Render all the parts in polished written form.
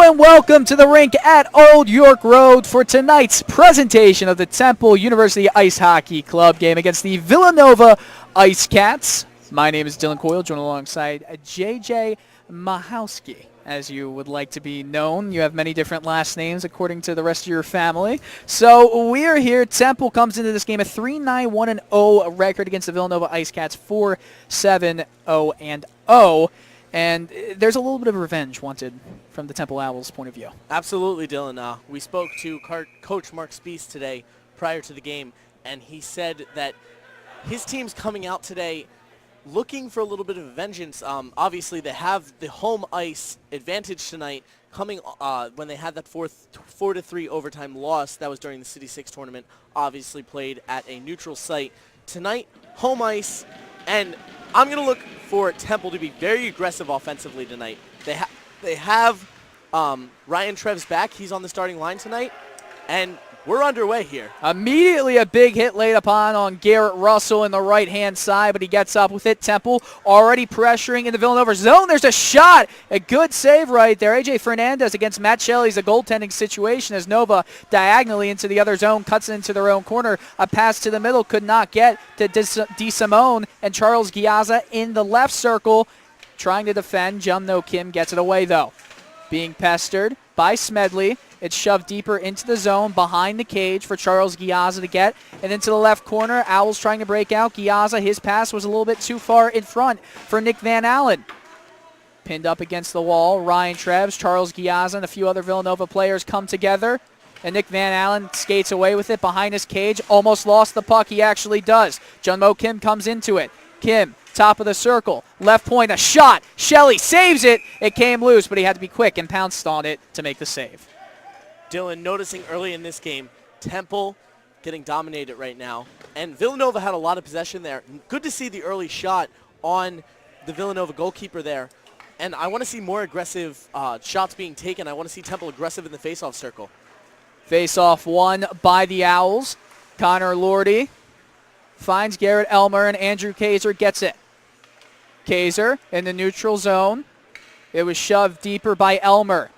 and welcome to the rink at Old York Road for tonight's presentation of the Temple University Ice Hockey Club game against the Villanova Icecats. My name is Dylan Coyle, joined alongside JJ Mahowski, as you would like to be known. You have many different last names according to the rest of your family. So we are here. Temple comes into this game a 3-9-1-0 record against the Villanova Icecats, 4-7-0-0. And there's a little bit of revenge wanted from the Temple Owls' point of view. Absolutely, Dylan. We spoke to Coach Mark Spees today prior to the game, and he said that his team's coming out today looking for a little bit of vengeance. Obviously, they have the home ice advantage tonight coming when they had that 4-3 overtime loss. That was during the City 6 tournament, obviously played at a neutral site. Tonight, home ice, and I'm going to look for Temple to be very aggressive offensively tonight. They have Ryan Trev's back. He's on the starting line tonight, and we're underway here. Immediately a big hit laid upon on Garrett Russell in the right-hand side, but he gets up with it. Temple already pressuring in the Villanova zone. There's a shot. A good save right there. A.J. Fernandez against Matt Shelley's a goaltending situation as Nova diagonally into the other zone, cuts it into their own corner. A pass to the middle could not get to DeSimone, and Charles Giazza in the left circle trying to defend. Jumno Kim gets it away, though. Being pestered by Smedley. It's shoved deeper into the zone behind the cage for Charles Giazza to get. And into the left corner, Owls trying to break out. Giazza, his pass was a little bit too far in front for Nick Van Allen. Pinned up against the wall, Ryan Treves, Charles Giazza, and a few other Villanova players come together. And Nick Van Allen skates away with it behind his cage. Almost lost the puck. He actually does. Jungmo Kim comes into it. Kim, top of the circle, left point, a shot. Shelley saves it. It came loose, but he had to be quick and pounced on it to make the save. Dylan, noticing early in this game, Temple getting dominated right now, and Villanova had a lot of possession there. Good to see the early shot on the Villanova goalkeeper there, and I want to see more aggressive shots being taken. I want to see Temple aggressive in the face-off circle. Face-off won by the Owls. Connor Lordy finds Garrett Elmer, and Andrew Kaiser gets it. Kaiser in the neutral zone. It was shoved deeper by Elmer.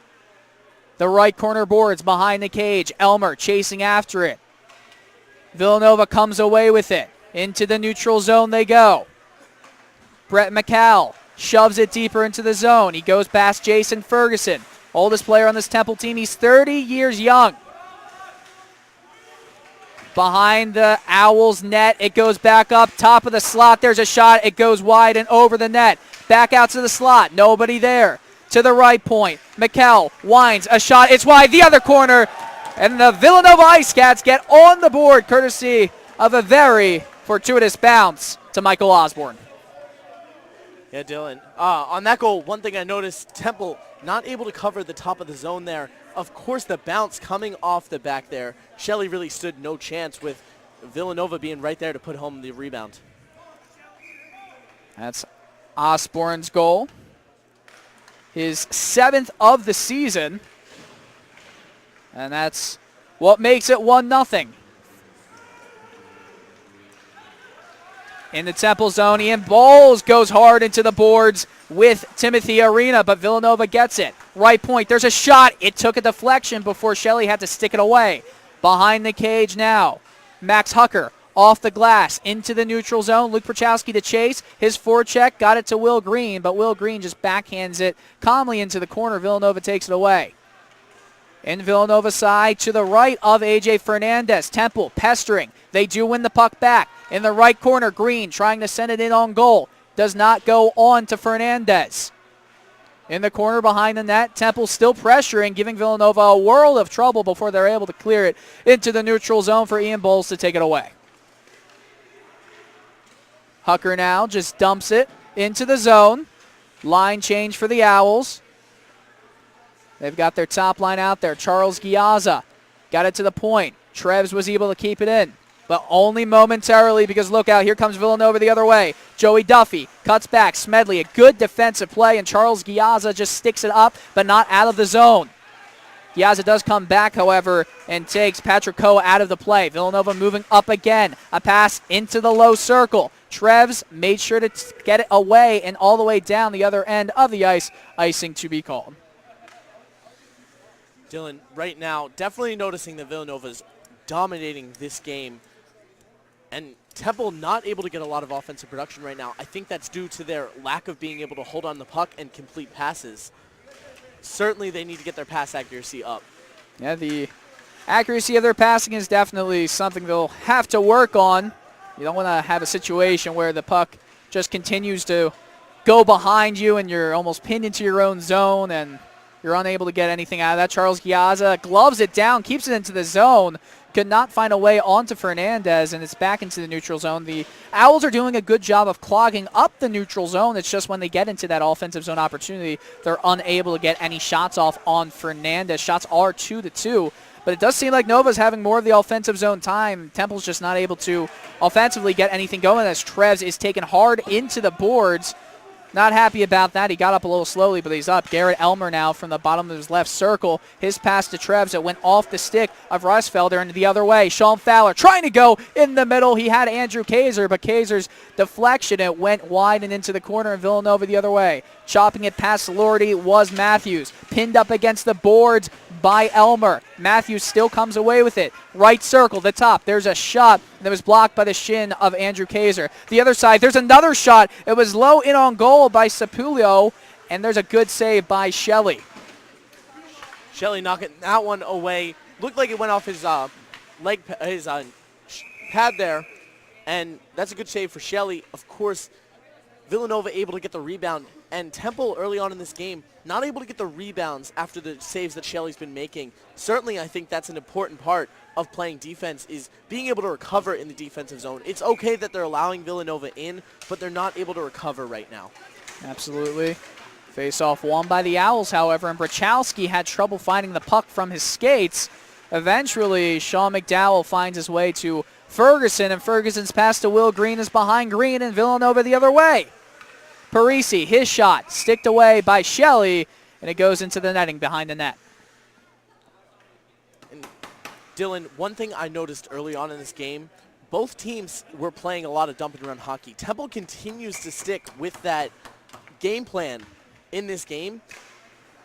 The right corner boards behind the cage. Elmer chasing after it. Villanova comes away with it. Into the neutral zone they go. Brett McCall shoves it deeper into the zone. He goes past Jason Ferguson, oldest player on this Temple team. He's 30 years young. Behind the Owls net, it goes back up. Top of the slot, there's a shot. It goes wide and over the net. Back out to the slot. Nobody there. To the right point, McKell winds a shot. It's wide, the other corner, and the Villanova Icecats get on the board courtesy of a very fortuitous bounce to Michael Osborne. Yeah, Dylan. On that goal, one thing I noticed, Temple not able to cover the top of the zone there. Of course, the bounce coming off the back there. Shelley really stood no chance with Villanova being right there to put home the rebound. That's Osborne's goal. His 7th of the season. And that's what makes it 1-0. In the Temple zone, Ian Bowles goes hard into the boards with Timothy Arena, but Villanova gets it. Right point, there's a shot. It took a deflection before Shelley had to stick it away. Behind the cage now, Max Hucker off the glass, into the neutral zone. Luke Prochowski to chase. His forecheck got it to Will Green, but Will Green just backhands it calmly into the corner. Villanova takes it away. In Villanova side to the right of A.J. Fernandez. Temple pestering. They do win the puck back. In the right corner, Green trying to send it in on goal. Does not go on to Fernandez. In the corner behind the net, Temple still pressuring, giving Villanova a world of trouble before they're able to clear it into the neutral zone for Ian Bowles to take it away. Hucker now just dumps it into the zone. Line change for the Owls. They've got their top line out there. Charles Giazza got it to the point. Treves was able to keep it in, but only momentarily because look out, here comes Villanova the other way. Joey Duffy cuts back. Smedley, a good defensive play, and Charles Giazza just sticks it up, but not out of the zone. Giazza does come back, however, and takes Patrick Coe out of the play. Villanova moving up again. A pass into the low circle. Treves made sure to get it away and all the way down the other end of the ice. Icing to be called. Dylan, right now, definitely noticing that Villanova's dominating this game. And Temple not able to get a lot of offensive production right now. I think that's due to their lack of being able to hold on the puck and complete passes. Certainly they need to get their pass accuracy up. Yeah, the accuracy of their passing is definitely something they'll have to work on. You don't want to have a situation where the puck just continues to go behind you and you're almost pinned into your own zone and you're unable to get anything out of that. Charles Giazza gloves it down, keeps it into the zone, could not find a way onto Fernandez, and it's back into the neutral zone. The Owls are doing a good job of clogging up the neutral zone. It's just when they get into that offensive zone opportunity, they're unable to get any shots off on Fernandez. Shots are 2-2. But it does seem like Nova's having more of the offensive zone time. Temple's just not able to offensively get anything going as Trevs is taken hard into the boards. Not happy about that. He got up a little slowly, but he's up. Garrett Elmer now from the bottom of his left circle. His pass to Trevs. It went off the stick of Russfelder and the other way. Sean Fowler trying to go in the middle. He had Andrew Kaiser, but Kaiser's deflection, it went wide and into the corner, and Villanova the other way. Chopping it past Lordy was Matthews. Pinned up against the boards by Elmer. Matthews still comes away with it. Right circle, the top. There's a shot that was blocked by the shin of Andrew Kaiser. The other side, there's another shot. It was low in on goal by Sapulio, and there's a good save by Shelley. Shelley knocking that one away. Looked like it went off his pad there, and that's a good save for Shelley. Of course, Villanova able to get the rebound, and Temple early on in this game not able to get the rebounds after the saves that Shelley's been making. Certainly, I think that's an important part of playing defense, is being able to recover in the defensive zone. It's okay that they're allowing Villanova in, but they're not able to recover right now. Absolutely. Face-off won by the Owls, however, and Brachowski had trouble finding the puck from his skates. Eventually, Sean McDowell finds his way to Ferguson, and Ferguson's pass to Will Green is behind Green, and Villanova the other way. Parisi, his shot, sticked away by Shelley, and it goes into the netting behind the net. And Dylan, one thing I noticed early on in this game, both teams were playing a lot of dump and run hockey. Temple continues to stick with that game plan in this game,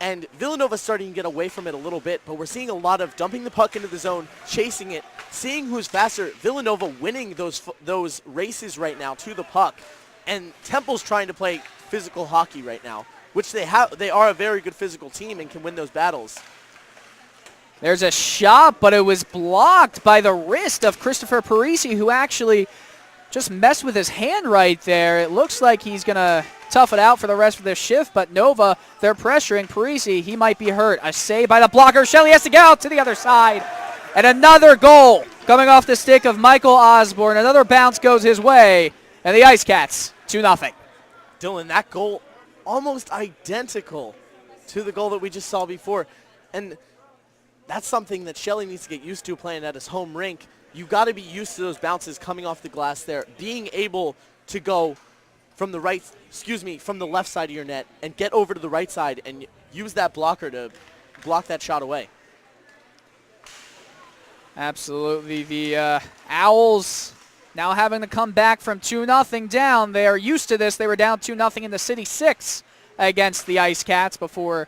and Villanova's starting to get away from it a little bit, but we're seeing a lot of dumping the puck into the zone, chasing it, seeing who's faster. Villanova winning those races right now to the puck, and Temple's trying to play physical hockey right now, which they are a very good physical team and can win those battles. There's a shot, but it was blocked by the wrist of Christopher Parisi, who actually just messed with his hand right there. It looks like he's going to tough it out for the rest of their shift, but Nova, they're pressuring Parisi. He might be hurt. A save by the blocker. Shelley has to get out to the other side. And another goal coming off the stick of Michael Osborne. Another bounce goes his way, and the Icecats, 2-0. Dylan, that goal almost identical to the goal that we just saw before. And that's something that Shelley needs to get used to playing at his home rink. You got to be used to those bounces coming off the glass there, being able to go from the left side of your net and get over to the right side and use that blocker to block that shot away. Absolutely. The Owls now having to come back from 2-0 down. They are used to this. They were down 2-0 in the City 6 against the Icecats before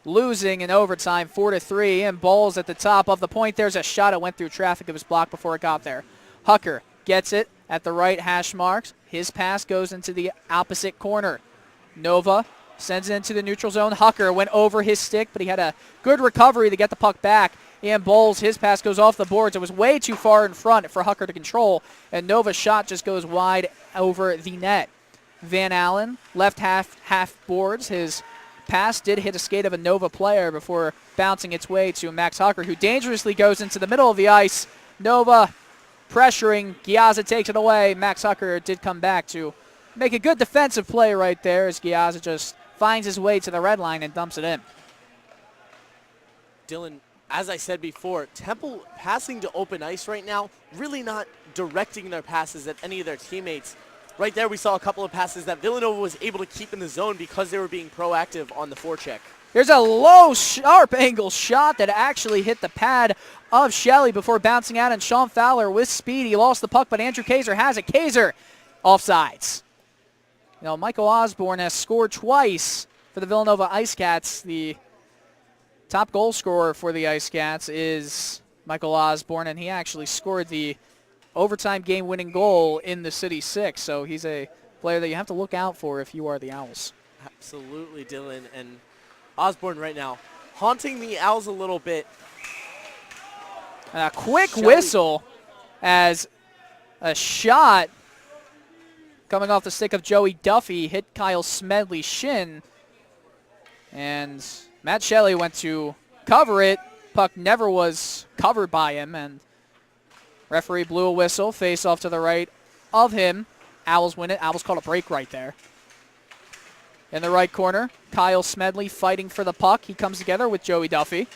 losing in overtime 4-3. And Balls at the top of the point. There's a shot. It went through traffic. It was blocked before it got there. Hucker gets it at the right hash marks. His pass goes into the opposite corner. Nova sends it into the neutral zone. Hucker went over his stick, but he had a good recovery to get the puck back. Ian Bowles, his pass goes off the boards. It was way too far in front for Hucker to control, and Nova's shot just goes wide over the net. Van Allen, left half boards. His pass did hit a skate of a Nova player before bouncing its way to Max Hucker, who dangerously goes into the middle of the ice. Nova pressuring. Giazza takes it away. Max Hucker did come back to make a good defensive play right there as Giazza just finds his way to the red line and dumps it in. Dylan, as I said before, Temple passing to open ice right now, really not directing their passes at any of their teammates. Right there we saw a couple of passes that Villanova was able to keep in the zone because they were being proactive on the forecheck. There's a low, sharp angle shot that actually hit the pad of Shelley before bouncing out, and Sean Fowler with speed. He lost the puck, but Andrew Kaiser has it. Kaiser offsides. You know, Michael Osborne has scored twice for the Villanova Icecats. The top goal scorer for the Icecats is Michael Osborne, and he actually scored the overtime game-winning goal in the City Six. So he's a player that you have to look out for if you are the Owls. Absolutely, Dylan. And Osborne right now haunting the Owls a little bit. And a quick whistle as a shot coming off the stick of Joey Duffy hit Kyle Smedley's shin. And Matt Shelley went to cover it. Puck never was covered by him, and referee blew a whistle. Face off to the right of him. Owls win it. Owls called a break right there. In the right corner, Kyle Smedley fighting for the puck. He comes together with Joey Duffy.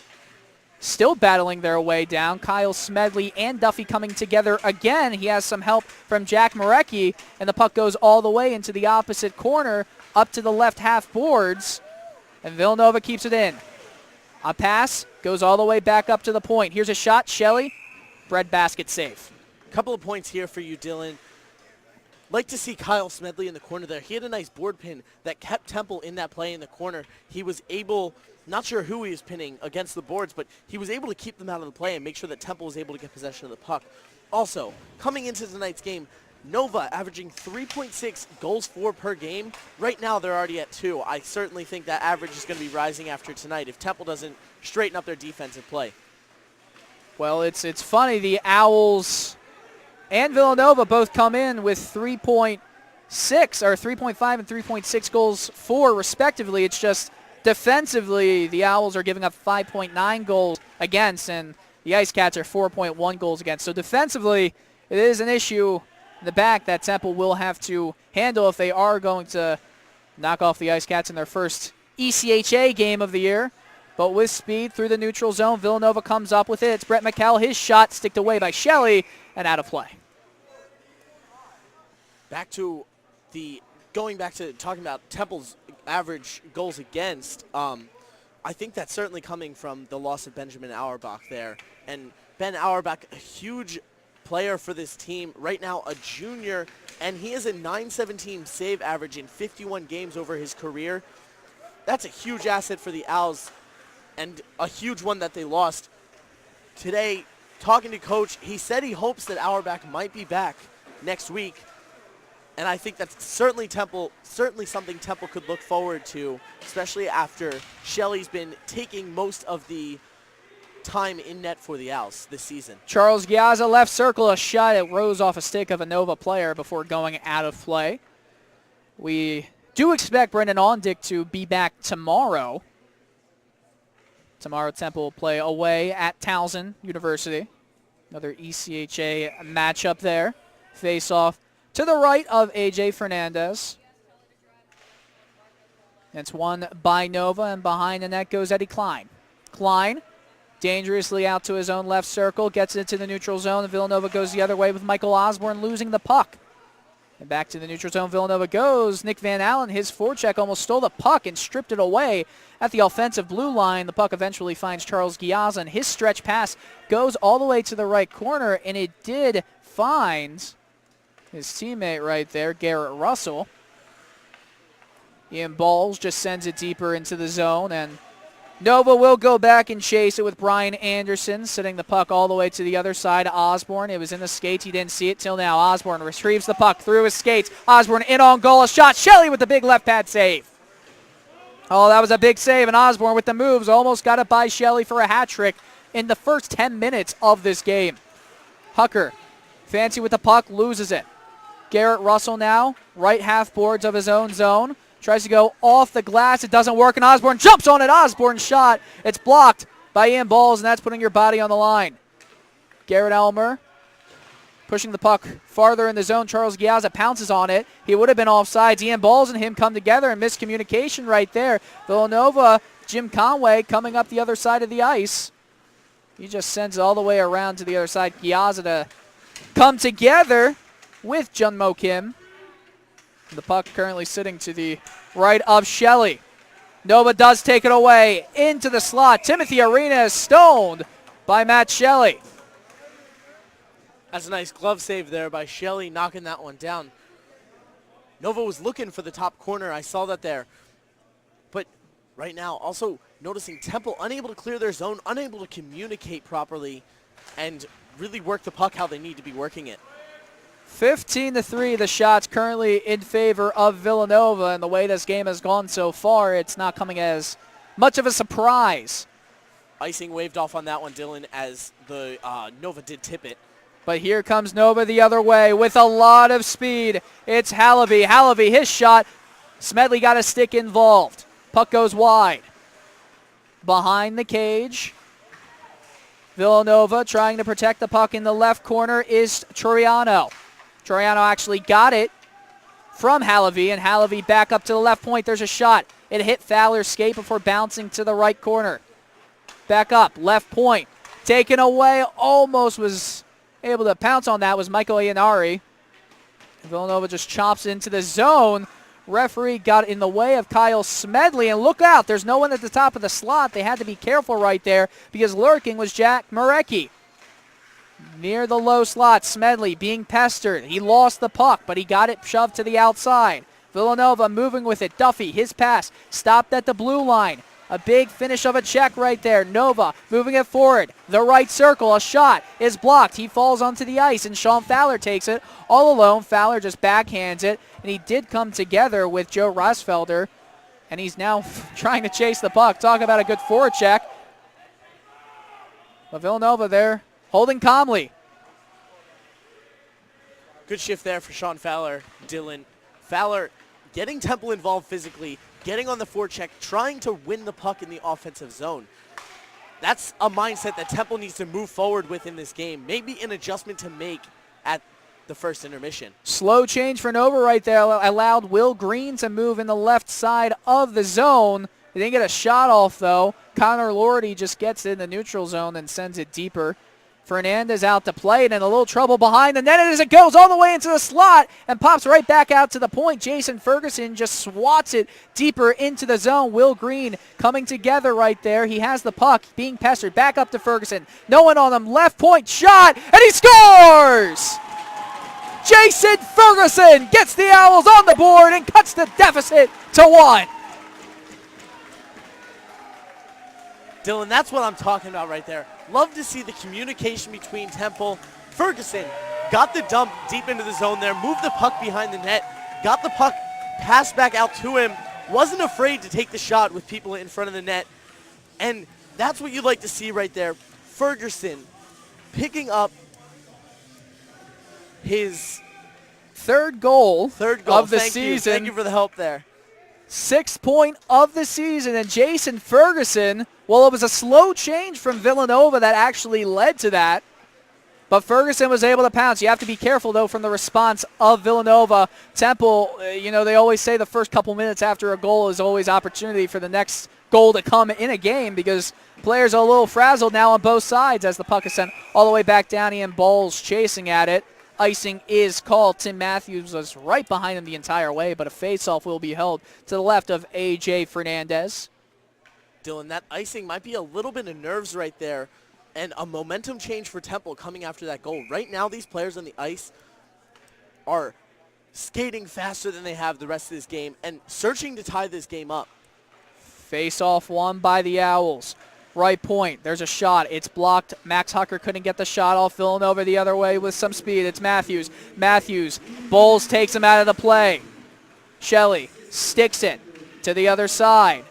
Still battling their way down. Kyle Smedley and Duffy coming together again. He has some help from Jack Marecki, and the puck goes all the way into the opposite corner, up to the left half boards, and Villanova keeps it in. A pass goes all the way back up to the point. Here's a shot. Shelley, breadbasket save. Couple of points here for you, Dylan. Like to see Kyle Smedley in the corner there. He had a nice board pin that kept Temple in that play in the corner. He was able, not sure who he was pinning against the boards, but he was able to keep them out of the play and make sure that Temple was able to get possession of the puck. Also, coming into tonight's game, Nova averaging 3.6 goals for per game. Right now, they're already at 2. I certainly think that average is going to be rising after tonight if Temple doesn't straighten up their defensive play. Well, it's funny. The Owls and Villanova both come in with 3.6 or 3.5 and 3.6 goals for, respectively. It's just defensively, the Owls are giving up 5.9 goals against, and the Icecats are 4.1 goals against. So defensively, it is an issue in the back that Temple will have to handle if they are going to knock off the Icecats in their first ECHA game of the year. But with speed through the neutral zone, Villanova comes up with it. It's Brett McCall. His shot sticked away by Shelley and out of play. Going back to talking about Temple's average goals against, I think that's certainly coming from the loss of Benjamin Auerbach there. And Ben Auerbach, a huge player for this team, right now a junior, and he has a .917 save average in 51 games over his career. That's a huge asset for the Owls, and a huge one that they lost. Today, talking to Coach, he said he hopes that Auerbach might be back next week, and I think that's certainly something Temple could look forward to, especially after Shelley's been taking most of the time in net for the Owls this season. Charles Giazza, left circle, a shot. It rose off a stick of a Nova player before going out of play. We do expect Brendan Ondick to be back tomorrow. Tomorrow, Temple will play away at Towson University. Another ECHA matchup there. Face off to the right of AJ Fernandez. It's won by Nova, and behind the net goes Eddie Klein. Klein dangerously out to his own left circle, gets it to the neutral zone. Villanova goes the other way with Michael Osborne losing the puck. And back to the neutral zone, Villanova goes. Nick Van Allen, his forecheck almost stole the puck and stripped it away at the offensive blue line. The puck eventually finds Charles Giazza, and his stretch pass goes all the way to the right corner, and it did find his teammate right there, Garrett Russell. Ian Balls just sends it deeper into the zone, and Nova will go back and chase it with Brian Anderson, sending the puck all the way to the other side. Osborne, it was in the skates. He didn't see it till now. Osborne retrieves the puck through his skates. Osborne in on goal. A shot. Shelley with the big left pad save. Oh, that was a big save, and Osborne with the moves almost got it by Shelley for a hat trick in the first 10 minutes of this game. Hucker, fancy with the puck, loses it. Garrett Russell now, right half boards of his own zone. Tries to go off the glass. It doesn't work, and Osborne jumps on it. Osborne's shot. It's blocked by Ian Balls, and that's putting your body on the line. Garrett Elmer pushing the puck farther in the zone. Charles Giazza pounces on it. He would have been offsides. Ian Balls and him come together, and miscommunication right there. Villanova, Jim Conway coming up the other side of the ice. He just sends it all the way around to the other side. Giazza to come together with Junmo Kim. The puck currently sitting to the right of Shelley. Nova does take it away into the slot. Timothy Arena is stoned by Matt Shelley. That's a nice glove save there by Shelley, knocking that one down. Nova was looking for the top corner. I saw that there. But right now, also noticing Temple unable to clear their zone, unable to communicate properly, and really work the puck how they need to be working it. 15-3, the shots currently in favor of Villanova, and the way this game has gone so far, it's not coming as much of a surprise. Icing waved off on that one, Dylan, as the Nova did tip it. But here comes Nova the other way with a lot of speed. It's Hallaby. Hallaby, his shot. Smedley got a stick involved. Puck goes wide. Behind the cage. Villanova trying to protect the puck in the left corner is Troiano. Troiano actually got it from Hallaby, and Hallaby back up to the left point. There's a shot. It hit Fowler's skate before bouncing to the right corner. Back up, left point. Taken away, almost was able to pounce on that was Michael Ianari. Villanova just chops into the zone. Referee got in the way of Kyle Smedley, and look out, there's no one at the top of the slot. They had to be careful right there because lurking was Jack Marecki. Near the low slot, Smedley being pestered. He lost the puck, but he got it shoved to the outside. Villanova moving with it. Duffy, his pass, stopped at the blue line. A big finish of a check right there. Nova moving it forward. The right circle. A shot is blocked. He falls onto the ice, and Sean Fowler takes it all alone. Fowler just backhands it, and he did come together with Joe Rosfelder, and he's now trying to chase the puck. Talk about a good forecheck. But Villanova there holding calmly. Good shift there for Sean Fowler, Dylan. Fowler getting Temple involved physically, getting on the forecheck, trying to win the puck in the offensive zone. That's a mindset that Temple needs to move forward with in this game. Maybe an adjustment to make at the first intermission. Slow change for Nova right there. Allowed Will Green to move in the left side of the zone. They didn't get a shot off, though. Connor Lordy just gets in the neutral zone and sends it deeper. Fernandez out to play it, and a little trouble behind the net as it goes all the way into the slot and pops right back out to the point. Jason Ferguson just swats it deeper into the zone. Will Green coming together right there. He has the puck, being pestered. Back up to Ferguson. No one on him. Left point shot, and he scores! Jason Ferguson gets the Owls on the board and cuts the deficit to 1. Dylan, that's what I'm talking about right there. Love to see the communication between Temple. Ferguson got the dump deep into the zone there, moved the puck behind the net, got the puck passed back out to him, wasn't afraid to take the shot with people in front of the net, and that's what you'd like to see right there. Ferguson picking up his third goal of the Thank season. you. Thank you for the help there. 6th point of the season, and Jason Ferguson, well, it was a slow change from Villanova that actually led to that, but Ferguson was able to pounce. You have to be careful, though, from the response of Villanova. Temple, they always say the first couple minutes after a goal is always opportunity for the next goal to come in a game because players are a little frazzled now on both sides as the puck is sent all the way back down. Ian Bowles chasing at it. Icing is called. Tim Matthews was right behind him the entire way, but a faceoff will be held to the left of A.J. Fernandez. Dylan, that icing might be a little bit of nerves right there and a momentum change for Temple coming after that goal. Right now, these players on the ice are skating faster than they have the rest of this game and searching to tie this game up. Face-off won by the Owls. Right point. There's a shot. It's blocked. Max Hucker couldn't get the shot off. Villanova the other way with some speed. It's Matthews. Matthews. Bowles takes him out of the play. Shelley sticks it to the other side.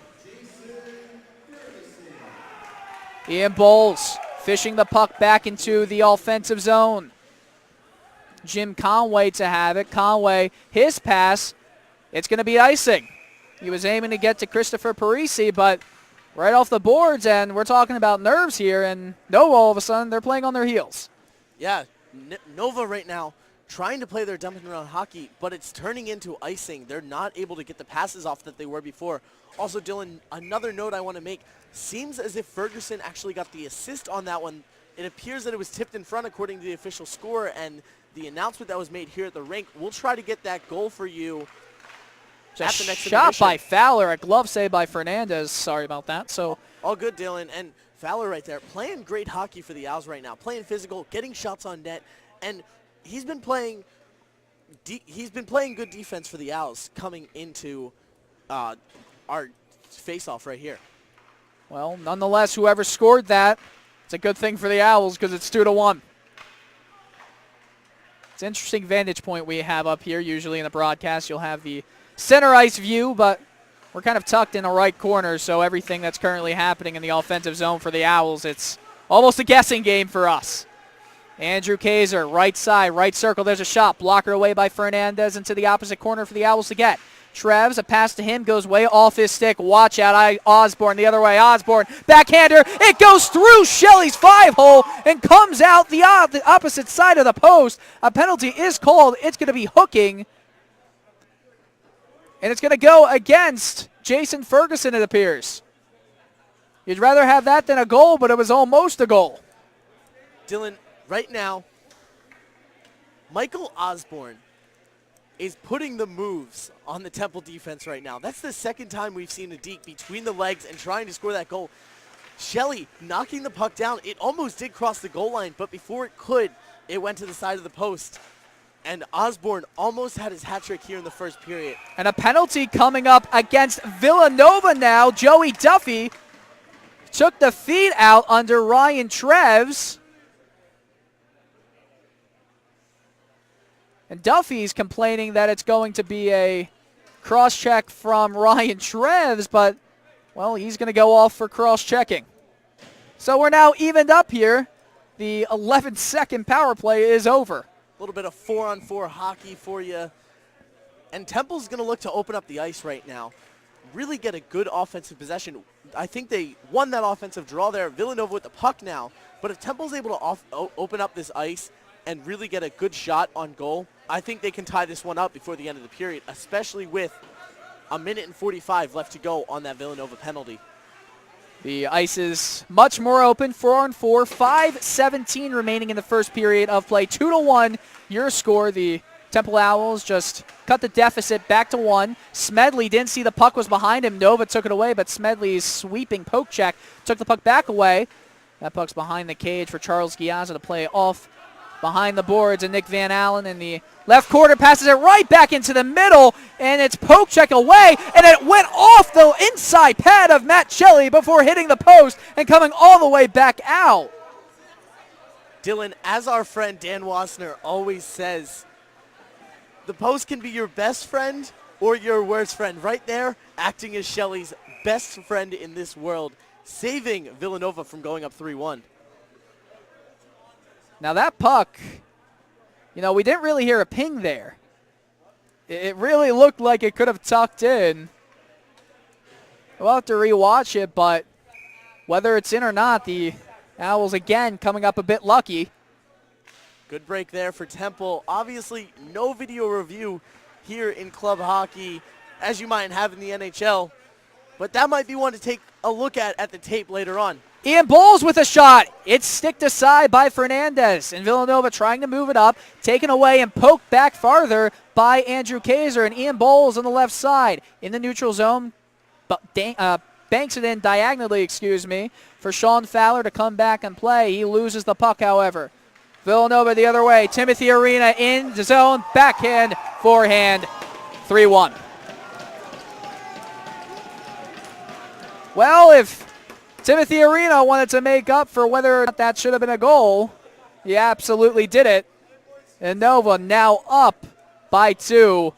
Ian Bowles fishing the puck back into the offensive zone. Jim Conway to have it. Conway, his pass. It's going to be icing. He was aiming to get to Christopher Parisi, but right off the boards, and we're talking about nerves here, and Nova all of a sudden, they're playing on their heels. Yeah, Nova right now trying to play their dumping around hockey, but it's turning into icing. They're not able to get the passes off that they were before. Also, Dylan, another note I want to make, seems as if Ferguson actually got the assist on that one. It appears that it was tipped in front according to the official score, and the announcement that was made here at the rink. We'll try to get that goal for you. At the next shot by Fowler, a glove save by Fernandez. Sorry about that. So all good, Dylan. And Fowler right there playing great hockey for the Owls right now, playing physical, getting shots on net, and he's been playing good defense for the Owls coming into our face-off right here. Well, nonetheless, whoever scored that, it's a good thing for the Owls because it's 2-1. It's an interesting vantage point we have up here. Usually in the broadcast, you'll have the center ice view, but we're kind of tucked in the right corner, so everything that's currently happening in the offensive zone for the Owls, it's almost a guessing game for us. Andrew Kaiser, right side, right circle. There's a shot. Blocker away by Fernandez into the opposite corner for the Owls to get. Trevs, a pass to him, goes way off his stick. Watch out, Osborne the other way. Osborne, backhander. It goes through Shelley's 5-hole and comes out the opposite side of the post. A penalty is called. It's going to be hooking. And it's going to go against Jason Ferguson, it appears. You'd rather have that than a goal, but it was almost a goal. Dylan, right now, Michael Osborne is putting the moves on the Temple defense right now. That's the second time we've seen a deke between the legs and trying to score that goal. Shelley knocking the puck down. It almost did cross the goal line, but before it could, it went to the side of the post. And Osborne almost had his hat trick here in the first period. And a penalty coming up against Villanova now. Joey Duffy took the feed out under Ryan Trevs. And Duffy's complaining that it's going to be a cross-check from Ryan Trevs, but, well, he's going to go off for cross-checking. So we're now evened up here. The 11-second power play is over. A little bit of 4-on-4 hockey for you. And Temple's going to look to open up the ice right now. Really get a good offensive possession. I think they won that offensive draw there. Villanova with the puck now. But if Temple's able to open up this ice and really get a good shot on goal, I think they can tie this one up before the end of the period, especially with a minute and 45 left to go on that Villanova penalty. The ice is much more open, 4-on-4, 5:17 remaining in the first period of play. 2-1, your score. The Temple Owls just cut the deficit back to 1. Smedley didn't see the puck was behind him. Nova took it away, but Smedley's sweeping poke check took the puck back away. That puck's behind the cage for Charles Giazza to play off behind the boards, and Nick Van Allen in the left corner passes it right back into the middle, and it's poke check away, and it went off the inside pad of Matt Shelley before hitting the post and coming all the way back out. Dylan, as our friend Dan Wassner always says, the post can be your best friend or your worst friend. Right there, acting as Shelley's best friend in this world, saving Villanova from going up 3-1. Now that puck, we didn't really hear a ping there. It really looked like it could have tucked in. We'll have to rewatch it, but whether it's in or not, the Owls again coming up a bit lucky. Good break there for Temple. Obviously, no video review here in club hockey as you might have in the NHL, but that might be one to take a look at the tape later on. Ian Bowles with a shot. It's sticked aside by Fernandez. And Villanova trying to move it up. Taken away and poked back farther by Andrew Kaiser. And Ian Bowles on the left side in the neutral zone. Banks it in diagonally, for Sean Fowler to come back and play. He loses the puck, however. Villanova the other way. Timothy Arena in the zone. Backhand, forehand, 3-1. Well, if Timothy Arena wanted to make up for whether or not that should have been a goal, he absolutely did it. And Nova now up by 2.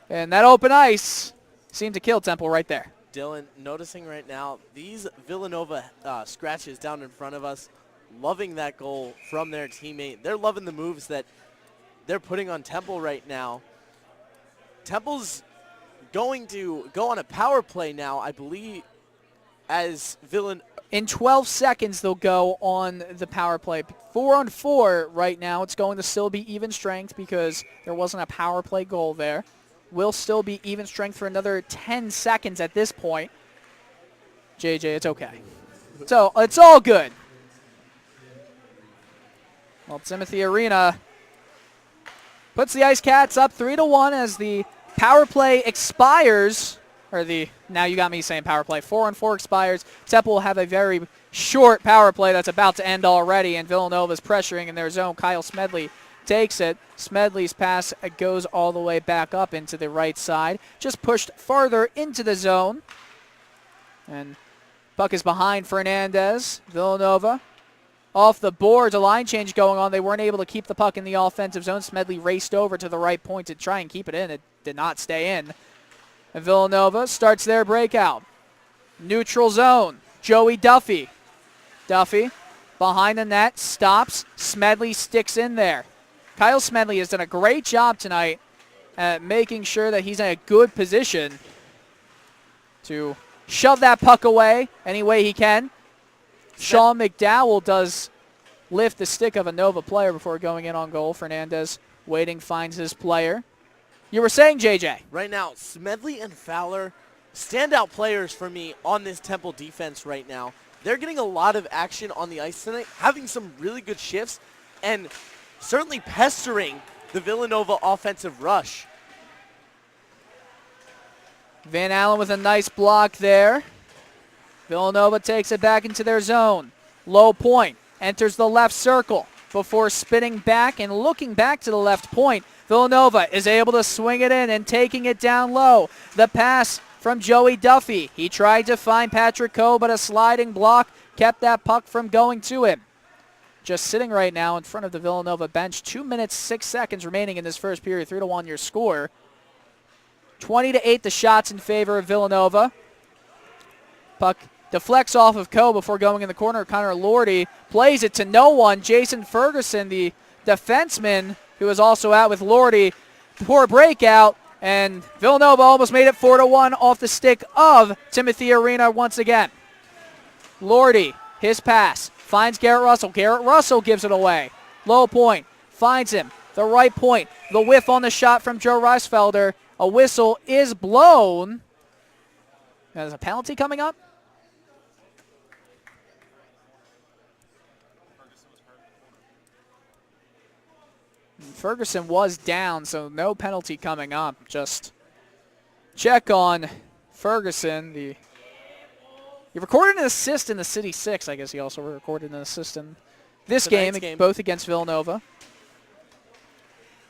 And that open ice seemed to kill Temple right there. Dylan, noticing right now, these Villanova scratches down in front of us, loving that goal from their teammate. They're loving the moves that they're putting on Temple right now. Temple's going to go on a power play now, I believe, as in 12 seconds, they'll go on the power play. 4-on-4 right now. It's going to still be even strength because there wasn't a power play goal there. Will still be even strength for another 10 seconds at this point. JJ, it's okay. So it's all good. Well, Timothy Arena puts the Icecats up 3-1 as the power play expires. Now you got me saying power play. 4-on-4 expires. Temple will have a very short power play that's about to end already, and Villanova's pressuring in their zone. Kyle Smedley takes it. Smedley's pass goes all the way back up into the right side. Just pushed farther into the zone. And Puck is behind Fernandez. Villanova off the boards, a line change going on. They weren't able to keep the puck in the offensive zone. Smedley raced over to the right point to try and keep it in. It did not stay in. And Villanova starts their breakout. Neutral zone. Joey Duffy. Duffy behind the net, stops. Smedley sticks in there. Kyle Smedley has done a great job tonight at making sure that he's in a good position to shove that puck away any way he can. Sean McDowell does lift the stick of a Nova player before going in on goal. Fernandez waiting, finds his player. You were saying, JJ. Right now, Smedley and Fowler, standout players for me on this Temple defense right now. They're getting a lot of action on the ice tonight, having some really good shifts, and certainly pestering the Villanova offensive rush. Van Allen with a nice block there. Villanova takes it back into their zone. Low point, enters the left circle before spinning back and looking back to the left point. Villanova is able to swing it in and taking it down low. The pass from Joey Duffy. He tried to find Patrick Coe, but a sliding block kept that puck from going to him. Just sitting right now in front of the Villanova bench. 2 minutes, 6 seconds remaining in this first period. 3-1 your score. 20-8 the shots in favor of Villanova. Puck deflects off of Coe before going in the corner. Connor Lordy plays it to no one. Jason Ferguson, the defenseman, who is also out with Lordy. Poor breakout, and Villanova almost made it 4-1 off the stick of Timothy Arena once again. Lordy, his pass, finds Garrett Russell. Garrett Russell gives it away. Low point, finds him. The right point, the whiff on the shot from Joe Reisfelder. A whistle is blown. There's a penalty coming up. Ferguson was down, so no penalty coming up. Just check on Ferguson. He recorded an assist in the City 6. I guess he also recorded an assist in this game, both against Villanova.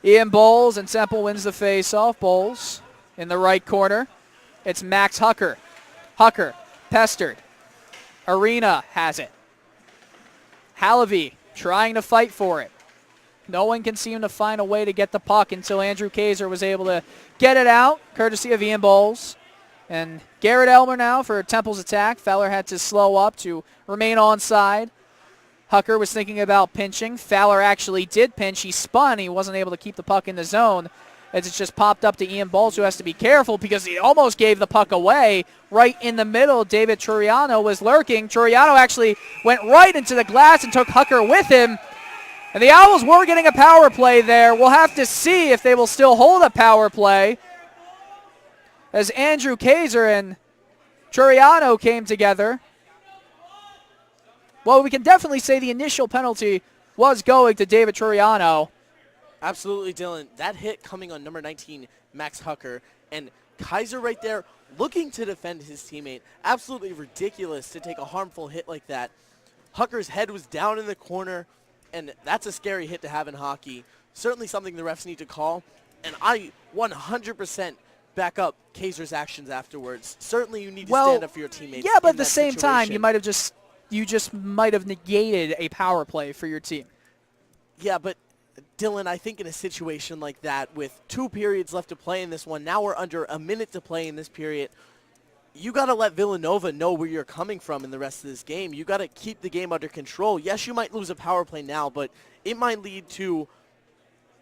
Ian Bowles, and Temple wins the face-off. Bowles in the right corner. It's Max Hucker. Hucker, pestered. Arena has it. Halavy trying to fight for it. No one can seem to find a way to get the puck until Andrew Kaiser was able to get it out, courtesy of Ian Bowles. And Garrett Elmer now for Temple's attack. Fowler had to slow up to remain onside. Hucker was thinking about pinching. Fowler actually did pinch. He spun. He wasn't able to keep the puck in the zone as it's just popped up to Ian Bowles, who has to be careful because he almost gave the puck away right in the middle. David Troiano was lurking. Troiano actually went right into the glass and took Hucker with him. And the Owls were getting a power play there. We'll have to see if they will still hold a power play, as Andrew Kaiser and Troiano came together. Well, we can definitely say the initial penalty was going to David Troiano. Absolutely, Dylan. That hit coming on number 19, Max Hucker, and Kaiser right there looking to defend his teammate. Absolutely ridiculous to take a harmful hit like that. Hucker's head was down in the corner, and that's a scary hit to have in hockey. Certainly something the refs need to call, and I 100% back up Kaiser's actions afterwards. Certainly you need to stand up for your teammates. Yeah, but at the same time, you just might have negated a power play for your team. Yeah, but Dylan, I think in a situation like that, with 2 periods left to play in this one, now we're under a minute to play in this period, you got to let Villanova know where you're coming from in the rest of this game. You got to keep the game under control. Yes, you might lose a power play now, but it might lead to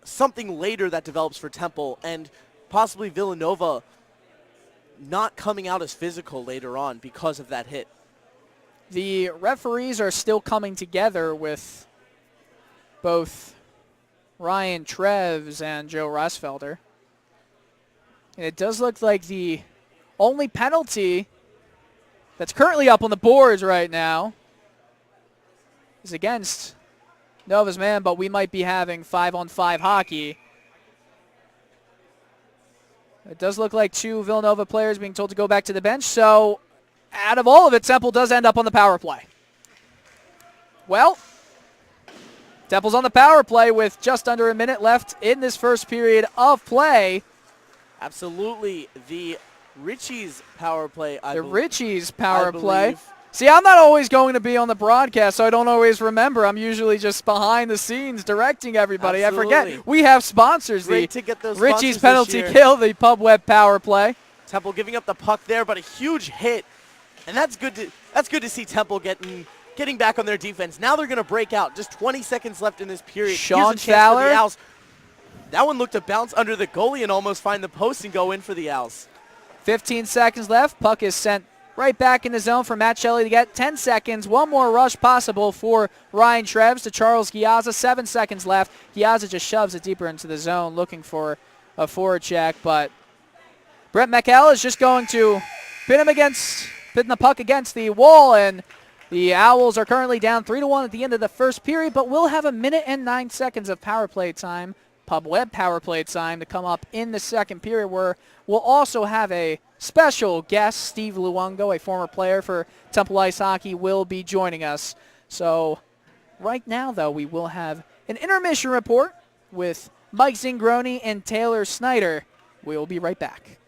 something later that develops for Temple, and possibly Villanova not coming out as physical later on because of that hit. The referees are still coming together with both Ryan Treves and Joe Reisfelder. And it does look like the only penalty that's currently up on the boards right now is against Nova's man, but we might be having 5-on-5 hockey. It does look like 2 Villanova players being told to go back to the bench, so out of all of it, Temple does end up on the power play. Well, Temple's on the power play with just under a minute left in this first period of play. Absolutely. The Ritchie's power play, I believe. Ritchie's power play. See, I'm not always going to be on the broadcast, so I don't always remember. I'm usually just behind the scenes directing everybody. Absolutely. I forget we have sponsors. Great to get those Richie's sponsors penalty this year. kill, the pub web power play. Temple giving up the puck there, but a huge hit, and that's good to see Temple getting back on their defense. Now they're going to break out. Just 20 seconds left in this period. Sean Here's a chance Fowler. for the Owls. That one looked to bounce under the goalie and almost find the post and go in for the Owls. 15 seconds left. Puck is sent right back in the zone for Matt Shelley to get 10 seconds. One more rush possible for Ryan Treves to Charles Giazza. 7 seconds left. Giazza just shoves it deeper into the zone looking for a forecheck, but Brett McHale is just going to pin the puck against the wall, and the Owls are currently down 3-1 at the end of the first period, but we'll have 1 minute and 9 seconds of power play time, pub web power play time to come up in the second period, where we'll also have a special guest. Steve Luongo, a former player for Temple Ice Hockey, will be joining us. So right now, though, we will have an intermission report with Mike Zingroni and Taylor Snyder. We'll be right back.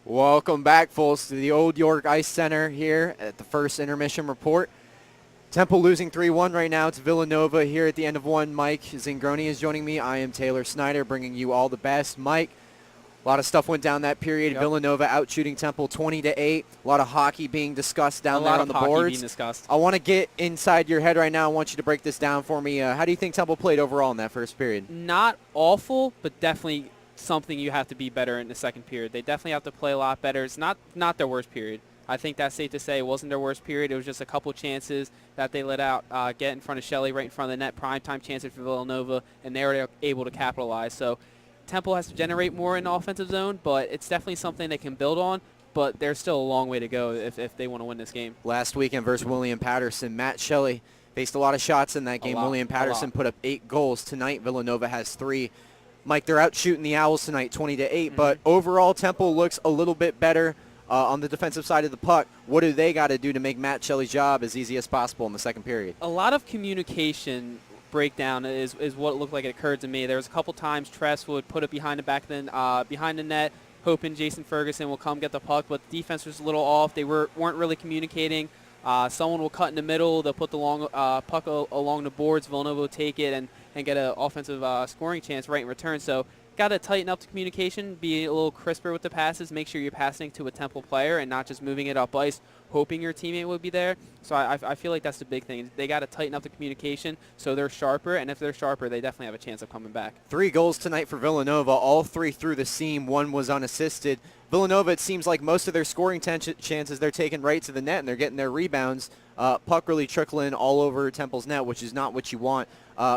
Welcome back, folks, to the Old York Ice Center here at the first intermission report. Temple losing 3-1 right now to Villanova here at the end of one. Mike Zingroni is joining me. I am Taylor Snyder, bringing you all the best. Mike, a lot of stuff went down that period. Yep. Villanova out shooting Temple 20-8. A lot of hockey being discussed down there on the boards. A lot of hockey being discussed. I want to get inside your head right now. I want you to break this down for me. How do you think Temple played overall in that first period? Not awful, but definitely something you have to be better in the second period. They definitely have to play a lot better. It's not their worst period. I think that's safe to say. It wasn't their worst period. It was just a couple chances that they let out, get in front of Shelley, right in front of the net, primetime chances for Villanova, and they were able to capitalize. So Temple has to generate more in the offensive zone, but it's definitely something they can build on. But there's still a long way to go if they want to win this game. Last weekend versus William Patterson, Matt Shelley faced a lot of shots in that game. William Patterson put up 8 goals. Tonight, Villanova has 3. Mike, they're out shooting the Owls tonight 20-8, but overall Temple looks a little bit better on the defensive side of the puck. What do they got to do to make Matt Shelley's job as easy as possible in the second period? A lot of communication breakdown is what it looked like it occurred to me. There was a couple times Tress would put it behind the net, hoping Jason Ferguson will come get the puck, but the defense was a little off. They weren't really communicating. Someone will cut in the middle. They'll put the long puck along the boards. Villanova will take it and get an offensive scoring chance right in return. So got to tighten up the communication, be a little crisper with the passes, make sure you're passing to a Temple player and not just moving it up ice, hoping your teammate would be there. So I feel like that's the big thing. They got to tighten up the communication so they're sharper, and if they're sharper, they definitely have a chance of coming back. 3 goals tonight for Villanova, all 3 through the seam. 1 was unassisted. Villanova, it seems like most of their scoring chances they're taking right to the net, and they're getting their rebounds. Puck really trickling all over Temple's net, which is not what you want.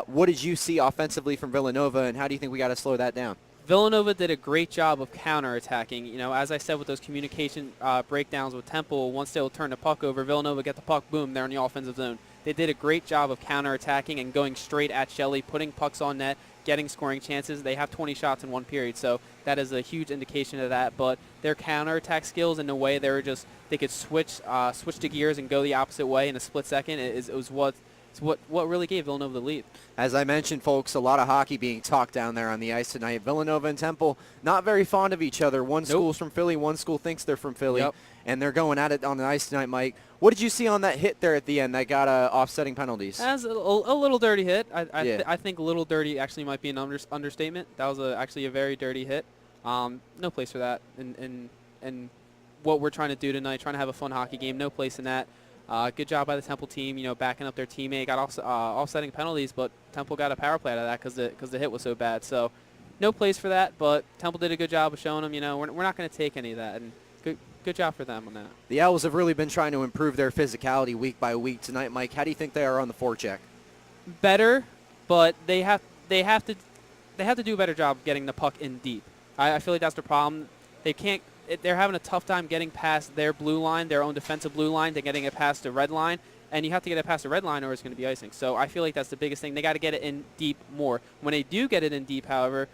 What did you see offensively from Villanova, and how do you think we got to slow that down? Villanova did a great job of counterattacking. You know, as I said with those communication breakdowns with Temple, once they'll turn the puck over, Villanova get the puck, boom, they're in the offensive zone. They did a great job of counterattacking and going straight at Shelley, putting pucks on net, getting scoring chances. They have 20 shots in one period, so that is a huge indication of that. But their counterattack skills and the way they could switch the gears and go the opposite way in a split second was what really gave Villanova the lead. As I mentioned, folks, a lot of hockey being talked down there on the ice tonight. Villanova and Temple not very fond of each other. One school's from Philly, one school thinks they're from Philly, and they're going at it on the ice tonight, Mike. What did you see on that hit there at the end that got offsetting penalties? As a little dirty hit. I think a little dirty actually might be an understatement. That was actually a very dirty hit. No place for that. And what we're trying to do tonight, trying to have a fun hockey game, no place in that. Good job by the Temple team, backing up their teammate. Got offsetting penalties, but Temple got a power play out of that because the hit was so bad. So no place for that, but Temple did a good job of showing them, we're not going to take any of that. And good job for them on that. The Owls have really been trying to improve their physicality week by week tonight, Mike. How do you think they are on the forecheck? Better, but they have to do a better job getting the puck in deep. I feel like that's the problem. They're having a tough time getting past their blue line, their own defensive blue line, to getting it past the red line, and you have to get it past the red line or it's going to be icing. So I feel like that's the biggest thing. They got to get it in deep more. When they do get it in deep, however,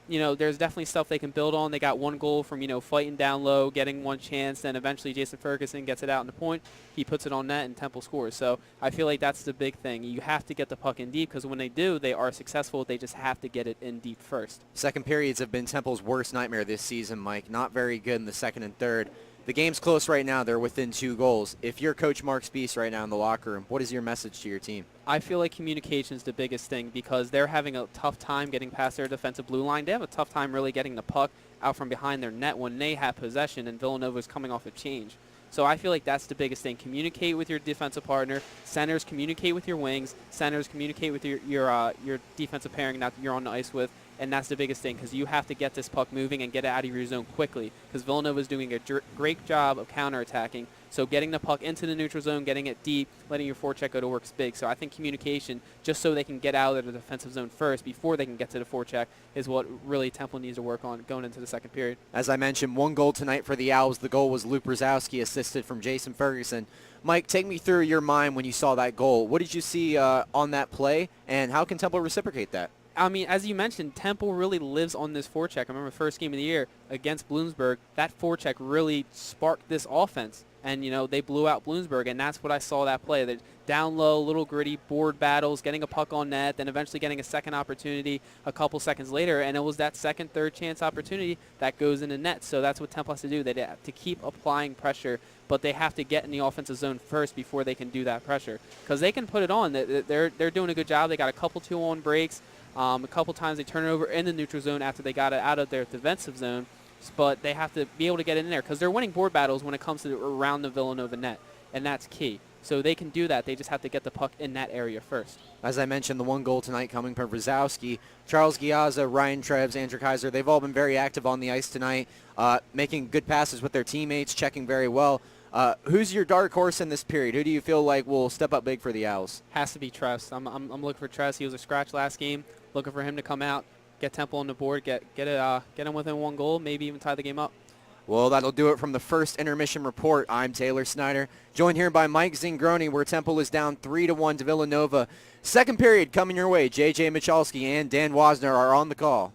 there's definitely stuff they can build on. They got 1 goal from, fighting down low, getting 1 chance, then eventually Jason Ferguson gets it out in the point. He puts it on net and Temple scores. So I feel like that's the big thing. You have to get the puck in deep because when they do, they are successful. They just have to get it in deep first. Second periods have been Temple's worst nightmare this season, Mike. Not very good in the second and third. The game's close right now. They're within 2 goals. If you're Coach Mark Spies right now in the locker room, what is your message to your team? I feel like communication is the biggest thing because they're having a tough time getting past their defensive blue line. They have a tough time really getting the puck out from behind their net when they have possession and Villanova is coming off a change. So I feel like that's the biggest thing. Communicate with your defensive partner. Centers, communicate with your wings. Centers, communicate with your defensive pairing that you're on the ice with. And that's the biggest thing because you have to get this puck moving and get it out of your zone quickly because Villanova is doing a great job of counterattacking. So getting the puck into the neutral zone, getting it deep, letting your forecheck go to work is big. So I think communication, just so they can get out of the defensive zone first before they can get to the forecheck, is what really Temple needs to work on going into the second period. As I mentioned, 1 goal tonight for the Owls. The goal was Luke Brzezowski, assisted from Jason Ferguson. Mike, take me through your mind when you saw that goal. What did you see on that play, and how can Temple reciprocate that? I mean, as you mentioned, Temple really lives on this forecheck. I remember the first game of the year against Bloomsburg, that forecheck really sparked this offense. And, you know, they blew out Bloomsburg, and that's what I saw that play. The down low, little gritty board battles, getting a puck on net, then eventually getting a second opportunity a couple seconds later, and it was that second, third chance opportunity that goes into net. So that's what Temple has to do. They have to keep applying pressure, but they have to get in the offensive zone first before they can do that pressure. Because they can put it on. They're doing a good job. They got a couple 2-on breaks. A couple times they turn it over in the neutral zone after they got it out of their defensive zone. But they have to be able to get in there because they're winning board battles when it comes to around the Villanova net, and that's key. So they can do that. They just have to get the puck in that area first. As I mentioned, the one goal tonight coming from Brzezowski. Charles Giazza, Ryan Treves, Andrew Kaiser, they've all been very active on the ice tonight, making good passes with their teammates, checking very well. Who's your dark horse in this period? Who do you feel like will step up big for the Owls? Has to be Treves. I'm looking for Treves. He was a scratch last game. Looking for him to come out, get Temple on the board, get him within one goal, maybe even tie the game up. Well, that'll do it from the first intermission report. I'm Taylor Snyder, joined here by Mike Zingroni, where Temple is down 3-1 to Villanova. Second period coming your way. J.J. Michalski and Dan Wasner are on the call.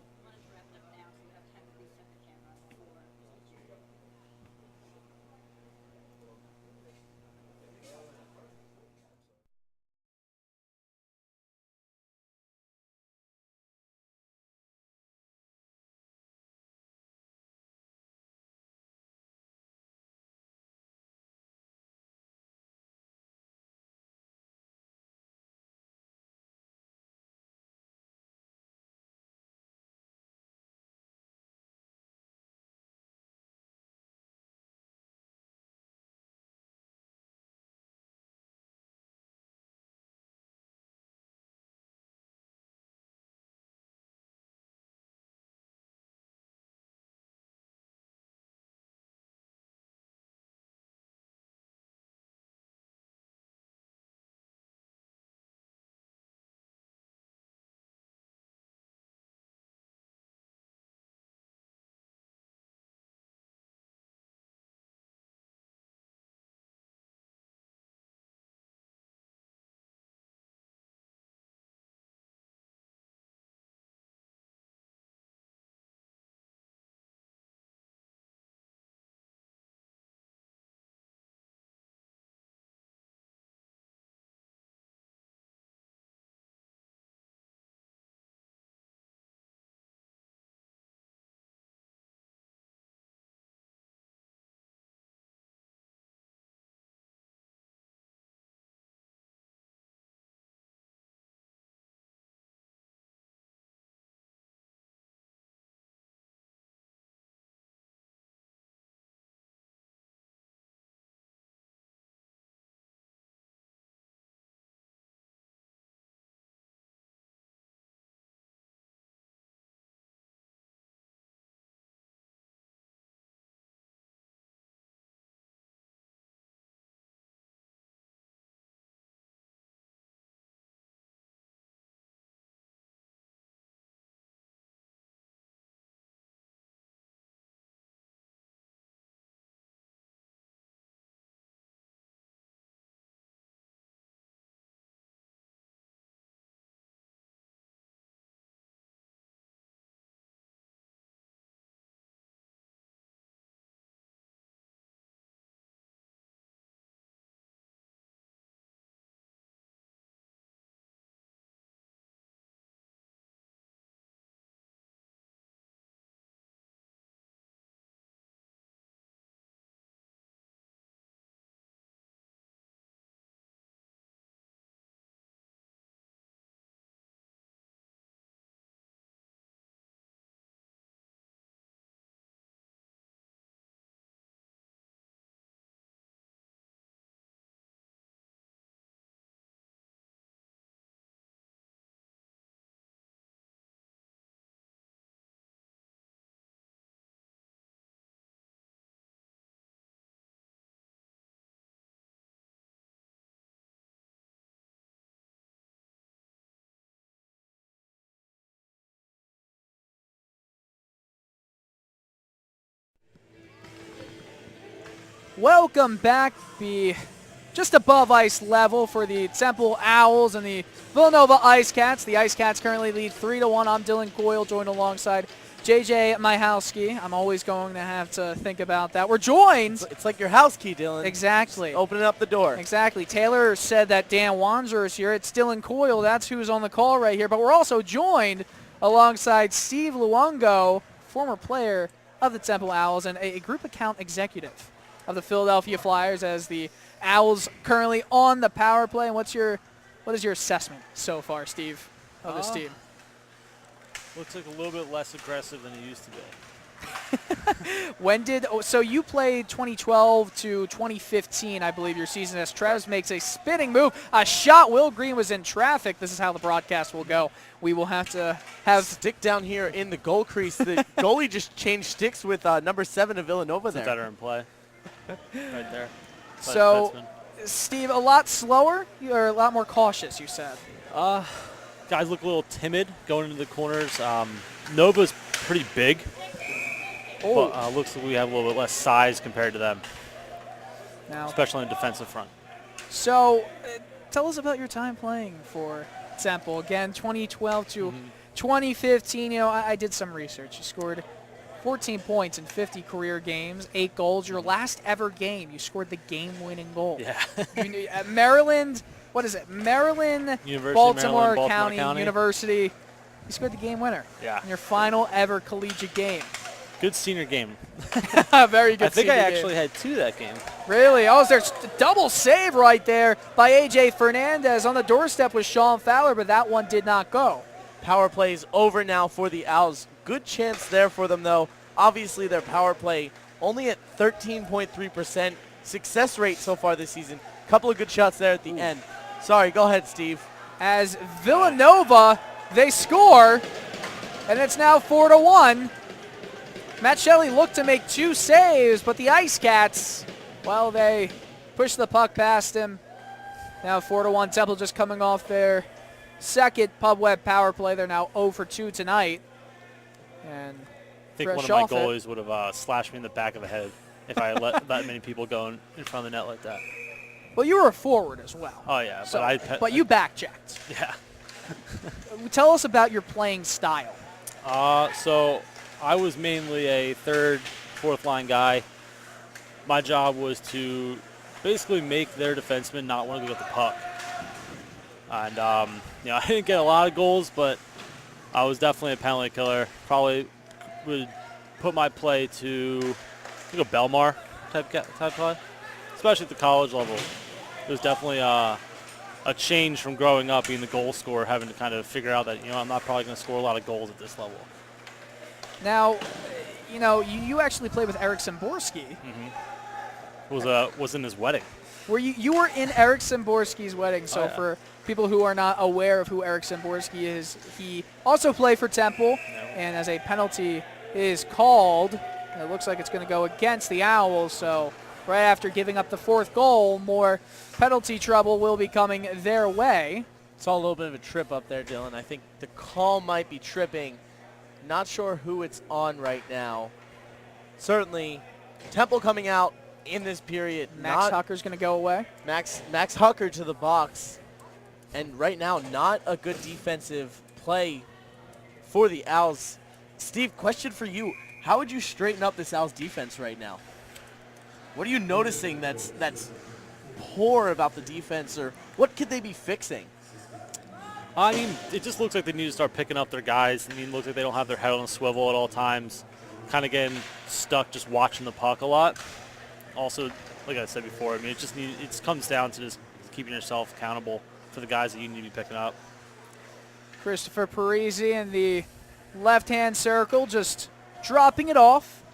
Welcome back. just above ice level for the Temple Owls and the Villanova Icecats. The Icecats currently lead 3-1. I'm Dylan Coyle, joined alongside JJ Myhalski. I'm always going to have to think about that. We're joined. It's like your house key, Dylan. Exactly. Just opening up the door. Exactly. Taylor said that Dan Wanzer is here. It's Dylan Coyle. That's who's on the call right here. But we're also joined alongside Steve Luongo, former player of the Temple Owls and a group account executive of the Philadelphia Flyers, as the Owls currently on the power play. And what is your assessment so far, Steve, of this team? Looks like a little bit less aggressive than it used to be. So you played 2012 to 2015, I believe, your season, as Trez makes a spinning move. A shot. Will Green was in traffic. This is how the broadcast will go. We will have to have stick down here in the goal crease. The goalie just changed sticks with number 7 of Villanova there. Better in play. Right there. So, Steve, a lot slower or a lot more cautious, you said? Guys look a little timid going into the corners. Nova's pretty big, but looks like we have a little bit less size compared to them, now, especially on the defensive front. So, tell us about your time playing for Temple. Again, 2012 to 2015. You know, I did some research. You scored 14 points in 50 career games, 8 goals. Your last ever game, you scored the game-winning goal. Yeah. At Maryland. What is it? Maryland, Baltimore County University. You scored the game winner. Yeah. In your final ever collegiate game. Good senior game. Very good. I think I actually had 2 that game. Really? Oh, there's a double save right there by A.J. Fernandez. On the doorstep was Sean Fowler, but that one did not go. Power play is over now for the Owls. Good chance there for them, though. Obviously, their power play only at 13.3% success rate so far this season. Couple of good shots there at the end. Sorry, go ahead, Steve. As Villanova, they score, and it's now 4-1. Matt Shelley looked to make 2 saves, but the Icecats, well, they push the puck past him. Now 4-1. Temple just coming off their second Pub Web power play. They're now 0 for 2 tonight. And I think one of my goalies would have slashed me in the back of the head if I let that many people go in front of the net like that. Well, you were a forward as well. Oh, yeah. So, but you back-checked. Yeah. Tell us about your playing style. So I was mainly a third, fourth line guy. My job was to basically make their defensemen not want to go get the puck. And, you know, I didn't get a lot of goals, but I was definitely a penalty killer. Probably would put my play to a Belmar type play, especially at the college level. It was definitely a change from growing up being the goal scorer, having to kind of figure out that, you know, I'm not probably going to score a lot of goals at this level. Now, you know, you actually played with Eric Szymborski. Was in his wedding. You were in Eric Szymborski's wedding, so for people who are not aware of who Eric Szymborski is, he also played for Temple, and as a penalty is called, it looks like it's going to go against the Owls, so right after giving up the 4th goal, more penalty trouble will be coming their way. Saw a little bit of a trip up there, Dylan. I think the call might be tripping. Not sure who it's on right now. Certainly, Temple coming out in this period. Max Hucker's going to go away. Max Hucker to the box. And right now, not a good defensive play for the Owls. Steve, question for you. How would you straighten up this Owls defense right now? What are you noticing that's poor about the defense, or what could they be fixing? I mean, it just looks like they need to start picking up their guys. I mean, it looks like they don't have their head on a swivel at all times. Kind of getting stuck just watching the puck a lot. Also, like I said before, I mean, it just comes down to just keeping yourself accountable for the guys that you need to be picking up. Christopher Parisi in the left-hand circle, just dropping it off.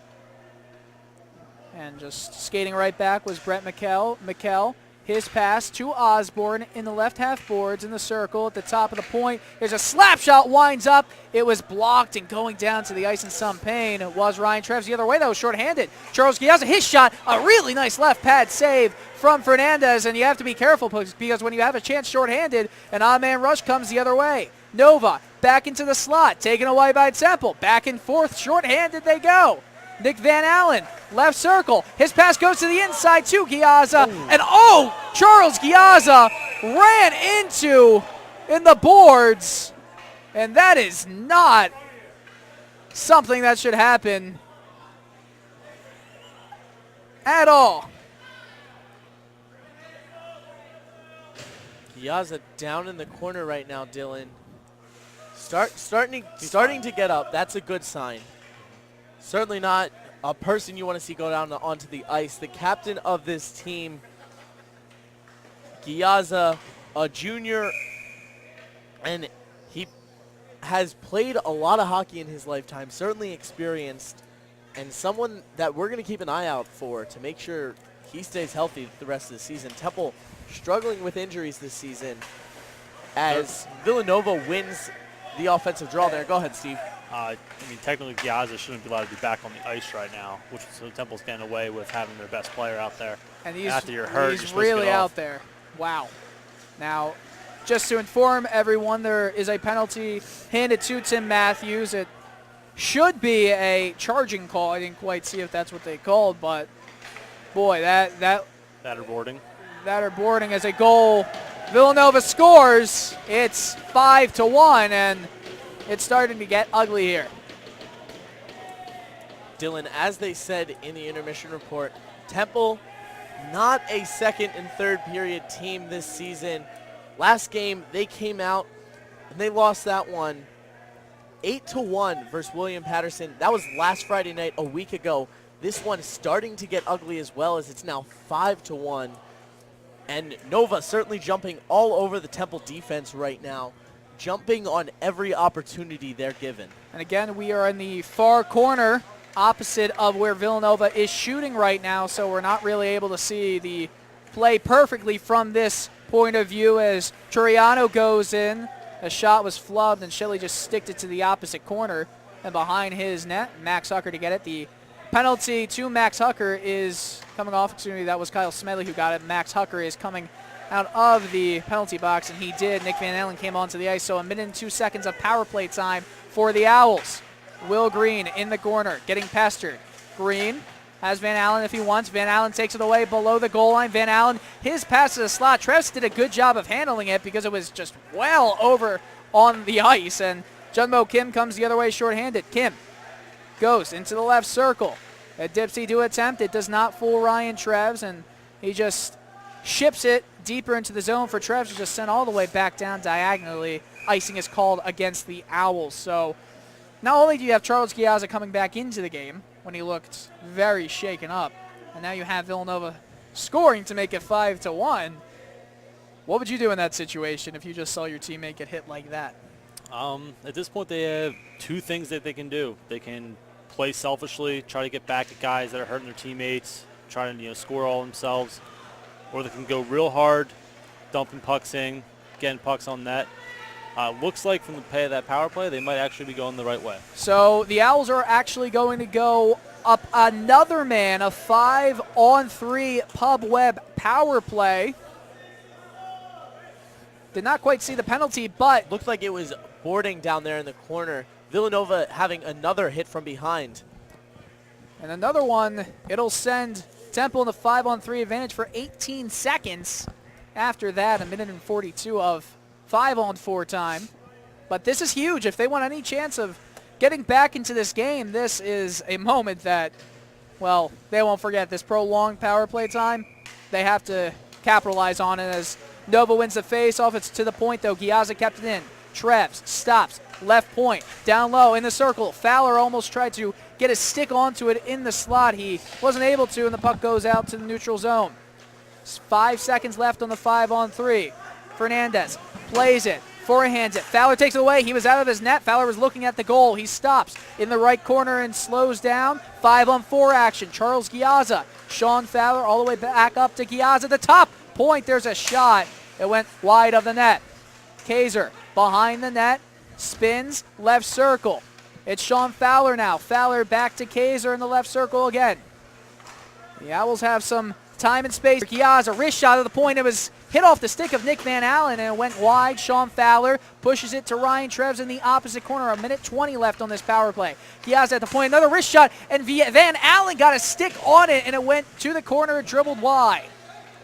And just skating right back was Brett McKell. His pass to Osborne in the left half boards in the circle at the top of the point. There's a slap shot, winds up. It was blocked and going down to the ice in some pain. It was Ryan Treves the other way, though, short-handed. Charles Giazza, his shot, a really nice left pad save from Fernandez, and you have to be careful because when you have a chance short-handed, an odd-man rush comes the other way. Nova back into the slot, taken away by Temple. Back and forth, short-handed they go. Nick Van Allen, left circle. His pass goes to the inside to Giazza. And Charles Giazza ran in the boards. And that is not something that should happen at all. Giazza down in the corner right now, Dylan. Starting to get up. That's a good sign. Certainly not a person you want to see go down onto the ice. The captain of this team, Giazza, a junior, and he has played a lot of hockey in his lifetime, certainly experienced, and someone that we're going to keep an eye out for to make sure he stays healthy the rest of the season. Temple struggling with injuries this season as Villanova wins the offensive draw there. Go ahead, Steve. I mean, technically, Giazza shouldn't be allowed to be back on the ice right now, so Temple's getting away with having their best player out there. And after you're hurt, he's really out there. Wow. Now, just to inform everyone, there is a penalty handed to Tim Matthews. It should be a charging call. I didn't quite see if that's what they called, but boy, that or boarding. That or boarding as a goal. Villanova scores. It's 5-1, and it's starting to get ugly here. Dylan, as they said in the intermission report, Temple not a second and third period team this season. Last game, they came out and they lost that one 8-1 versus William Patterson. That was last Friday night, a week ago. This one is starting to get ugly as well, as it's now 5-1. And Nova certainly jumping all over the Temple defense right now, jumping on every opportunity they're given. And again, we are in the far corner opposite of where Villanova is shooting right now, so we're not really able to see the play perfectly from this point of view as Turiano goes in. The shot was flubbed, and Shelley just sticked it to the opposite corner and behind his net. Max Hucker to get it. The penalty to Max Hucker is coming off. Excuse me, that was Kyle Smedley who got it. Max Hucker is coming out of the penalty box, and he did. Nick Van Allen came onto the ice, so 1 minute and 2 seconds of power play time for the Owls. Will Green in the corner, getting pestered. Green has Van Allen if he wants. Van Allen takes it away below the goal line. Van Allen, his pass to the slot. Treves did a good job of handling it because it was just well over on the ice, and Junmo Kim comes the other way shorthanded. Kim goes into the left circle. A dipsy do attempt. It does not fool Ryan Treves, and he just ships it deeper into the zone for Treves to just send all the way back down diagonally. Icing is called against the Owls. So not only do you have Charles Giazza coming back into the game when he looked very shaken up, and now you have Villanova scoring to make it 5-1. What would you do in that situation if you just saw your teammate get hit like that? At this point, they have two things that they can do. They can play selfishly, try to get back at guys that are hurting their teammates, try to score all themselves, or they can go real hard, dumping pucks in, getting pucks on net. Looks like from the pay of that power play, they might actually be going the right way. So the Owls are actually going to go up another man, a 5-on-3 Pub Web power play. Did not quite see the penalty, but looked like it was boarding down there in the corner. Villanova having another hit from behind. And another one, it'll send Temple in the 5-on-3 advantage for 18 seconds. After that, 1 minute and 42 of 5-on-4 time. But this is huge. If they want any chance of getting back into this game, this is a moment that, well, they won't forget. This prolonged power play time, they have to capitalize on it as Nova wins the face-off. It's to the point, though. Giazza kept it in. Treves stops. Left point. Down low in the circle. Fowler almost tried to get a stick onto it in the slot. He wasn't able to, and the puck goes out to the neutral zone. 5 seconds left on the 5-on-3. Fernandez plays it. Forehands it. Fowler takes it away. He was out of his net. Fowler was looking at the goal. He stops in the right corner and slows down. 5-on-4 action. Charles Giazza. Sean Fowler all the way back up to Giazza. The top point. There's a shot. It went wide of the net. Kaiser behind the net. Spins. Left circle. It's Sean Fowler now. Fowler back to Kaiser in the left circle again. The Owls have some Time and space. Giazza, wrist shot at the point. It was hit off the stick of Nick Van Allen, and it went wide. Sean Fowler pushes it to Ryan Treves in the opposite corner. A minute 20 left on this power play. Giazza at the point, another wrist shot, and Van Allen got a stick on it, and it went to the corner, dribbled wide.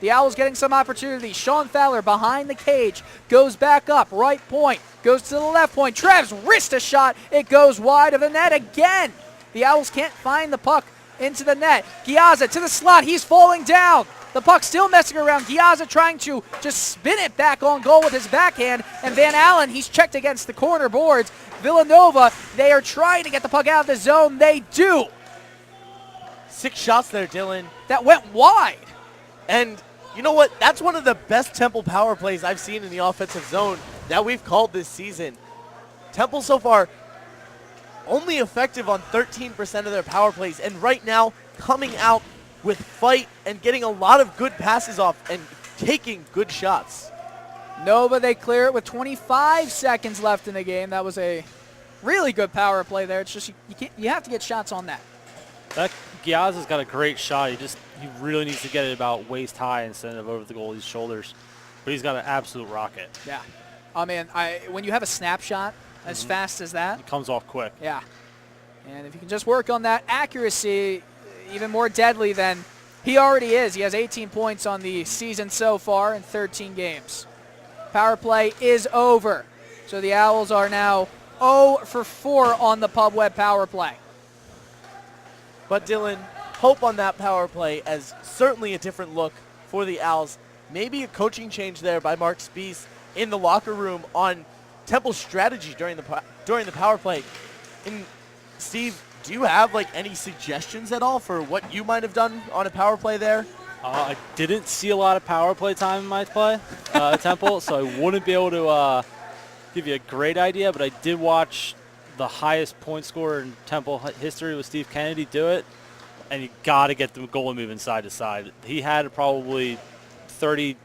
The Owls getting some opportunity. Sean Fowler behind the cage, goes back up, right point, goes to the left point. Treves wrist a shot. It goes wide of the net again. The Owls can't find the puck into the net. Giazza to the slot. He's falling down. The puck still messing around. Giazza trying to just spin it back on goal with his backhand. And Van Allen, he's checked against the corner boards. Villanova, they are trying to get the puck out of the zone. They do. 6 shots there, Dylan. That went wide. And you know what? That's one of the best Temple power plays I've seen in the offensive zone that we've called this season. Temple so far only effective on 13% of their power plays, and right now coming out with fight and getting a lot of good passes off and taking good shots. Nova, they clear it with 25 seconds left in the game. That was a really good power play there. It's just you have to get shots on that. That Giazza's got a great shot. He really needs to get it about waist high instead of over the goalie's shoulders. But he's got an absolute rocket. Yeah. I mean, when you have a snapshot as fast as that, It comes off quick. yeah. And if you can just work on that accuracy, even more deadly than he already is. He has 18 points on the season so far in 13 games. Power play is over. So the Owls are now 0 for 4 on the Pub Web power play. But Dylan, hope on that power play as certainly a different look for the Owls. Maybe a coaching change there by Mark Spies in the locker room on Temple's strategy during the power play. And Steve, do you have any suggestions at all for what you might have done on a power play there? I didn't see a lot of power play time in my play at Temple, so I wouldn't be able to give you a great idea, but I did watch the highest point scorer in Temple history with Steve Kennedy do it, and you got to get the goalie moving side to side. He had probably 30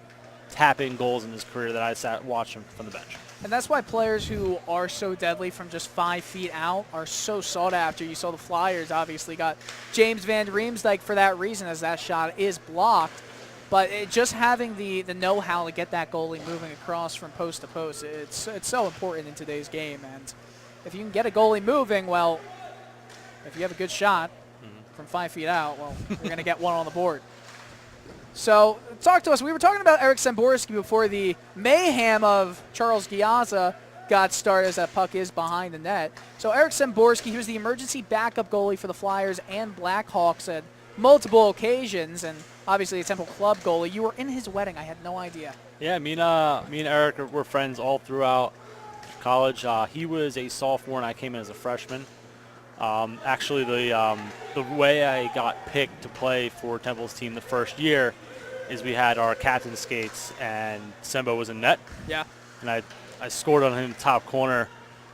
tap-in goals in his career that I sat watching from the bench. And that's why players who are so deadly from just 5 feet out are so sought after. You saw the Flyers obviously got James Van Riemsdyk for that reason, as that shot is blocked. But just having the know-how to get that goalie moving across from post to post, it's so important in today's game. And if you can get a goalie moving, well, if you have a good shot from 5 feet out, well, you're going to get one on the board. So talk to us. We were talking about Eric Samborski before the mayhem of Charles Giazza got started, as that puck is behind the net. So Eric Samborski, he was the emergency backup goalie for the Flyers and Blackhawks at multiple occasions, and obviously a Temple Club goalie. You were in his wedding. I had no idea. Yeah, me and Eric were friends all throughout college. He was a sophomore, and I came in as a freshman. Actually, the way I got picked to play for Temple's team the first year is we had our captain skates, and Sembo was in net. Yeah. And I scored on him in the top corner.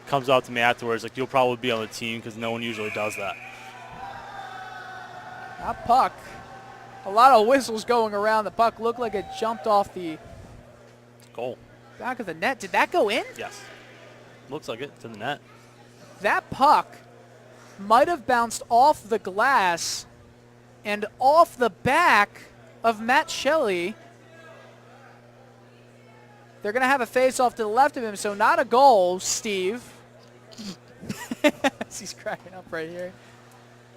Comes up to me afterwards, you'll probably be on the team because no one usually does that. That puck, a lot of whistles going around. The puck looked like it jumped off the Goal. back of the net. Did that go in? Yes. Looks like it. It's in the net. That puck might have bounced off the glass and off the back of Matt Shelley. They're going to have a face-off to the left of him, so not a goal, Steve. He's cracking up right here.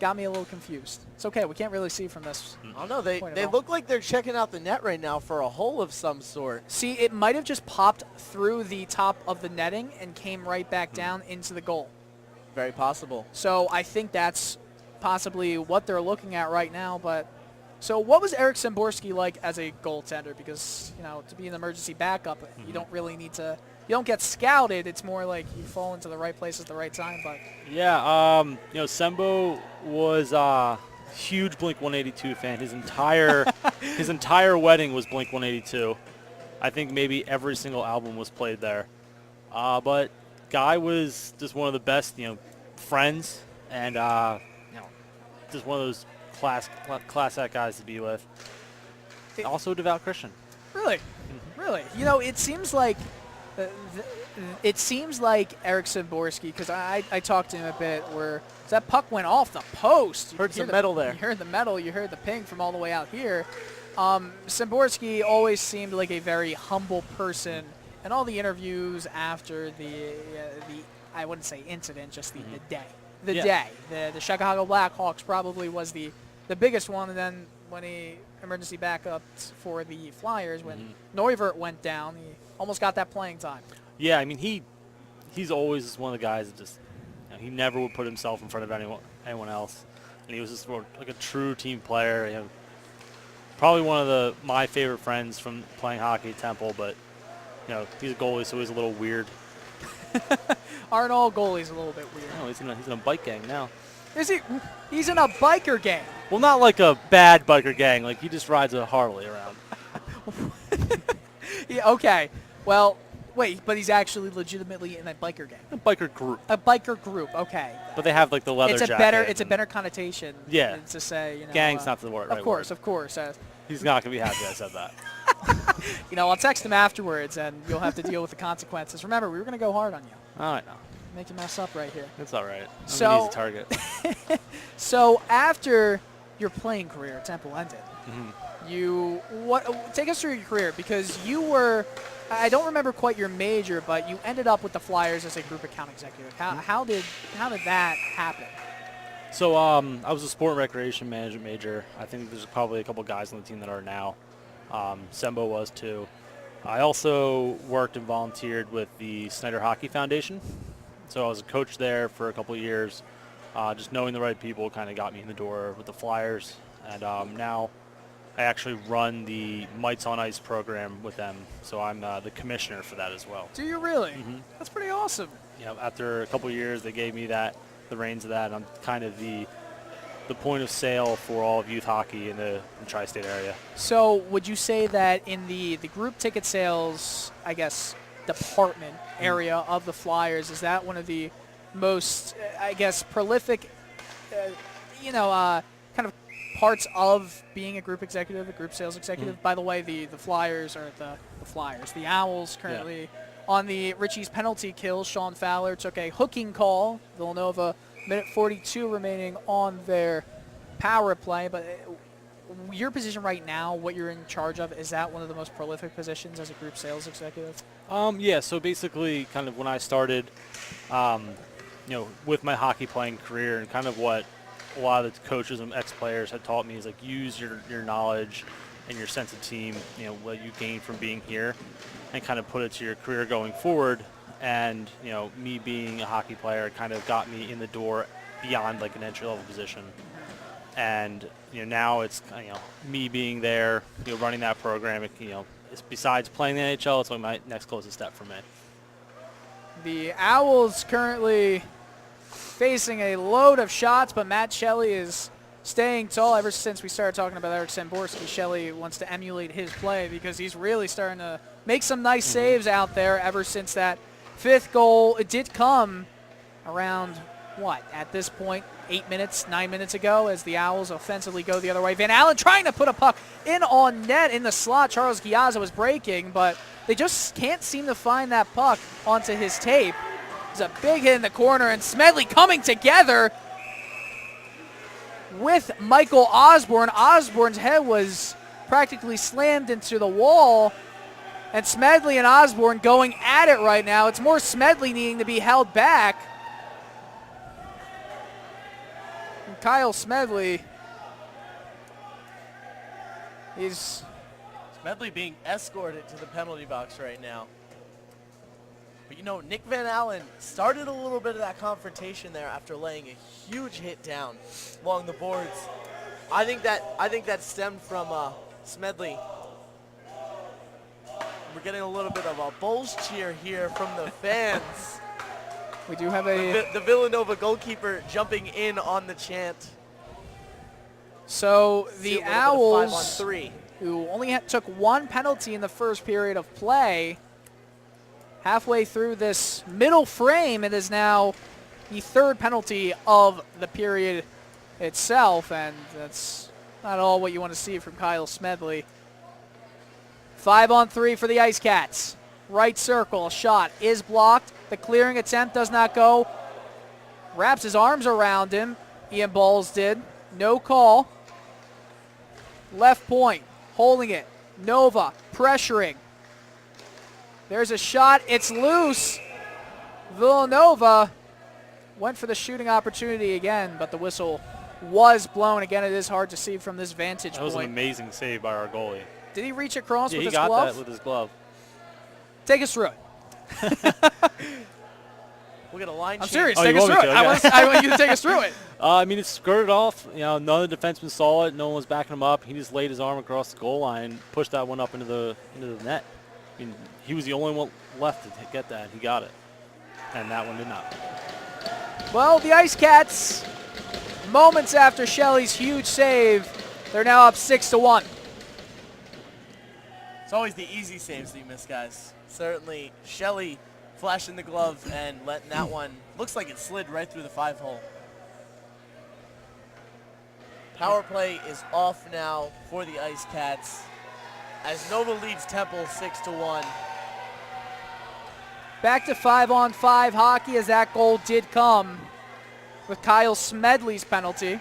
Got me a little confused. It's okay. We can't really see from this. I don't know. They look like they're checking out the net right now for a hole of some sort. See, it might have just popped through the top of the netting and came right back down into the goal. Very possible. So I think that's possibly what they're looking at right now. But so what was Eric Samborski like as a goaltender? Because, to be an emergency backup, you don't really need to – you don't get scouted. It's more like you fall into the right place at the right time. But Yeah, Sembo was a huge Blink-182 fan. His entire wedding was Blink-182. I think maybe every single album was played there. But Guy was just one of the best, friends, and just one of those class act guys to be with. Also a devout Christian. Really? Really? It seems like Eric Samborski, because I talked to him a bit, where that puck went off the post. Heard some metal there. You heard the metal. You heard the ping from all the way out here. Szymborski always seemed like a very humble person, and all the interviews after the I wouldn't say incident, just the day. The Chicago Blackhawks probably was the biggest one, and then when he emergency backups for the Flyers, when Neuvert went down, he almost got that playing time. Yeah, I mean, he's always one of the guys that just, he never would put himself in front of anyone else, and he was just like a true team player. Probably one of my favorite friends from playing hockey at Temple, but he's a goalie, so he's a little weird. Aren't all goalies a little bit weird? No, he's in a bike gang now. Is he? He's in a biker gang. Well, not like a bad biker gang. Like, he just rides a Harley around. Yeah, okay. Well, wait, but he's actually legitimately in a biker gang. A biker group. A biker group, okay. But they have like the leather jacket. It's a better connotation. Yeah. To say, gang's not the word. Of course. He's not gonna be happy I said that. I'll text him afterwards, and you'll have to deal with the consequences. Remember, we were gonna go hard on you. Oh, I know. Make you mess up right here. It's all right. So, I'm an easy target. So after your playing career at Temple ended, take us through your career, because you were, I don't remember quite your major, but you ended up with the Flyers as a group account executive. How did that happen? So I was a sport and recreation management major. I think there's probably a couple guys on the team that are now. Sembo was too. I also worked and volunteered with the Snyder Hockey Foundation. So I was a coach there for a couple of years. Just knowing the right people kind of got me in the door with the Flyers. And now I actually run the Mites on Ice program with them. So I'm the commissioner for that as well. Do you really? That's pretty awesome. After a couple of years, they gave me the reins of that. And I'm kind of the point of sale for all of youth hockey in the tri-state area. So would you say that in the group ticket sales, I guess, department area of the Flyers, is that one of the most, I guess, prolific, kind of parts of being a group executive, a group sales executive? By the way, the Flyers are the Owls currently on the Richie's penalty kill. Sean Fowler took a hooking call. Villanova, minute 42 remaining on their power play. But your position right now, what you're in charge of, is that one of the most prolific positions as a group sales executive? Yeah, so basically kind of when I started, with my hockey playing career, and kind of what a lot of the coaches and ex-players had taught me is like use your knowledge and your sense of team, what you gain from being here, and kind of put it to your career going forward. And, me being a hockey player kind of got me in the door beyond like an entry-level position. And, now it's, me being there, running that program, it's besides playing the NHL, it's like my next closest step for me. The Owls currently facing a load of shots, but Matt Shelley is staying tall. Ever since we started talking about Eric Szymborski, Shelley wants to emulate his play, because he's really starting to make some nice saves out there ever since that fifth goal. It did come around, at this point, 9 minutes ago, as the Owls offensively go the other way. Van Allen trying to put a puck in on net in the slot. Charles Giazza was breaking, but they just can't seem to find that puck onto his tape. There's a big hit in the corner, and Smedley coming together with Michael Osborne. Osborne's head was practically slammed into the wall, and Smedley and Osborne going at it right now. It's more Smedley needing to be held back. And Kyle Smedley, Smedley being escorted to the penalty box right now. But Nick Van Allen started a little bit of that confrontation there after laying a huge hit down along the boards. I think that stemmed from Smedley. We're getting a little bit of a Bulls cheer here from the fans. We do have the Villanova goalkeeper jumping in on the chant. So the Owls, 5-on-3, who only took one penalty in the first period of play, halfway through this middle frame, it is now the third penalty of the period itself, and that's not all what you want to see from Kyle Smedley. 5-on-3 for the Icecats. Right circle, shot is blocked. The clearing attempt does not go. Wraps his arms around him. Ian Balls did. No call. Left point. holding it. Nova pressuring. There's a shot. It's loose. Villanova went for the shooting opportunity again, but the whistle was blown. Again, it is hard to see from this vantage That was an point. amazing save by our goalie. Did he reach across Yeah, with he his got glove? that with his glove. Take us through it. We'll get a line I'm change. serious. Oh, Take you us want through me it. to? Okay. I want you to take us through it. I mean, it skirted off. You know, none of the defensemen saw it. No one was backing him up. He just laid his arm across the goal line and pushed that one up into the net. I mean, he was the only one left to get that. He got it. And that one did not. Well, the Icecats, moments after Shelley's huge save, they're now up 6-1. It's always the easy saves that you miss, guys. Certainly, Shelley flashing the glove and letting that one, looks like it slid right through the 5-hole. Power play is off now for the Icecats as Nova leads Temple 6-1. Back to 5-on-5 hockey as that goal did come with Kyle Smedley's penalty.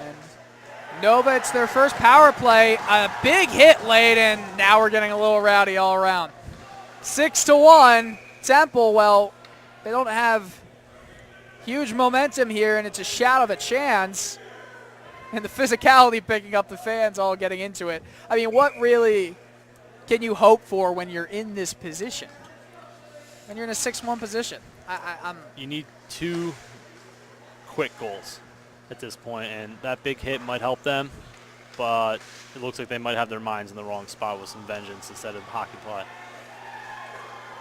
And Nova, it's their first power play. A big hit late, and now we're getting a little rowdy all around. 6-1. Temple, well, they don't have huge momentum here, and it's a shot of a chance. And the physicality picking up the fans all getting into it. I mean, what really can you hope for when you're in this position? When you're in a 6-1 position? You need 2 quick goals at this point, and that big hit might help them, but it looks like they might have their minds in the wrong spot with some vengeance instead of hockey play.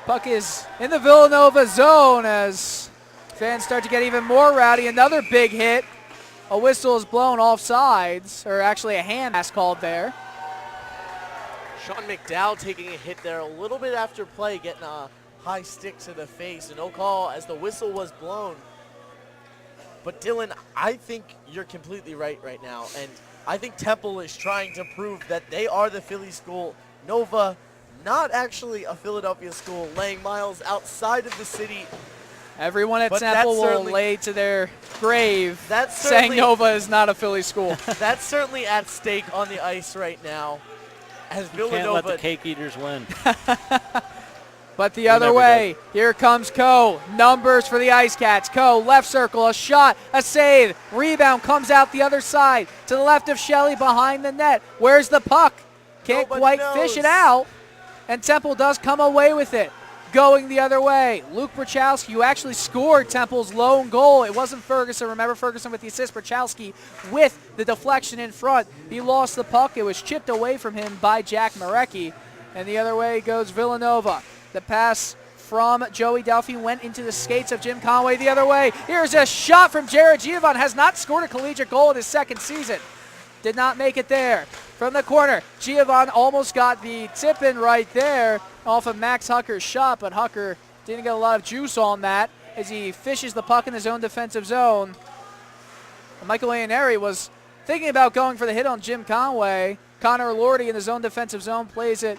Puck is in the Villanova zone as fans start to get even more rowdy. Another big hit. A whistle is blown off sides, or actually a hand pass called there. Sean McDowell taking a hit there a little bit after play, getting a high stick to the face. No call as the whistle was blown. But Dylan, I think you're completely right now. And I think Temple is trying to prove that they are the Philly school. Nova, not actually a Philadelphia school, laying miles outside of the city. Everyone at But Temple that's will lay to their grave That's saying certainly, Nova is not a Philly school. that's certainly at stake on the ice right now. As You can't let Villanova the cake eaters win. But the other way, here comes Coe. Numbers for the Icecats. Coe, left circle, a shot, a save. Rebound comes out the other side to the left of Shelley behind the net. Where's the puck? Can't Nobody quite knows. fish it out. And Temple does come away with it. Going the other way, Luke Brachowski, who actually scored Temple's lone goal. It wasn't Ferguson. Remember Ferguson with the assist. Brachowski with the deflection in front. He lost the puck. It was chipped away from him by Jack Marecki. And the other way goes Villanova. The pass from Joey Duffy went into the skates of Jim Conway the other way. Here's a shot from Jared Giovanni. Has not scored a collegiate goal in his second season. Did not make it there. From the corner, Giovanni almost got the tip in right there off of Max Hucker's shot, but Hucker didn't get a lot of juice on that as he fishes the puck in his own defensive zone. Michael Iannari was thinking about going for the hit on Jim Conway. Connor Lordy in his own defensive zone plays it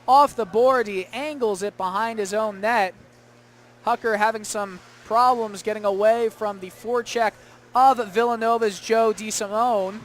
off the board. He angles it behind his own net. Hucker having some problems getting away from the forecheck of Villanova's Joe DeSimone.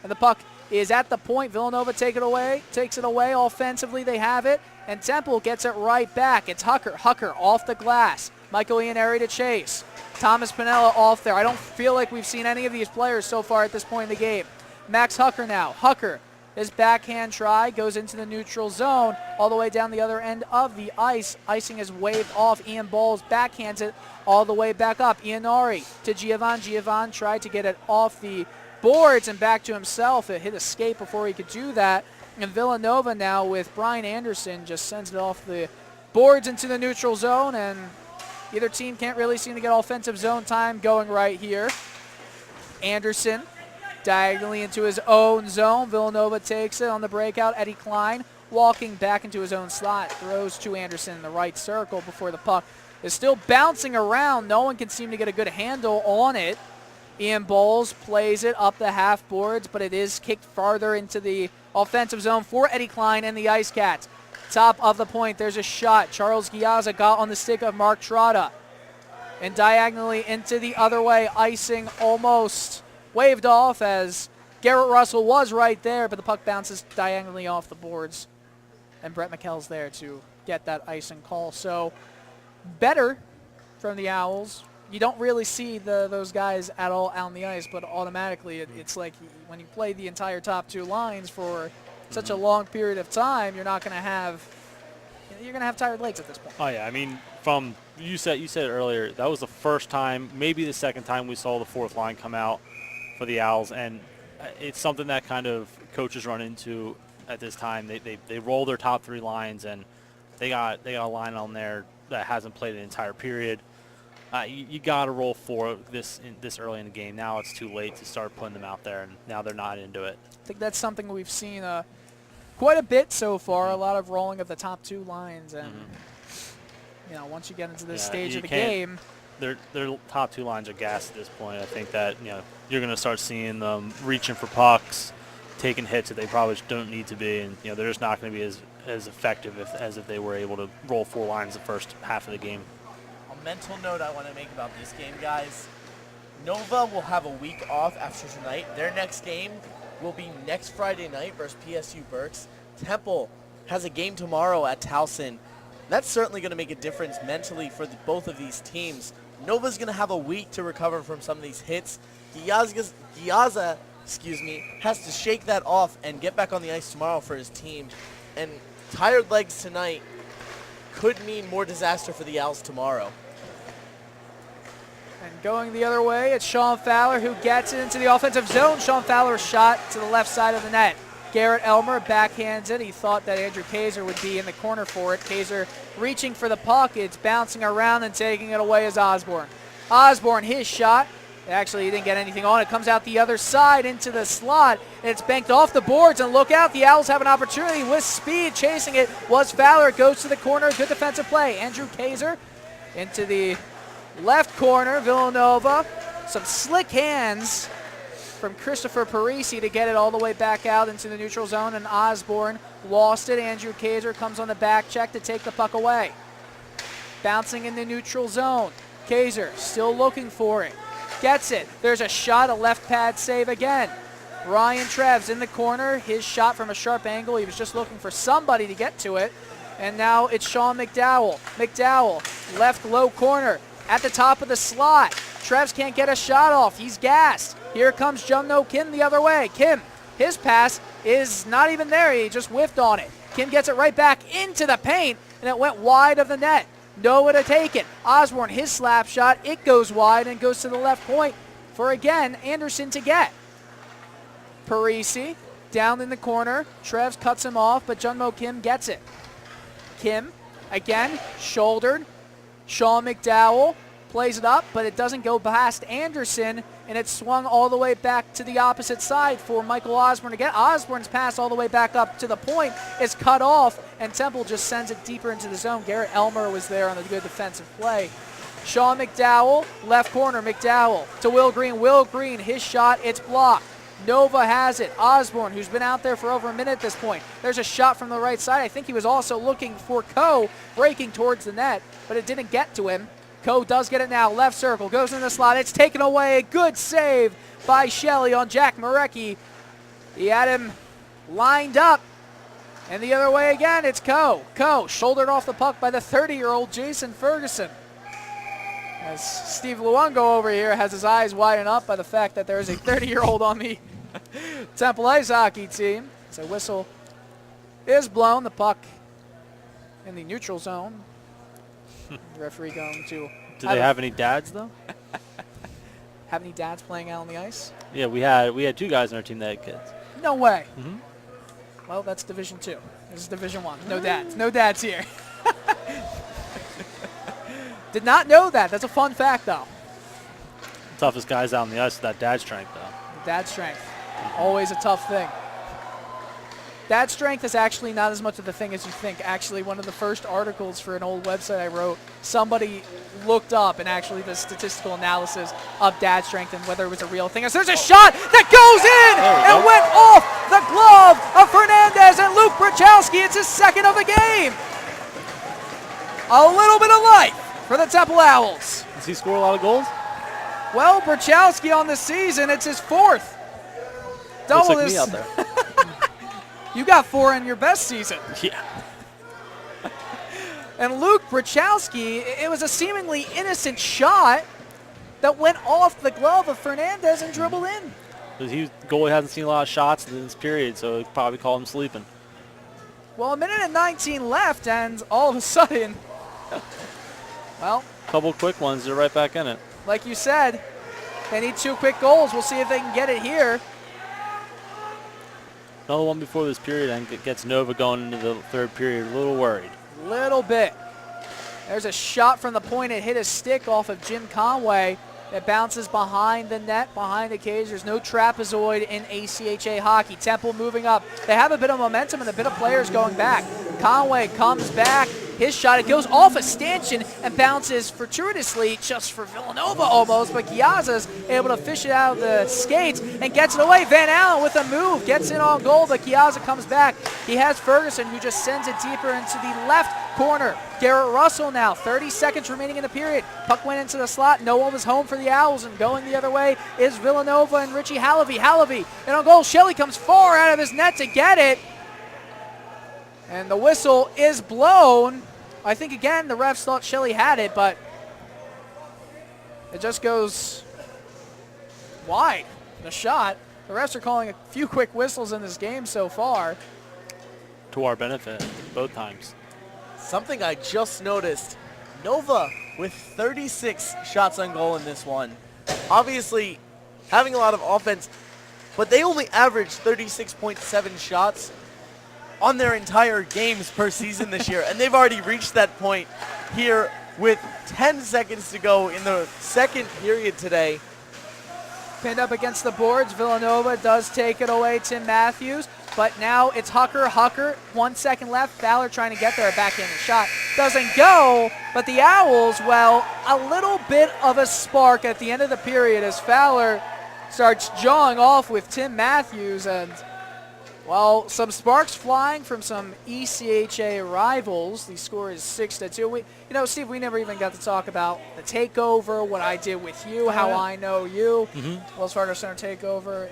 And the puck is at the point. Villanova takes it away. Offensively, they have it. And Temple gets it right back. It's Hucker. Hucker off the glass. Michael Iannari to chase. Thomas Pinella off there. I don't feel like we've seen any of these players so far at this point in the game. Max Hucker now. Hucker. His backhand try goes into the neutral zone all the way down the other end of the ice. Icing is waved off. Ian Bowles backhands it all the way back up. Iannari to Giovanni. Giovanni tried to get it off the boards and back to himself. It hit a skate before he could do that. And Villanova now with Brian Anderson just sends it off the boards into the neutral zone, and either team can't really seem to get offensive zone time going right here. Anderson diagonally into his own zone. Villanova takes it on the breakout. Eddie Klein walking back into his own slot. Throws to Anderson in the right circle before the puck is still bouncing around. No one can seem to get a good handle on it. Ian Bowles plays it up the half boards, but it is kicked farther into the offensive zone for Eddie Klein and the Icecats. Top of the point, there's a shot. Charles Giazza got on the stick of Mark Trotta. And diagonally into the other way, icing almost waved off as Garrett Russell was right there, but the puck bounces diagonally off the boards. And Brett McKell's there to get that icing call. So better from the Owls. You don't really see those guys at all out on the ice, but automatically it's like when you play the entire top two lines for such a long period of time, you're going to have tired legs at this point. Oh yeah, I mean, you said it earlier, that was the first time, maybe the second time we saw the fourth line come out for the Owls, and it's something that kind of coaches run into at this time. They roll their top three lines, and they got a line on there that hasn't played an entire period. You got to roll four this early in the game. Now it's too late to start putting them out there, and now they're not into it. I think that's something we've seen quite a bit so far. A lot of rolling of the top two lines, and once you get into this stage of the game, their top two lines are gassed at this point. I think that you're going to start seeing them reaching for pucks, taking hits that they probably don't need to be, and they're just not going to be as effective as if they were able to roll four lines the first half of the game. Mental note I want to make about this game, guys. Nova will have a week off after tonight. Their next game will be next Friday night versus PSU Berks. Temple has a game tomorrow at Towson. That's certainly going to make a difference mentally for both of these teams. Nova's going to have a week to recover from some of these hits. Giaza, has to shake that off and get back on the ice tomorrow for his team. And tired legs tonight could mean more disaster for the Owls tomorrow. And going the other way, it's Sean Fowler who gets it into the offensive zone. Sean Fowler's shot to the left side of the net. Garrett Elmer backhands it. He thought that Andrew Kaiser would be in the corner for it. Kaiser reaching for the puck. It's bouncing around and taking it away as Osborne. Osborne, his shot. Actually, he didn't get anything on it. Comes out the other side into the slot. And it's banked off the boards. And look out, the Owls have an opportunity with speed. Chasing it was Fowler. It goes to the corner. Good defensive play. Andrew Kaiser into the left corner. Villanova. Some slick hands from Christopher Parisi to get it all the way back out into the neutral zone. And Osborne lost it. Andrew Kaiser comes on the back check to take the puck away. Bouncing in the neutral zone. Kaiser still looking for it. Gets it. There's a shot, a left pad save again. Ryan Trevs in the corner. His shot from a sharp angle. He was just looking for somebody to get to it. And now it's Sean McDowell. McDowell, left low corner at the top of the slot. Trevs can't get a shot off. He's gassed. Here comes Jungno Kim the other way. Kim, his pass is not even there. He just whiffed on it. Kim gets it right back into the paint, and it went wide of the net. Nowhere to take it. Osborne, his slap shot, it goes wide and goes to the left point for, again, Anderson to get. Parisi down in the corner. Trevs cuts him off, but Jungmo Kim gets it. Kim, again, shouldered. Sean McDowell plays it up, but it doesn't go past Anderson, and it's swung all the way back to the opposite side for Michael Osborne to get. Osborne's pass all the way back up to the point is cut off, and Temple just sends it deeper into the zone. Garrett Elmer was there on a good defensive play. Sean McDowell, left corner, McDowell to Will Green. Will Green, his shot, it's blocked. Nova has it. Osborne, who's been out there for over a minute at this point. There's a shot from the right side. I think he was also looking for Coe, breaking towards the net, but it didn't get to him. Coe does get it now. Left circle, goes in the slot. It's taken away. Good save by Shelley on Jack Marecki. He had him lined up. And the other way again, it's Coe. Coe shouldered off the puck by the 30-year-old Jason Ferguson. As Steve Luongo over here has his eyes widened up by the fact that there is a 30-year-old on the Temple Ice Hockey team. So whistle is blown. The puck in the neutral zone. The referee going to... Do they have any dads, though? Have any dads playing out on the ice? Yeah, we had two guys on our team that had kids. No way. Mm-hmm. Well, that's Division 2. This is Division 1. No dads. No dads here. Did not know that. That's a fun fact, though. Toughest guys out on the ice is that dad strength, though. Dad strength. Always a tough thing. Dad strength is actually not as much of a thing as you think. Actually, one of the first articles for an old website I wrote, somebody looked up and actually the statistical analysis of dad strength and whether it was a real thing. So there's a shot that goes in and went off the glove of Fernandez and Luke Brachowski. It's his second of the game. A little bit of life for the Temple Owls. Does he score a lot of goals? Well, Brachowski on the season, it's his fourth. double like this. me out there. You got 4 in your best season. Yeah. And Luke Brachowski, it was a seemingly innocent shot that went off the glove of Fernandez and dribbled in. The goalie hasn't seen a lot of shots in this period, so he'd probably call him sleeping. Well, a minute and 19 left, and all of a sudden, well, Couple quick ones, they're right back in it. like you said, they need 2 quick goals. We'll see if they can get it here. Another one before this period and gets Nova going into the third period. A little worried. Little bit. There's a shot from the point. It hit a stick off of Jim Conway. It bounces behind the net, behind the cage. There's no trapezoid in ACHA hockey. Temple moving up. They have a bit of momentum and a bit of players going back. Conway comes back. His shot, it goes off a stanchion and bounces fortuitously just for Villanova almost, but Chiazza's able to fish it out of the skates and gets it away. Van Allen with a move, gets in on goal, but Chiazza comes back. He has Ferguson, who just sends it deeper into the left corner. Garrett Russell now, 30 seconds remaining in the period. Puck went into the slot. No one was home for the Owls, and going the other way is Villanova and Richie Halevy. Halevy, and on goal, Shelley comes far out of his net to get it. And the whistle is blown. I think, again, the refs thought Shelley had it, but it just goes wide, the shot. The refs are calling a few quick whistles in this game so far. To our benefit, both times. Something I just noticed, Nova with 36 shots on goal in this one. Obviously having a lot of offense, but they only averaged 36.7 shots on their entire games per season this year, and they've already reached that point here with 10 seconds to go in the second period today. Pinned up against the boards. Villanova does take it away, Tim Matthews, but now it's Hucker. 1 second left. Fowler trying to get there. A backhanded shot. Doesn't go, but the Owls, well, a little bit of a spark at the end of the period as Fowler starts jawing off with Tim Matthews, and well, some sparks flying from some ECHA rivals. The score is 6-2. Steve, we never even got to talk about the takeover, what I did with you, how I know you. Wells Fargo Center takeover.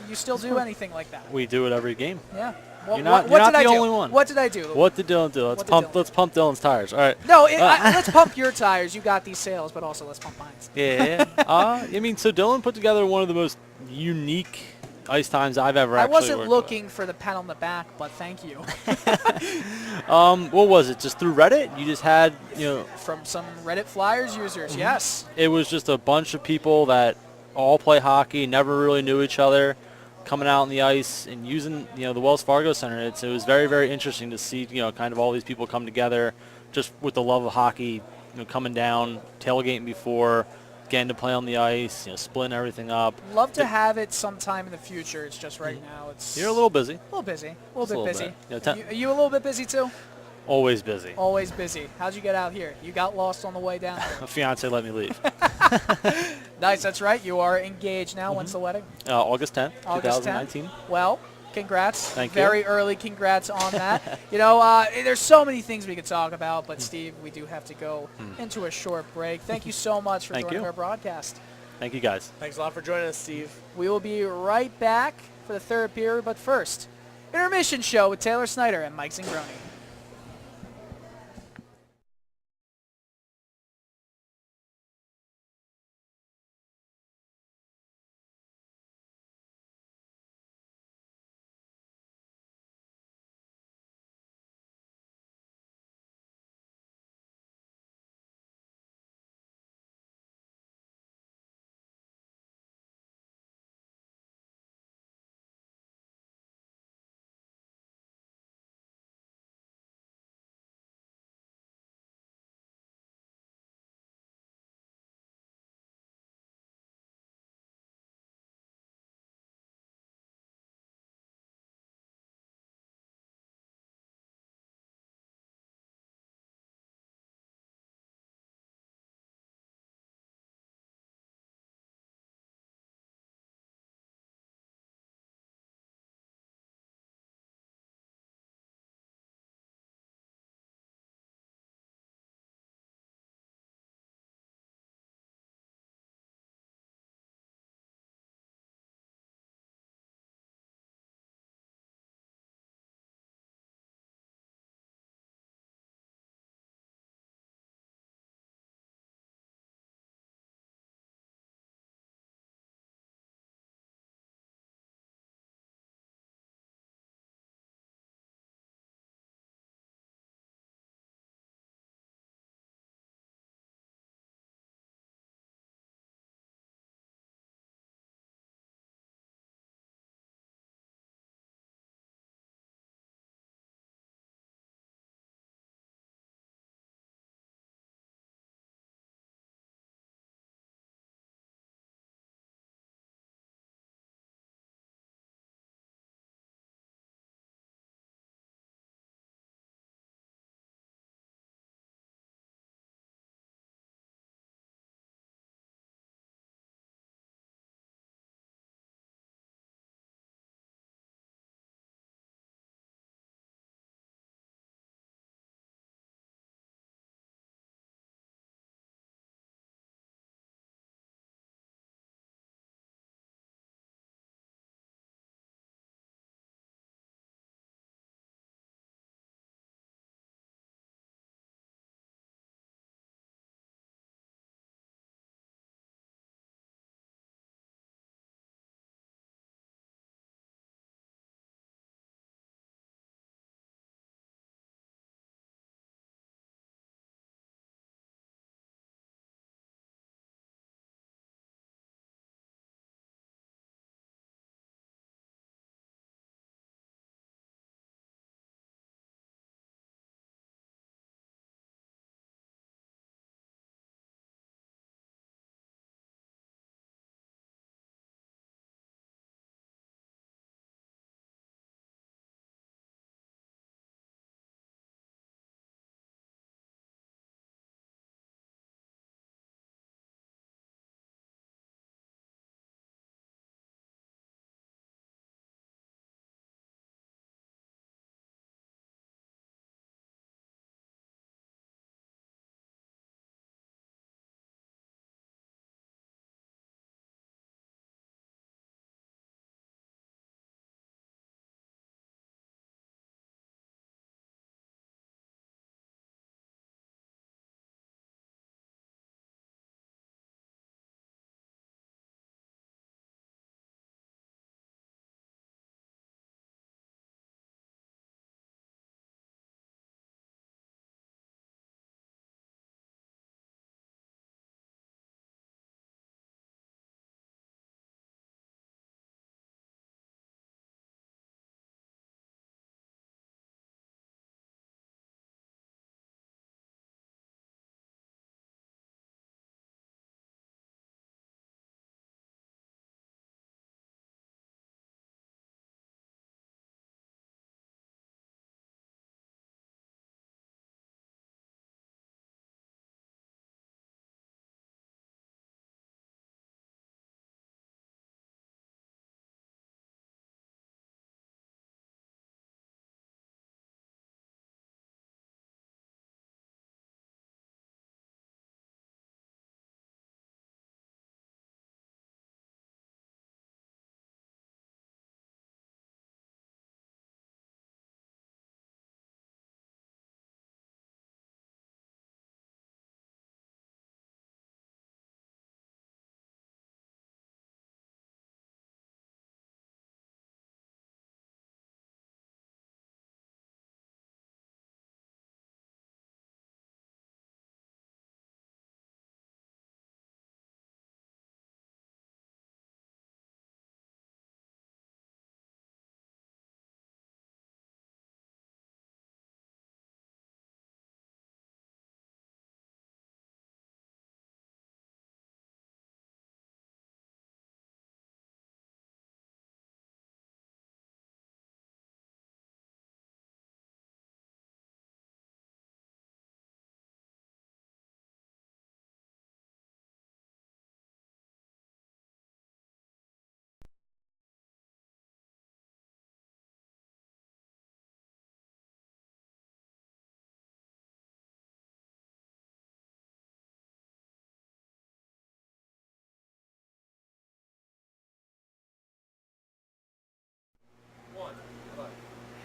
You still do anything like that? We do it every game. Yeah. You're not the only one. What did I do? What did Dylan do? Let's pump Dylan's tires. All right. No, let's pump your tires. You got these sales, but also let's pump mine. Yeah. So Dylan put together one of the most unique ice times I've ever actually worked with. I wasn't looking for the pat on the back, but thank you. What was it? Just through Reddit? You just had, From some Reddit Flyers users, yes. It was just a bunch of people that all play hockey, never really knew each other, coming out on the ice and using, the Wells Fargo Center. It was very, very interesting to see, kind of all these people come together just with the love of hockey, coming down, tailgating before, getting to play on the ice, splitting everything up. Love to have it sometime in the future. It's just right now it's... You're a little busy. A little busy. A little bit busy. Bit. You a little bit busy too? Always busy. Always busy. How'd you get out here? You got lost on the way down. My fiance let me leave. Nice, that's right. You are engaged now. When's the wedding? August 10th, August 2019. 10th. Well, congrats. Thank you. Very early congrats on that. There's so many things we could talk about, but Steve, we do have to go into a short break. Thank you so much for joining our broadcast. Thank you, guys. Thanks a lot for joining us, Steve. We will be right back for the third period, but first, intermission show with Taylor Snyder and Mike Zingroni.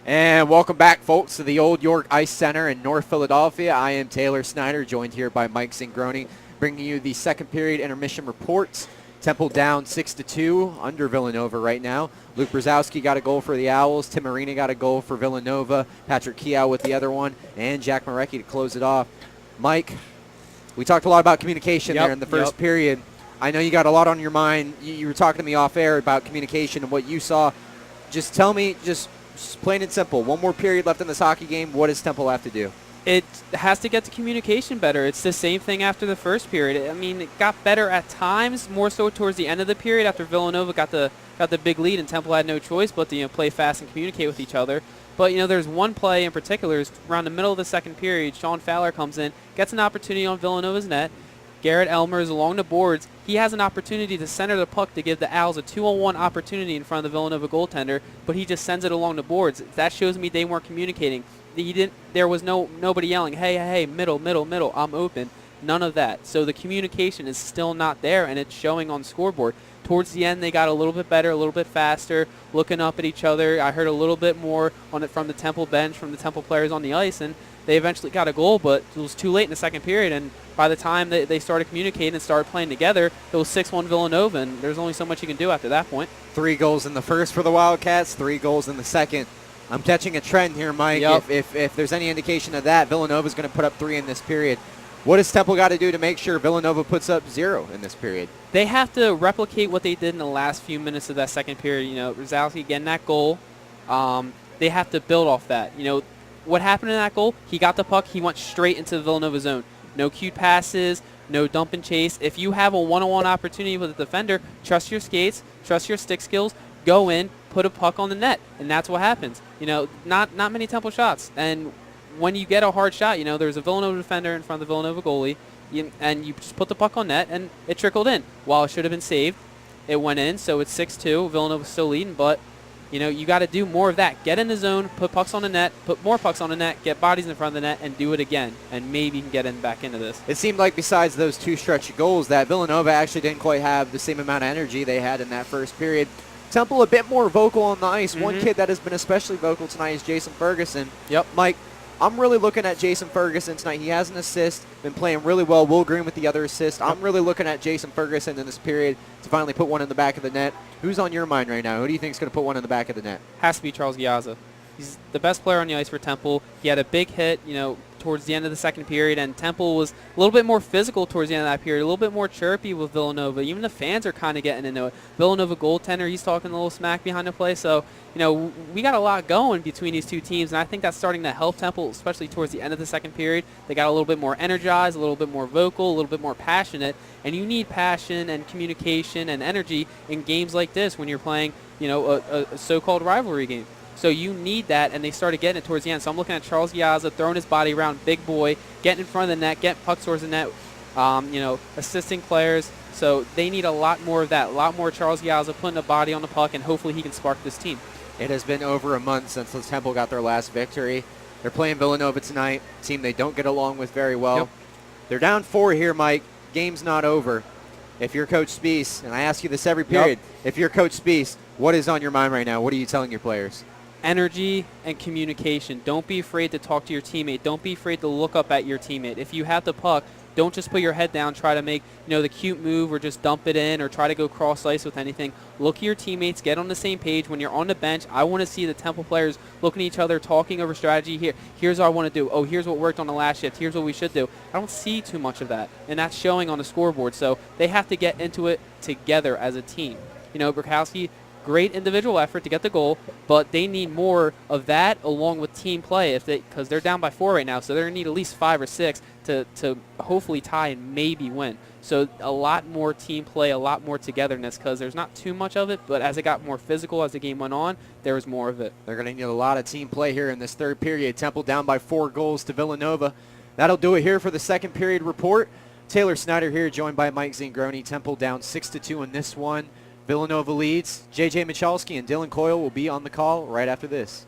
And welcome back, folks, to the Old York Ice Center in North Philadelphia. I am Taylor Snyder, joined here by Mike Zingroni, bringing you the second period intermission reports. Temple down 6-2 under Villanova right now. Luke Brzezowski got a goal for the Owls. Tim Arena got a goal for Villanova. Patrick Keough with the other one, and Jack Marecki to close it off. Mike, we talked a lot about communication there in the first period. I know you got a lot on your mind. You were talking to me off air about communication and what you saw. Just tell me, just plain and simple, one more period left in this hockey game. What does Temple have to do? It has to get the communication better. It's the same thing after the first period. I mean, it got better at times, more so towards the end of the period after Villanova got the big lead and Temple had no choice but to play fast and communicate with each other. But there's one play in particular, around the middle of the second period. Sean Fowler comes in, gets an opportunity on Villanova's net. Garrett Elmer is along the boards. He has an opportunity to center the puck to give the Owls a 2-on-1 opportunity in front of the Villanova goaltender, but he just sends it along the boards. That shows me they weren't communicating. There was nobody yelling, hey, middle, I'm open. None of that. So the communication is still not there, and it's showing on the scoreboard. Towards the end, they got a little bit better, a little bit faster, looking up at each other. I heard a little bit more on it from the Temple bench, from the Temple players on the ice, and they eventually got a goal, but it was too late in the second period, and by the time they started communicating and started playing together, it was 6-1 Villanova, and there's only so much you can do after that point. 3 goals in the first for the Wildcats, 3 goals in the second. I'm catching a trend here, Mike. Yep. If there's any indication of that, Villanova's going to put up 3 in this period. What does Temple got to do to make sure Villanova puts up 0 in this period? They have to replicate what they did in the last few minutes of that second period. Brzezowski getting that goal. They have to build off that. What happened in that goal? He got the puck. He went straight into the Villanova zone. No cute passes, no dump and chase. If you have a one-on-one opportunity with a defender, trust your skates, trust your stick skills, go in, put a puck on the net, and that's what happens. Not many Temple shots. And when you get a hard shot, there's a Villanova defender in front of the Villanova goalie, and you just put the puck on net, and it trickled in. While it should have been saved, it went in, so it's 6-2. Villanova's still leading, but you got to do more of that. Get in the zone, put pucks on the net, put more pucks on the net, get bodies in front of the net, and do it again. And maybe you can get back into this. It seemed like besides those 2 stretchy goals that Villanova actually didn't quite have the same amount of energy they had in that first period. Temple a bit more vocal on the ice. One kid that has been especially vocal tonight is Jason Ferguson. Yep. Mike, I'm really looking at Jason Ferguson tonight. He has an assist, been playing really well. Will Green with the other assist. I'm really looking at Jason Ferguson in this period to finally put one in the back of the net. Who's on your mind right now? Who do you think is going to put one in the back of the net? Has to be Charles Giazza. He's the best player on the ice for Temple. He had a big hit, towards the end of the second period, and Temple was a little bit more physical towards the end of that period, a little bit more chirpy with Villanova. Even the fans are kind of getting into it. Villanova goaltender, he's talking a little smack behind the play. So, we got a lot going between these two teams, and I think that's starting to help Temple, especially towards the end of the second period. They got a little bit more energized, a little bit more vocal, a little bit more passionate, and you need passion and communication and energy in games like this when you're playing, a so-called rivalry game. So you need that, and they started getting it towards the end. So I'm looking at Charles Giazza throwing his body around, big boy, getting in front of the net, getting pucks towards the net, assisting players. So they need a lot more of that, a lot more Charles Giazza putting a body on the puck, and hopefully he can spark this team. It has been over a month since the Temple got their last victory. They're playing Villanova tonight, a team they don't get along with very well. Yep. They're down 4 here, Mike. Game's not over. If you're Coach Spies, and I ask you this every period, if you're Coach Spies, what is on your mind right now? What are you telling your players? Energy and communication. Don't be afraid to talk to your teammate. Don't be afraid to look up at your teammate. If you have the puck, don't just put your head down, try to make the cute move or just dump it in or try to go cross ice with anything. Look at your teammates. Get on the same page. When you're on the bench, I want to see the Temple players looking at each other, talking over strategy. Here's what I want to do. Oh, here's what worked on the last shift. Here's what we should do. I don't see too much of that, and that's showing on the scoreboard. So they have to get into it together as a team. Burkowski, great individual effort to get the goal, but they need more of that along with team play because they're down by 4 right now, so they're going to need at least 5 or 6 to hopefully tie and maybe win. So a lot more team play, a lot more togetherness because there's not too much of it, but as it got more physical as the game went on, there was more of it. They're going to need a lot of team play here in this third period. Temple down by 4 goals to Villanova. That'll do it here for the second period report. Taylor Snyder here, joined by Mike Zingroni. Temple down 6-2 in this one. Villanova leads. J.J. Michalski and Dylan Coyle will be on the call right after this.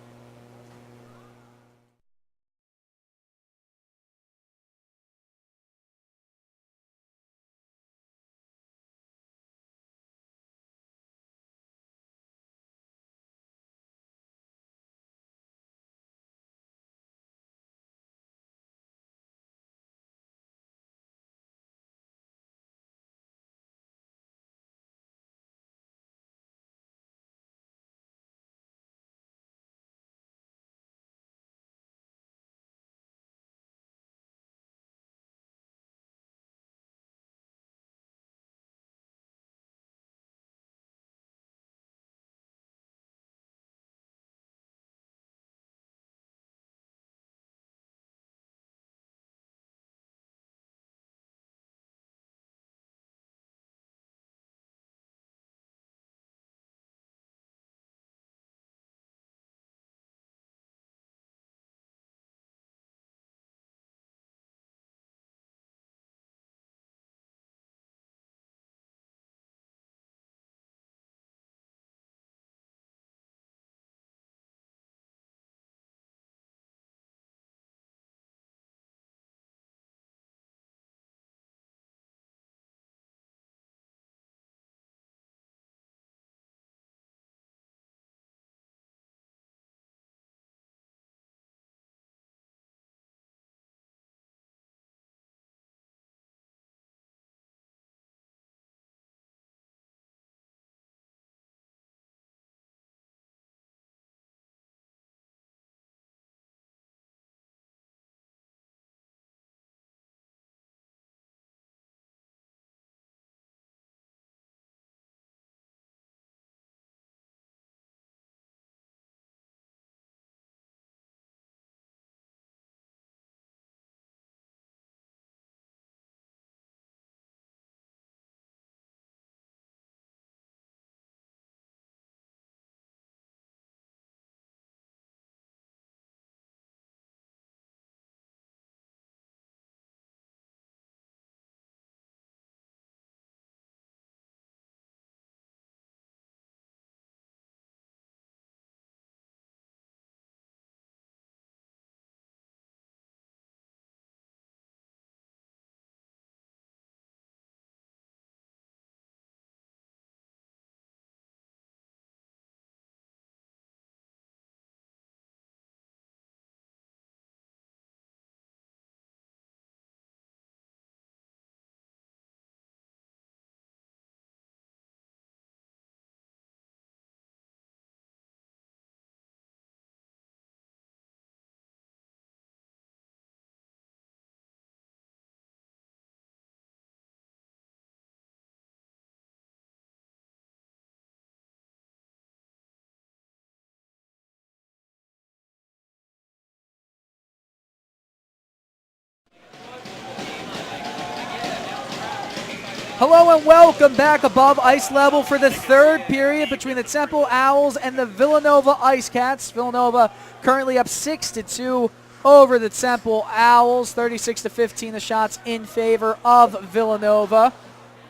Hello and welcome back above ice level for the third period between the Temple Owls and the Villanova Icecats. Villanova currently up 6-2 over the Temple Owls. 36-15 the shots in favor of Villanova.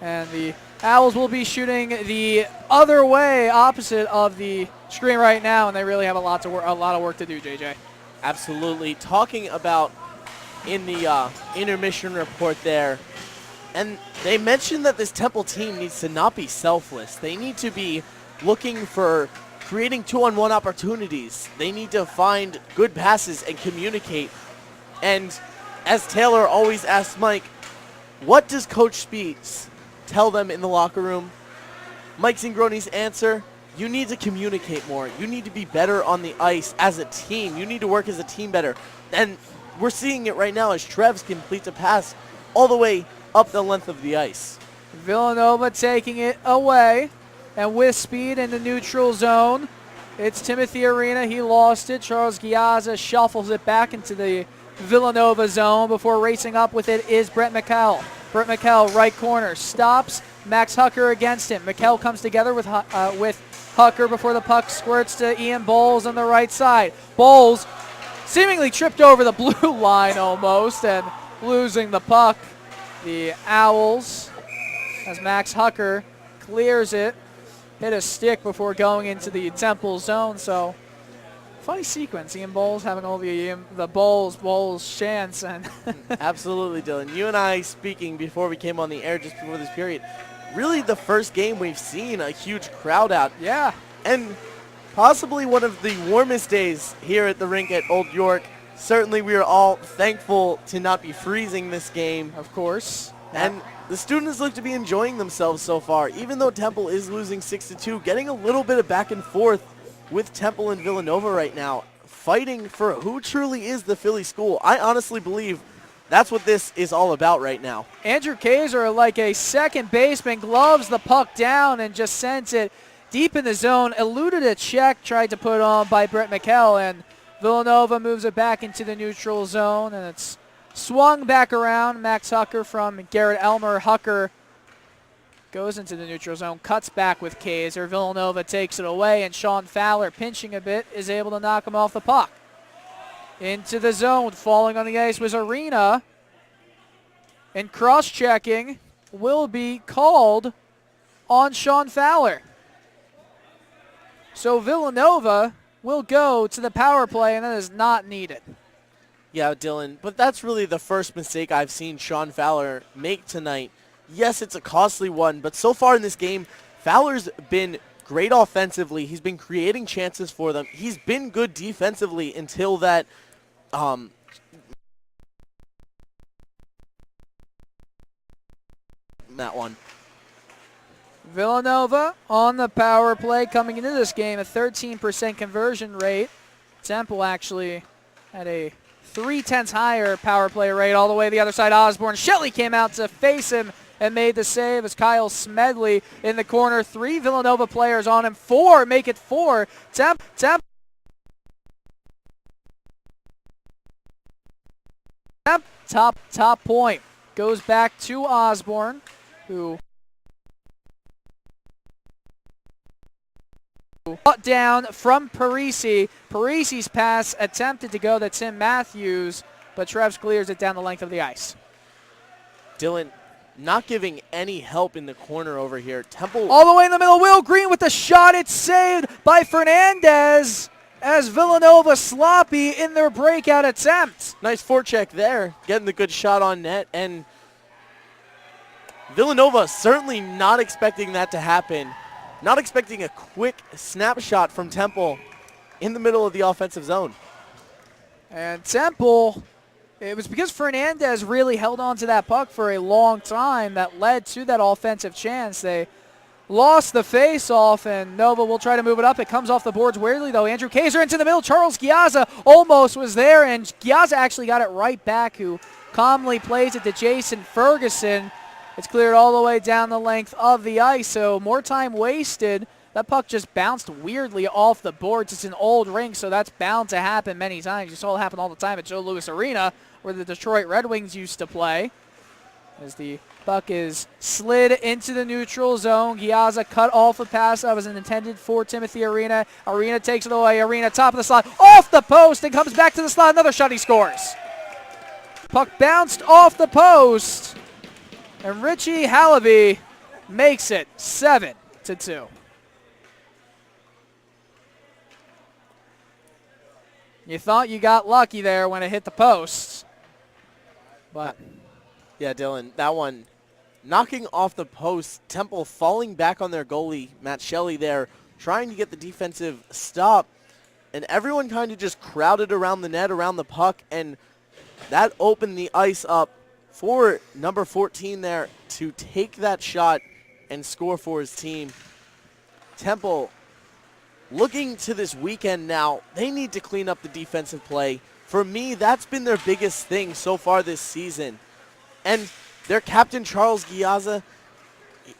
And the Owls will be shooting the other way, opposite of the screen right now, and they really have a lot of work to do, JJ. Absolutely. Talking about in the intermission report there, and they mentioned that this Temple team needs to not be selfless. They need to be looking for creating 2-on-1 opportunities. They need to find good passes and communicate. And as Taylor always asks Mike, what does Coach Speaks tell them in the locker room? Mike Zingroni's answer, you need to communicate more. You need to be better on the ice as a team. You need to work as a team better. And we're seeing it right now as Trevs completes a pass all the way up the length of the ice. Villanova taking it away, and with speed in the neutral zone. It's Timothy Arena. He lost it. Charles Giazza shuffles it back into the Villanova zone. Before racing up with it is Brett McKell. Brett McKell, right corner, stops. Max Hucker against him. McKell comes together with Hucker before the puck squirts to Ian Bowles on the right side. Bowles seemingly tripped over the blue line almost and losing the puck. The Owls, as Max Hucker clears it, hit a stick before going into the Temple zone. So funny sequence. Ian Bowles having all the Bowles chants. And Absolutely, Dylan. You and I speaking before we came on the air just before this period. Really the first game we've seen a huge crowd out. yeah, And possibly one of the warmest days here at the rink at Old York. Certainly we are all thankful to not be freezing this game. of course. And the students look to be enjoying themselves so far. Even though Temple is losing 6-2, getting a little bit of back and forth with Temple and Villanova right now, fighting for who truly is the Philly school. I honestly believe that's what this is all about right now. Andrew Kaiser, like a second baseman, gloves the puck down and just sends it deep in the zone. Eluded a check tried to put on by Brett McKell, and Villanova moves it back into the neutral zone, and it's swung back around. Max Hucker from Garrett Elmer. Hucker goes into the neutral zone, cuts back with Kaiser. Villanova takes it away, and Sean Fowler, pinching a bit, is able to knock him off the puck. Into the zone, falling on the ice was Arena, and cross-checking will be called on Sean Fowler. So Villanova will go to the power play, and that is not needed. Yeah, Dylan, but that's really the first mistake I've seen Sean Fowler make tonight. Yes, it's a costly one, but so far in this game, Fowler's been great offensively. He's been creating chances for them. He's been good defensively until that that one. Villanova on the power play coming into this game, a 13% conversion rate. Temple actually had a 0.3 higher power play rate all the way to the other side. Osborne Shelley came out to face him and made the save as Kyle Smedley in the corner. 3 Villanova players on him. 4, make it 4. Top point goes back to Osborne, who cut down from Parisi. Parisi's pass attempted to go to Tim Matthews, but Trevs clears it down the length of the ice. Dylan not giving any help in the corner over here. Temple All the way in the middle, Will Green with the shot. It's saved by Fernandez as Villanova sloppy in their breakout attempt. nice forecheck there, getting the good shot on net, and Villanova certainly not expecting that to happen. Not expecting a quick snapshot from Temple in the middle of the offensive zone. And Temple, it was because Fernandez really held on to that puck for a long time that led to that offensive chance. They lost the face-off, and Nova will try to move it up. It comes off the boards weirdly, though. Andrew Kaiser into the middle. Charles Giazza almost was there, and Giazza actually got it right back, who calmly plays it to Jason Ferguson. It's cleared all the way down the length of the ice, so more time wasted. That puck just bounced weirdly off the boards. It's an old rink, so that's bound to happen many times. You saw it happen all the time at Joe Louis Arena, where the Detroit Red Wings used to play. as the puck is slid into the neutral zone. Giazza cut off a pass that was intended for Timothy Arena. Arena takes it away. Arena top of the slot, off the post, and comes back to the slot. Another shot, he scores. Puck bounced off the post, and Richie Hallaby makes it 7-2. You thought you got lucky there when it hit the post, but yeah, Dylan, that one knocking off the post. Temple falling back on their goalie, Matt Shelley there, trying to get the defensive stop, and everyone kind of just crowded around the net, around the puck, and that opened the ice up for number 14 there to take that shot and score for his team. Temple looking to this weekend now, they need to clean up the defensive play. For me, that's been their biggest thing so far this season. And their captain, Charles Giazza,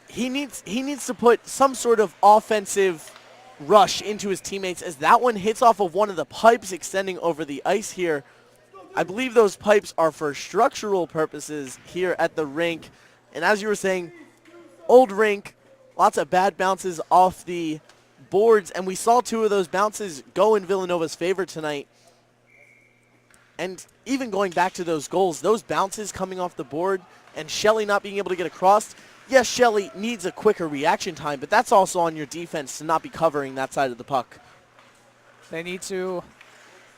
he needs to put some sort of offensive rush into his teammates, as that one hits off of one of the pipes extending over the ice here. I believe those pipes are for structural purposes here at the rink. And as you were saying, old rink, lots of bad bounces off the boards, and we saw 2 of those bounces go in Villanova's favor tonight. And even going back to those goals, those bounces coming off the board and Shelley not being able to get across, yes, Shelley needs a quicker reaction time, but that's also on your defense to not be covering that side of the puck. they need to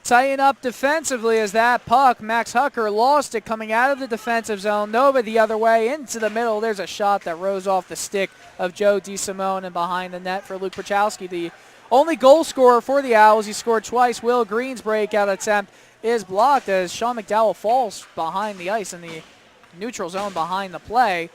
tighten up defensively as that puck, Max Hucker lost it coming out of the defensive zone. Nova the other way into the middle. There's a shot that rose off the stick of Joe DeSimone and behind the net for Luke Prochowski, the only goal scorer for the Owls. He scored twice. Will Green's breakout attempt is blocked as Sean McDowell falls behind the ice in the neutral zone behind the play.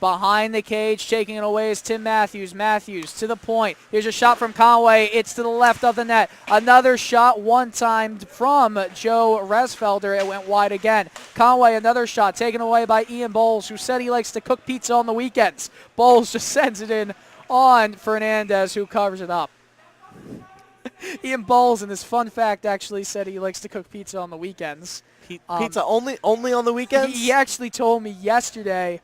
Behind the cage, taking it away is Tim Matthews. Matthews to the point. Here's a shot from Conway. It's to the left of the net. Another shot one-timed from Joe Resfelder. It went wide again. Conway, another shot taken away by Ian Bowles, who said he likes to cook pizza on the weekends. Bowles just sends it in on Fernandez, who covers it up. Ian Bowles, in this fun fact, actually said he likes to cook pizza on the weekends. Pizza only on the weekends? He actually told me yesterday.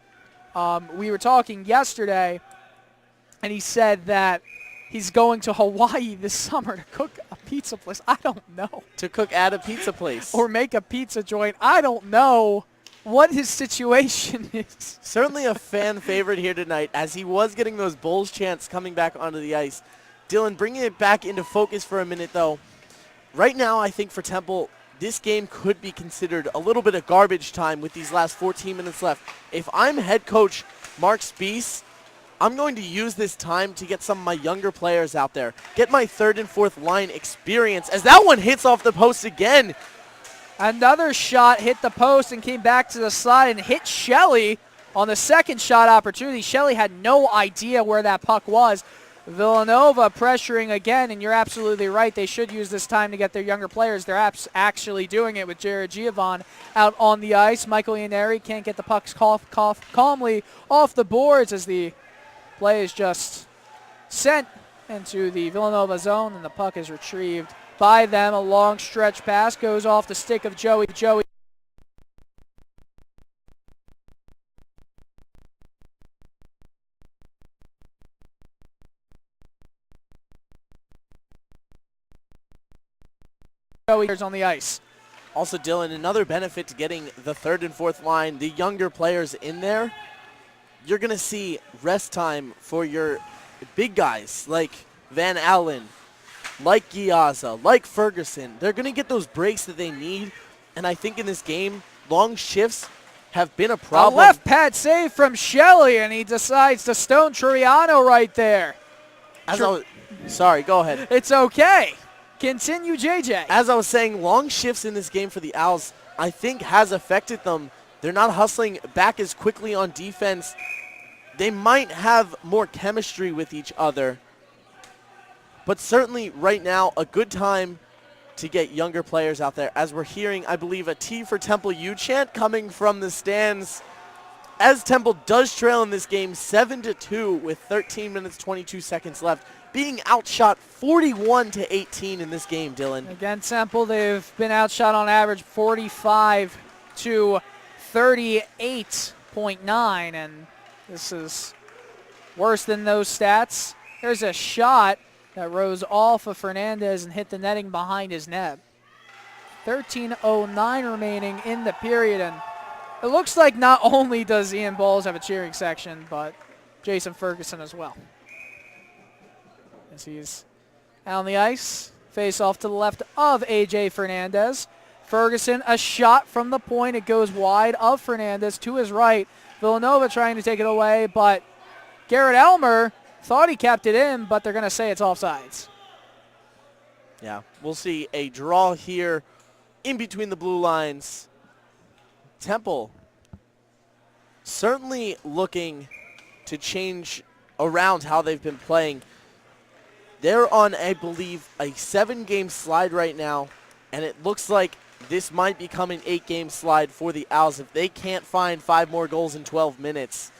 We were talking yesterday, and he said that he's going to Hawaii this summer to cook a pizza place. I don't know. To cook at a pizza place. Or make a pizza joint. I don't know what his situation is. Certainly a fan favorite here tonight, as he was getting those Bulls chants coming back onto the ice. Dylan, bringing it back into focus for a minute, though. Right now, I think for Temple, this game could be considered a little bit of garbage time with these last 14 minutes left. If I'm head coach Mark Spiess, I'm going to use this time to get some of my younger players out there. Get my third and fourth line experience, as that one hits off the post again. Another shot hit the post and came back to the slot and hit Shelley on the second shot opportunity. Shelley had no idea where that puck was. Villanova pressuring again, and you're absolutely right. They should use this time to get their younger players. They're actually doing it with Jared Giovon out on the ice. Michael Iannari can't get the pucks calmly off the boards as the play is just sent into the Villanova zone, and the puck is retrieved by them. A long stretch pass goes off the stick of Joey. Joey's on the ice. Also, Dylan, another benefit to getting the third and fourth line, the younger players in there, you're going to see rest time for your big guys like Van Allen, like Giazza, like Ferguson. They're going to get those breaks that they need, and I think in this game, long shifts have been a problem. A left pad save from Shelley, and he decides to stone Triano right there. Sorry, go ahead. It's okay. Continue, JJ. As I was saying, long shifts in this game for the Owls, I think, has affected them. They're not hustling back as quickly on defense. They might have more chemistry with each other. But certainly right now, a good time to get younger players out there. As we're hearing, I believe, a T for Temple U chant coming from the stands. As Temple does trail in this game 7-2 with 13 minutes, 22 seconds left. Being outshot 41-18 in this game, Dylan. Against Temple, they've been outshot on average 45-30. 38.9, and this is worse than those stats. There's a shot that rose off of Fernandez and hit the netting behind his net. 13:09 remaining in the period, and it looks like not only does Ian Bowles have a cheering section, but Jason Ferguson as well. As he's out on the ice, face off to the left of AJ Fernandez. Ferguson, a shot from the point. It goes wide of Fernandez to his right. Villanova trying to take it away, but Garrett Elmer thought he kept it in, but they're going to say it's offsides. Yeah, we'll see a draw here in between the blue lines. Temple certainly looking to change around how they've been playing. They're on, I believe, a 7-game slide right now, and it looks like this might become an 8-game slide for the Owls if they can't find 5 more goals in 12 minutes.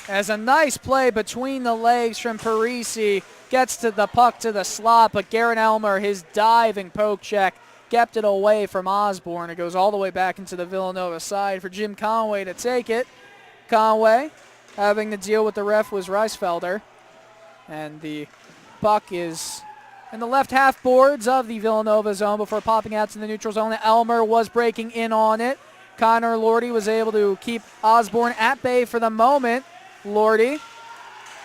As a nice play between the legs from Parisi, gets to the puck to the slot, but Garrett Elmer, his diving poke check, kept it away from Osborne. It goes all the way back into the Villanova side for Jim Conway to take it. Conway having to deal with the ref was Reisfelder, and the puck is in the left half boards of the Villanova zone before popping out to the neutral zone. Elmer was breaking in on it. Connor Lordy was able to keep Osborne at bay for the moment. Lordy,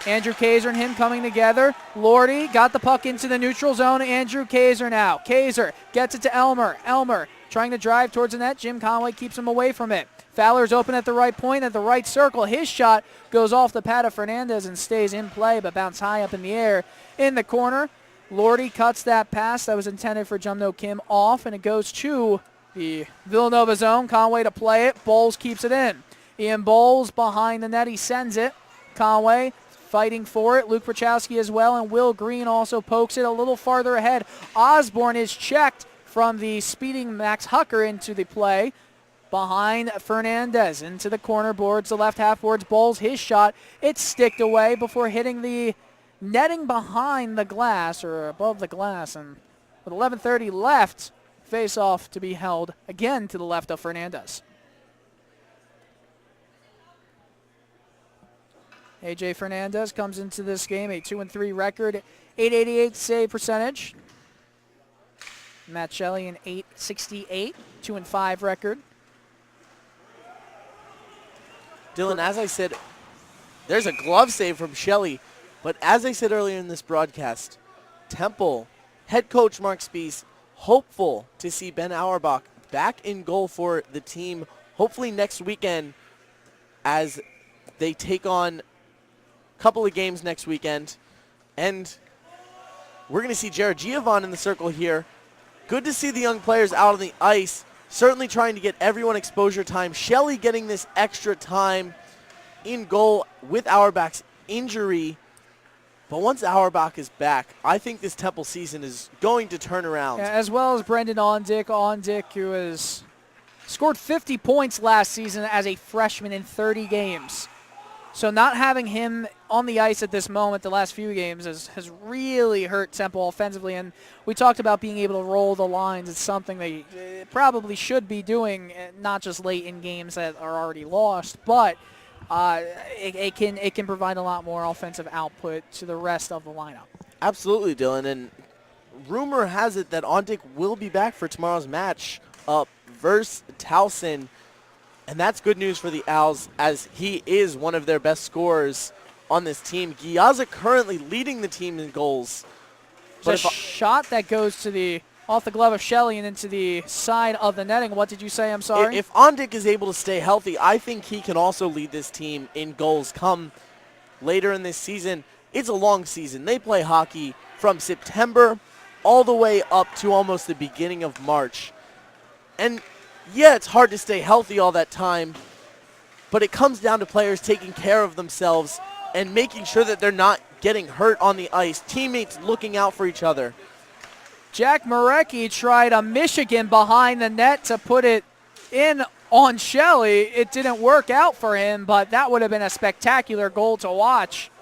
Andrew Kaiser and him coming together. Lordy got the puck into the neutral zone. Andrew Kaiser now. Kaiser gets it to Elmer. Elmer trying to drive towards the net. Jim Conway keeps him away from it. Fowler's open at the right point, at the right circle. His shot goes off the pad of Fernandez and stays in play, but bounced high up in the air in the corner. Lordy cuts that pass that was intended for Jumno Kim off, and it goes to the Villanova zone. Conway to play it. Bowles keeps it in. Ian Bowles behind the net. He sends it. Conway fighting for it. Luke Wachowski as well, and Will Green also pokes it a little farther ahead. Osborne is checked from the speeding Max Hucker into the play. Behind Fernandez into the corner boards, the left half boards. Bowles, his shot. It's sticked away before hitting the netting behind the glass, or above the glass, and with 11:30 left, face off to be held again to the left of Fernandez. AJ Fernandez comes into this game a 2-3 record, .888 save percentage. Matt Shelley an .868, 2-5 record. Dylan, as I said, there's a glove save from Shelley, but as I said earlier in this broadcast, Temple head coach Mark Spies hopeful to see Ben Auerbach back in goal for the team, hopefully next weekend as they take on couple of games next weekend. And we're going to see Jared Giovanni in the circle here. Good to see the young players out on the ice, certainly trying to get everyone exposure time. Shelley getting this extra time in goal with Auerbach's injury. But once Auerbach is back, I think this Temple season is going to turn around. Yeah, as well as Brendan Ondick, who has scored 50 points last season as a freshman in 30 games. So not having him on the ice at this moment the last few games has really hurt Temple offensively. And we talked about being able to roll the lines. It's something they probably should be doing, not just late in games that are already lost, but it can provide a lot more offensive output to the rest of the lineup. Absolutely, Dylan. And rumor has it that Ondick will be back for tomorrow's match up versus Towson. And that's good news for the Owls, as he is one of their best scorers on this team. Giazza currently leading the team in goals. But a shot that goes to off the glove of Shelley and into the side of the netting. What did you say? I'm sorry. If Ondick is able to stay healthy, I think he can also lead this team in goals come later in this season. It's a long season. They play hockey from September all the way up to almost the beginning of March. And yeah, it's hard to stay healthy all that time, but it comes down to players taking care of themselves and making sure that they're not getting hurt on the ice, teammates looking out for each other. Jack Marecki tried a Michigan behind the net to put it in on Shelley. It didn't work out for him, but that would have been a spectacular goal to watch.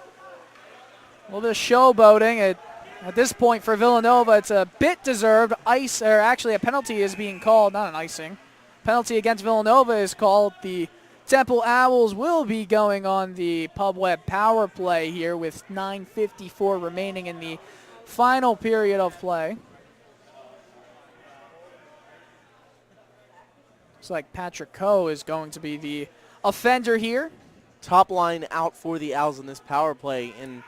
A little bit of showboating. At this point for Villanova, it's a bit deserved. A penalty is being called, not an icing. penalty against Villanova is called. The Temple Owls will be going on the Pub Web power play here with 9:54 remaining in the final period of play. Looks like Patrick Coe is going to be the offender here. Top line out for the Owls in this power play, and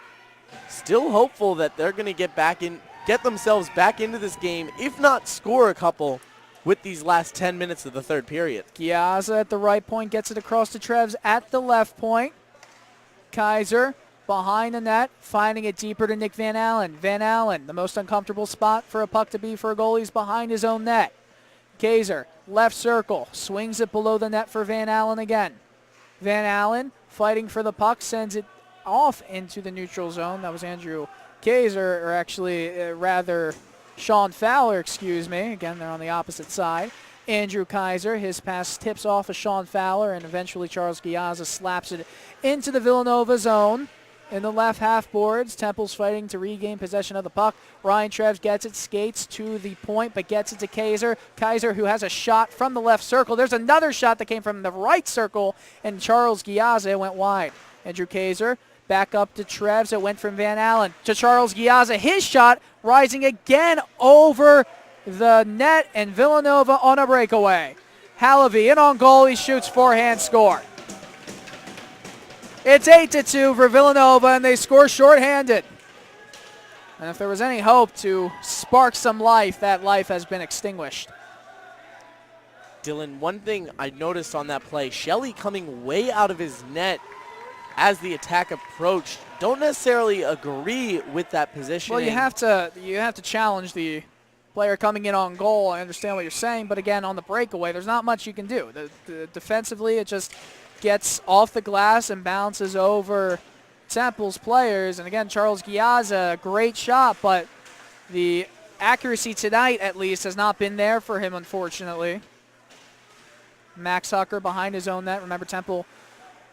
still hopeful that they're going to get themselves back into this game, if not score a couple with these last 10 minutes of the third period. Giazza at the right point gets it across to Trevs at the left point. Kaiser behind the net, finding it deeper to Nick Van Allen. Van Allen, the most uncomfortable spot for a puck to be for a goalie, is behind his own net. Kaiser, left circle, swings it below the net for Van Allen again. Van Allen fighting for the puck, sends it off into the neutral zone. That was Andrew Kaiser, or actually rather Sean Fowler, excuse me. Again, they're on the opposite side. Andrew Kaiser, his pass tips off of Sean Fowler, and eventually Charles Giazza slaps it into the Villanova zone. In the left half boards, Temple's fighting to regain possession of the puck. Ryan Trevs gets it, skates to the point, but gets it to Kaiser. Kaiser, who has a shot from the left circle. There's another shot that came from the right circle, and Charles Giazza went wide. Andrew Kaiser back up to Trevs. It went from Van Allen to Charles Giazza. His shot rising again over the net, and Villanova on a breakaway. Hallaby in on goal. He shoots forehand score. It's 8-2 for Villanova, and they score shorthanded. And if there was any hope to spark some life, that life has been extinguished. Dylan, one thing I noticed on that play, Shelley coming way out of his net as the attack approached. Don't necessarily agree with that positioning. Well, you have to challenge the player coming in on goal. I understand what you're saying, but again, on the breakaway, there's not much you can do. Defensively, it just gets off the glass and bounces over Temple's players. And again, Charles Giazza, great shot, but the accuracy tonight, at least, has not been there for him, unfortunately. Max Hucker behind his own net. Remember, Temple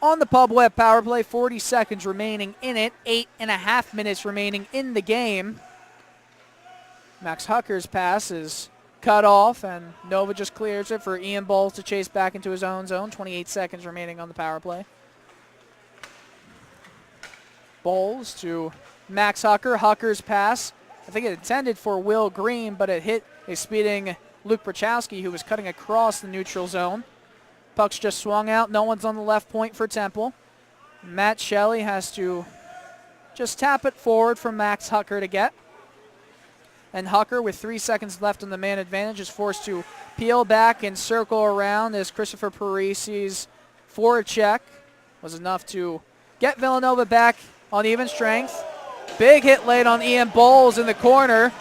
on the Pub Web power play, 40 seconds remaining in it, 8.5 minutes remaining in the game. Max Hucker's pass is cut off, and Nova just clears it for Ian Bowles to chase back into his own zone. 28 seconds remaining on the power play. Bowles to Max Hucker. Hucker's pass, I think it intended for Will Green, but it hit a speeding Luke Brachowski, who was cutting across the neutral zone. Puck's just swung out. No one's on the left point for Temple. Matt Shelley has to just tap it forward for Max Hucker to get. And Hucker, with 3 seconds left on the man advantage, is forced to peel back and circle around as Christopher Parisi's forward check was enough to get Villanova back on even strength. Big hit late on Ian Bowles in the corner.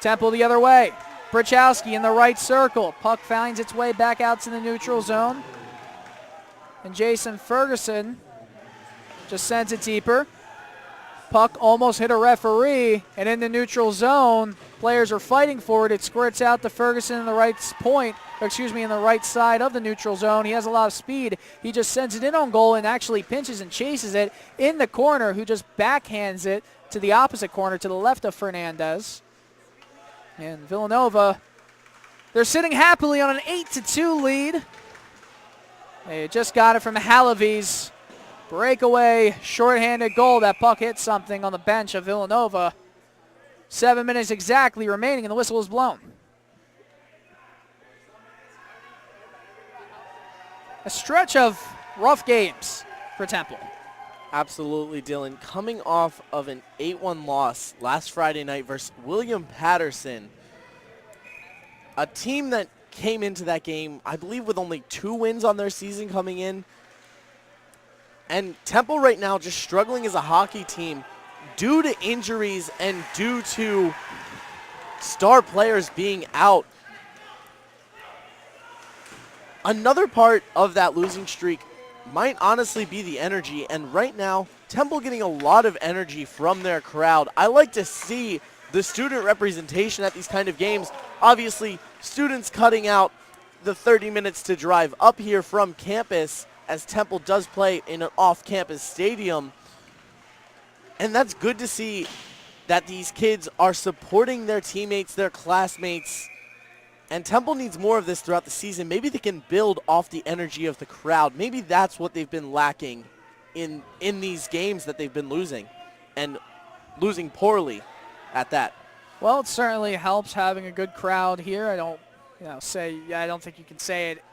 Temple the other way. Brachowski in the right circle. Puck finds its way back out to the neutral zone. And Jason Ferguson just sends it deeper. Puck almost hit a referee, and in the neutral zone, players are fighting for it. It squirts out to Ferguson in the right point, in the right side of the neutral zone. He has a lot of speed. He just sends it in on goal and actually pinches and chases it in the corner, who just backhands it to the opposite corner to the left of Fernandez. And Villanova, they're sitting happily on an 8-2 lead. They just got it from Hallaby's breakaway, shorthanded goal. That puck hit something on the bench of Villanova. 7 minutes exactly remaining, and the whistle is blown. A stretch of rough games for Temple. Absolutely, Dylan. Coming off of an 8-1 loss last Friday night versus William Patterson, a team that came into that game, I believe, with only 2 wins on their season coming in. And Temple right now just struggling as a hockey team due to injuries and due to star players being out. Another part of that losing streak might honestly be the energy, and right now, Temple getting a lot of energy from their crowd. I like to see the student representation at these kind of games. Obviously, students cutting out the 30 minutes to drive up here from campus, as Temple does play in an off-campus stadium. And that's good to see that these kids are supporting their teammates, their classmates, And Temple needs more of this throughout the season. Maybe they can build off the energy of the crowd. Maybe that's what they've been lacking in these games that they've been losing, and losing poorly at that. Well, it certainly helps having a good crowd here. I don't think you can say it.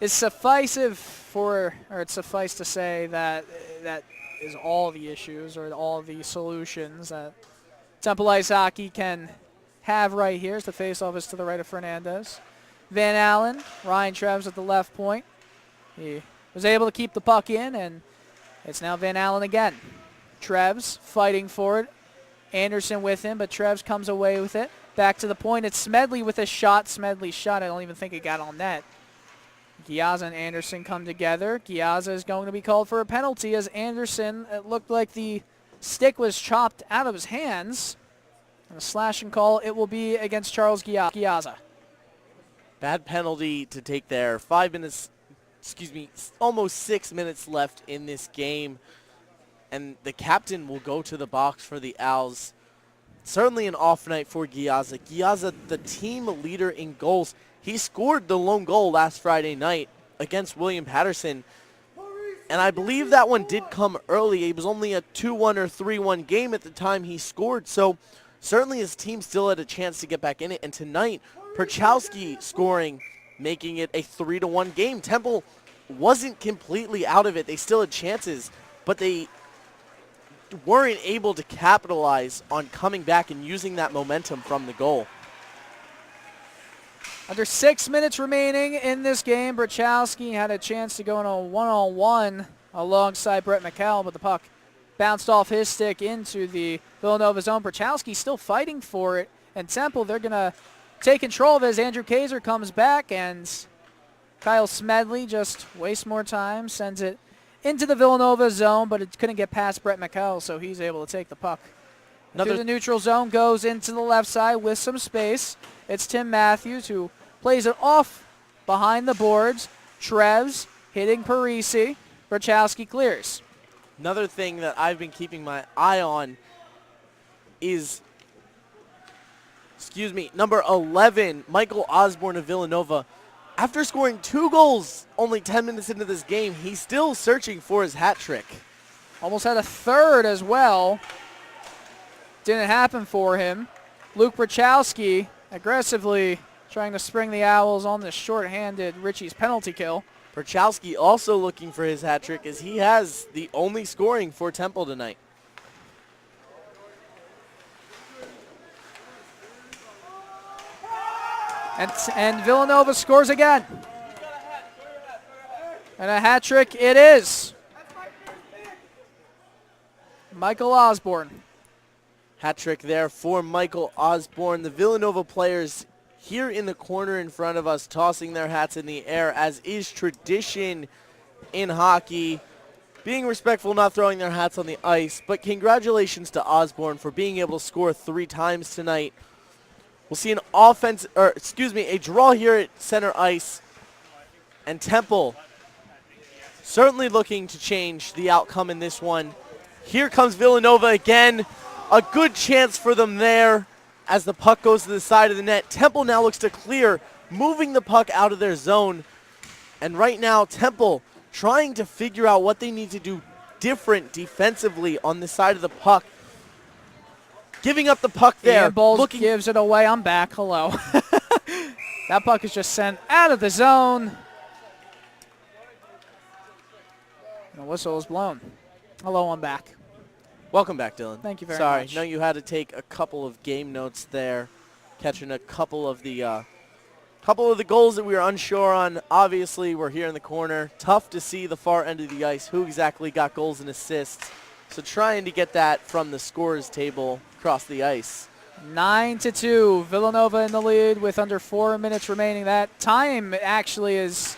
It's suffice to say that that is all the issues or all the solutions that Temple Ice Hockey can have right here. As the faceoff is to the right of Fernandez. Van Allen, Ryan Treves at the left point. He was able to keep the puck in, and it's now Van Allen again. Treves fighting for it. Anderson with him, but Treves comes away with it. Back to the point. It's Smedley with a shot. Smedley's shot, I don't even think it got on net. Giazza and Anderson come together. Giazza is going to be called for a penalty as Anderson, it looked like the stick was chopped out of his hands. And a slashing call, it will be against Charles Giazza. Bad penalty to take there. Almost 6 minutes left in this game. And the captain will go to the box for the Owls. Certainly an off night for Giazza. Giazza, the team leader in goals. He scored the lone goal last Friday night against William Patterson. And I believe that one did come early. It was only a 2-1 or 3-1 game at the time he scored. So certainly his team still had a chance to get back in it. And tonight, Perchowski scoring, making it a 3-1 game. Temple wasn't completely out of it. They still had chances, but they weren't able to capitalize on coming back and using that momentum from the goal. Under 6 minutes remaining in this game, Brachowski had a chance to go in a one-on-one alongside Brett McCall, but the puck bounced off his stick into the Villanova zone. Brachowski still fighting for it, and Temple, they're going to take control of it as Andrew Kaiser comes back, and Kyle Smedley just wastes more time, sends it into the Villanova zone, but it couldn't get past Brett McCall, so he's able to take the puck. Through the neutral zone, goes into the left side with some space. It's Tim Matthews who plays it off behind the boards. Treves hitting Parisi. Brachowski clears. Another thing that I've been keeping my eye on is, number 11, Michael Osborne of Villanova. After scoring 2 goals only 10 minutes into this game, he's still searching for his hat trick. Almost had a third as well. Didn't happen for him. Luke Brachowski aggressively trying to spring the Owls on the short-handed Richie's penalty kill. Brachowski also looking for his hat trick as he has the only scoring for Temple tonight. And Villanova scores again. And a hat trick it is. Michael Osborne. Hat trick there for Michael Osborne. The Villanova players here in the corner in front of us tossing their hats in the air, as is tradition in hockey. Being respectful, not throwing their hats on the ice. But congratulations to Osborne for being able to score 3 times tonight. We'll see a draw here at center ice. And Temple certainly looking to change the outcome in this one. Here comes Villanova again. A good chance for them there as the puck goes to the side of the net. Temple now looks to clear, moving the puck out of their zone. And right now, Temple trying to figure out what they need to do different defensively on the side of the puck. Giving up the puck there. Ian Bowles gives it away. I'm back. Hello. That puck is just sent out of the zone. And the whistle is blown. Hello, I'm back. Welcome back, Dylan. Thank you very Sorry, much. know you had to take a couple of game notes there, catching a couple of the goals that we were unsure on. Obviously, we're here in the corner. Tough to see the far end of the ice who exactly got goals and assists. So trying to get that from the scorers table across the ice. 9-2, Villanova in the lead with under 4 minutes remaining. That time actually is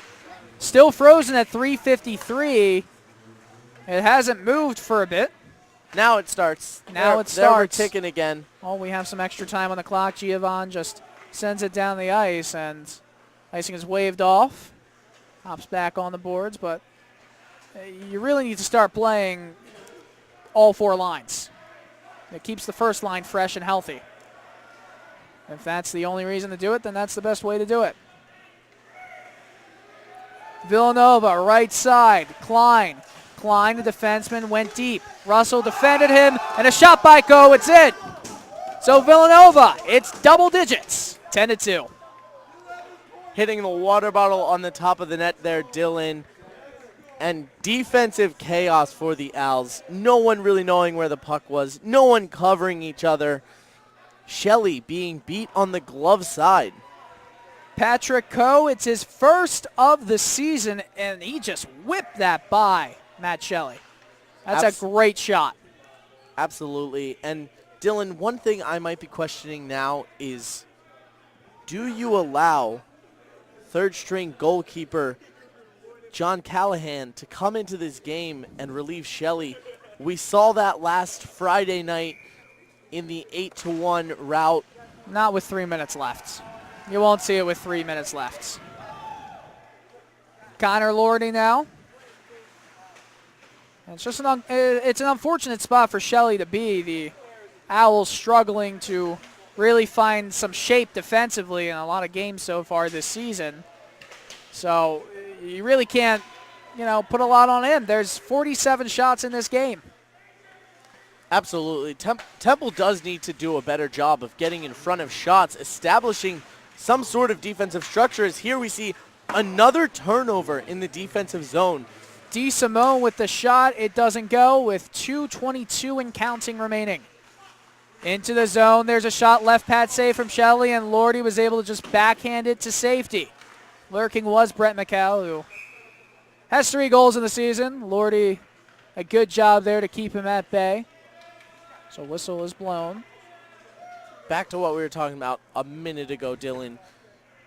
still frozen at 3:53. It hasn't moved for a bit. Now it starts. Now it There we're starts. ticking again. Oh, we have some extra time on the clock. Giovanni just sends it down the ice, and icing is waved off. Hops back on the boards, but you really need to start playing all 4 lines. It keeps the first line fresh and healthy. If that's the only reason to do it, then that's the best way to do it. Villanova, right side, Klein. Klein, the defenseman, went deep. Russell defended him, and a shot by Go. It's it. So Villanova, it's double digits, 10-2. Hitting the water bottle on the top of the net there, Dylan. And defensive chaos for the Owls. No one really knowing where the puck was. No one covering each other. Shelley being beat on the glove side. Patrick Coe, it's his first of the season, and he just whipped that by Matt Shelley. That's a great shot. Absolutely. And Dylan, one thing I might be questioning now is, do you allow third-string goalkeeper John Callahan to come into this game and relieve Shelley? We saw that last Friday night in the 8-1 rout. Not with 3 minutes left. You won't see it with 3 minutes left. Connor Lordy now. And it's just it's an unfortunate spot for Shelley to be. The Owls struggling to really find some shape defensively in a lot of games so far this season. So you really can't, put a lot on him. There's 47 shots in this game. Absolutely. Temple does need to do a better job of getting in front of shots, establishing some sort of defensive structure, as here we see another turnover in the defensive zone. DeSimone with the shot. It doesn't go with 2:22 and counting remaining. Into the zone. There's a shot left pad save from Shelley, and Lordy was able to just backhand it to safety. Lurking was Brett McCall, who has 3 goals in the season. Lordy, a good job there to keep him at bay. So whistle is blown. Back to what we were talking about a minute ago, Dylan.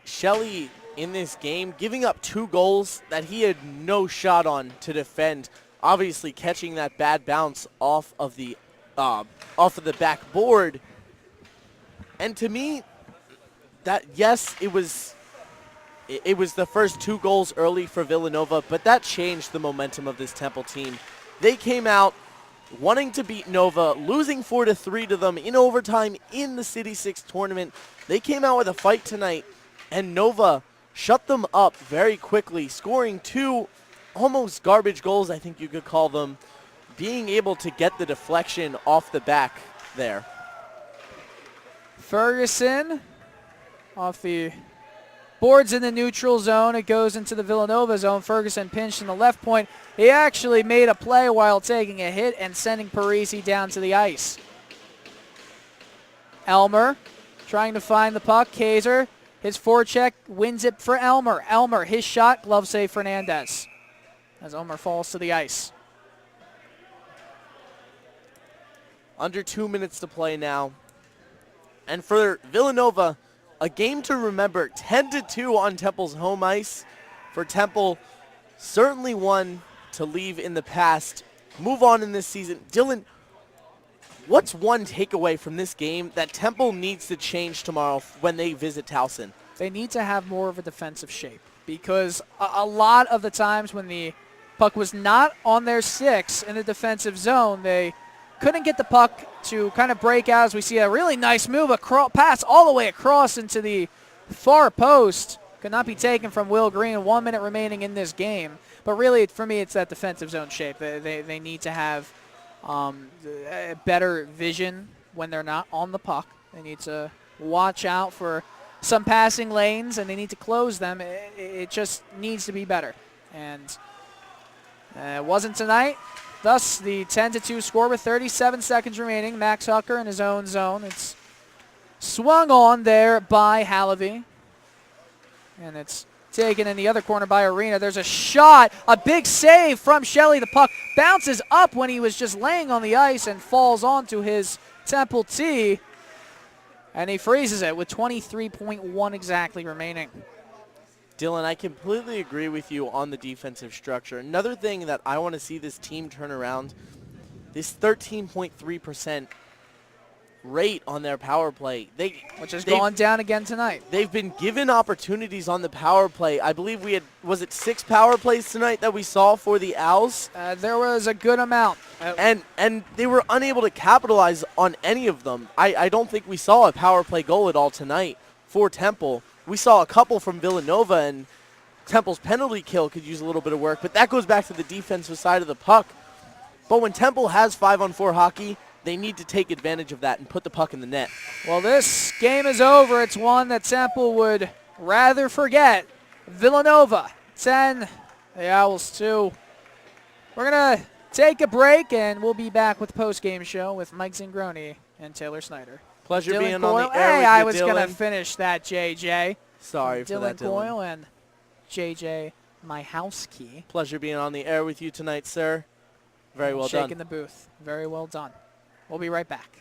Shelley in this game giving up 2 goals that he had no shot on to defend. Obviously catching that bad bounce off of the backboard. And to me, that, yes, it was the first 2 goals early for Villanova, but that changed the momentum of this Temple team. They came out wanting to beat Nova, losing 4-3 to them in overtime in the City 6 tournament. They came out with a fight tonight, and Nova shut them up very quickly, scoring 2 almost garbage goals, I think you could call them, being able to get the deflection off the back there. Ferguson off the boards in the neutral zone. It goes into the Villanova zone. Ferguson pinched in the left point. He actually made a play while taking a hit and sending Parisi down to the ice. Elmer trying to find the puck. Kaiser, his forecheck, wins it for Elmer. Elmer, his shot, glove save Fernandez. As Elmer falls to the ice. Under 2 minutes to play now. And for Villanova, a game to remember, 10-2 on Temple's home ice. For Temple, certainly one to leave in the past. Move on in this season. Dylan, what's one takeaway from this game that Temple needs to change tomorrow when they visit Towson? They need to have more of a defensive shape, because a lot of the times when the puck was not on their 6 in the defensive zone, they couldn't get the puck to kind of break out, as we see a really nice move, pass all the way across into the far post. Could not be taken from Will Green. 1 minute remaining in this game. But really, for me, it's that defensive zone shape. They need to have better vision when they're not on the puck. They need to watch out for some passing lanes, and they need to close them. It just needs to be better. And it wasn't tonight. Thus, the 10-2 score with 37 seconds remaining. Max Hucker in his own zone. It's swung on there by Hallaby. And it's taken in the other corner by Arena. There's a shot, a big save from Shelley. The puck bounces up when he was just laying on the ice and falls onto his Temple tee. And he freezes it with 23.1 exactly remaining. Dylan, I completely agree with you on the defensive structure. Another thing that I want to see this team turn around, this 13.3% rate on their power play. Which is going down again tonight. They've been given opportunities on the power play. I believe we had, was it 6 power plays tonight that we saw for the Owls? There was a good amount. And they were unable to capitalize on any of them. I don't think we saw a power play goal at all tonight for Temple. We saw a couple from Villanova, and Temple's penalty kill could use a little bit of work, but that goes back to the defensive side of the puck. But when Temple has 5-on-4 hockey, they need to take advantage of that and put the puck in the net. Well, this game is over. It's one that Temple would rather forget. Villanova 10, the Owls 2. We're going to take a break, and we'll be back with the post-game show with Mike Zingroni and Taylor Snyder. Pleasure Dylan being Coyle. on the air Hey, with I you, was Dylan. going to finish that, JJ. Sorry for that, Dylan Coyle Dylan. and JJ, my house key. Pleasure being on the air with you tonight, sir. Very well Shaking done. the booth. Very well done. We'll be right back.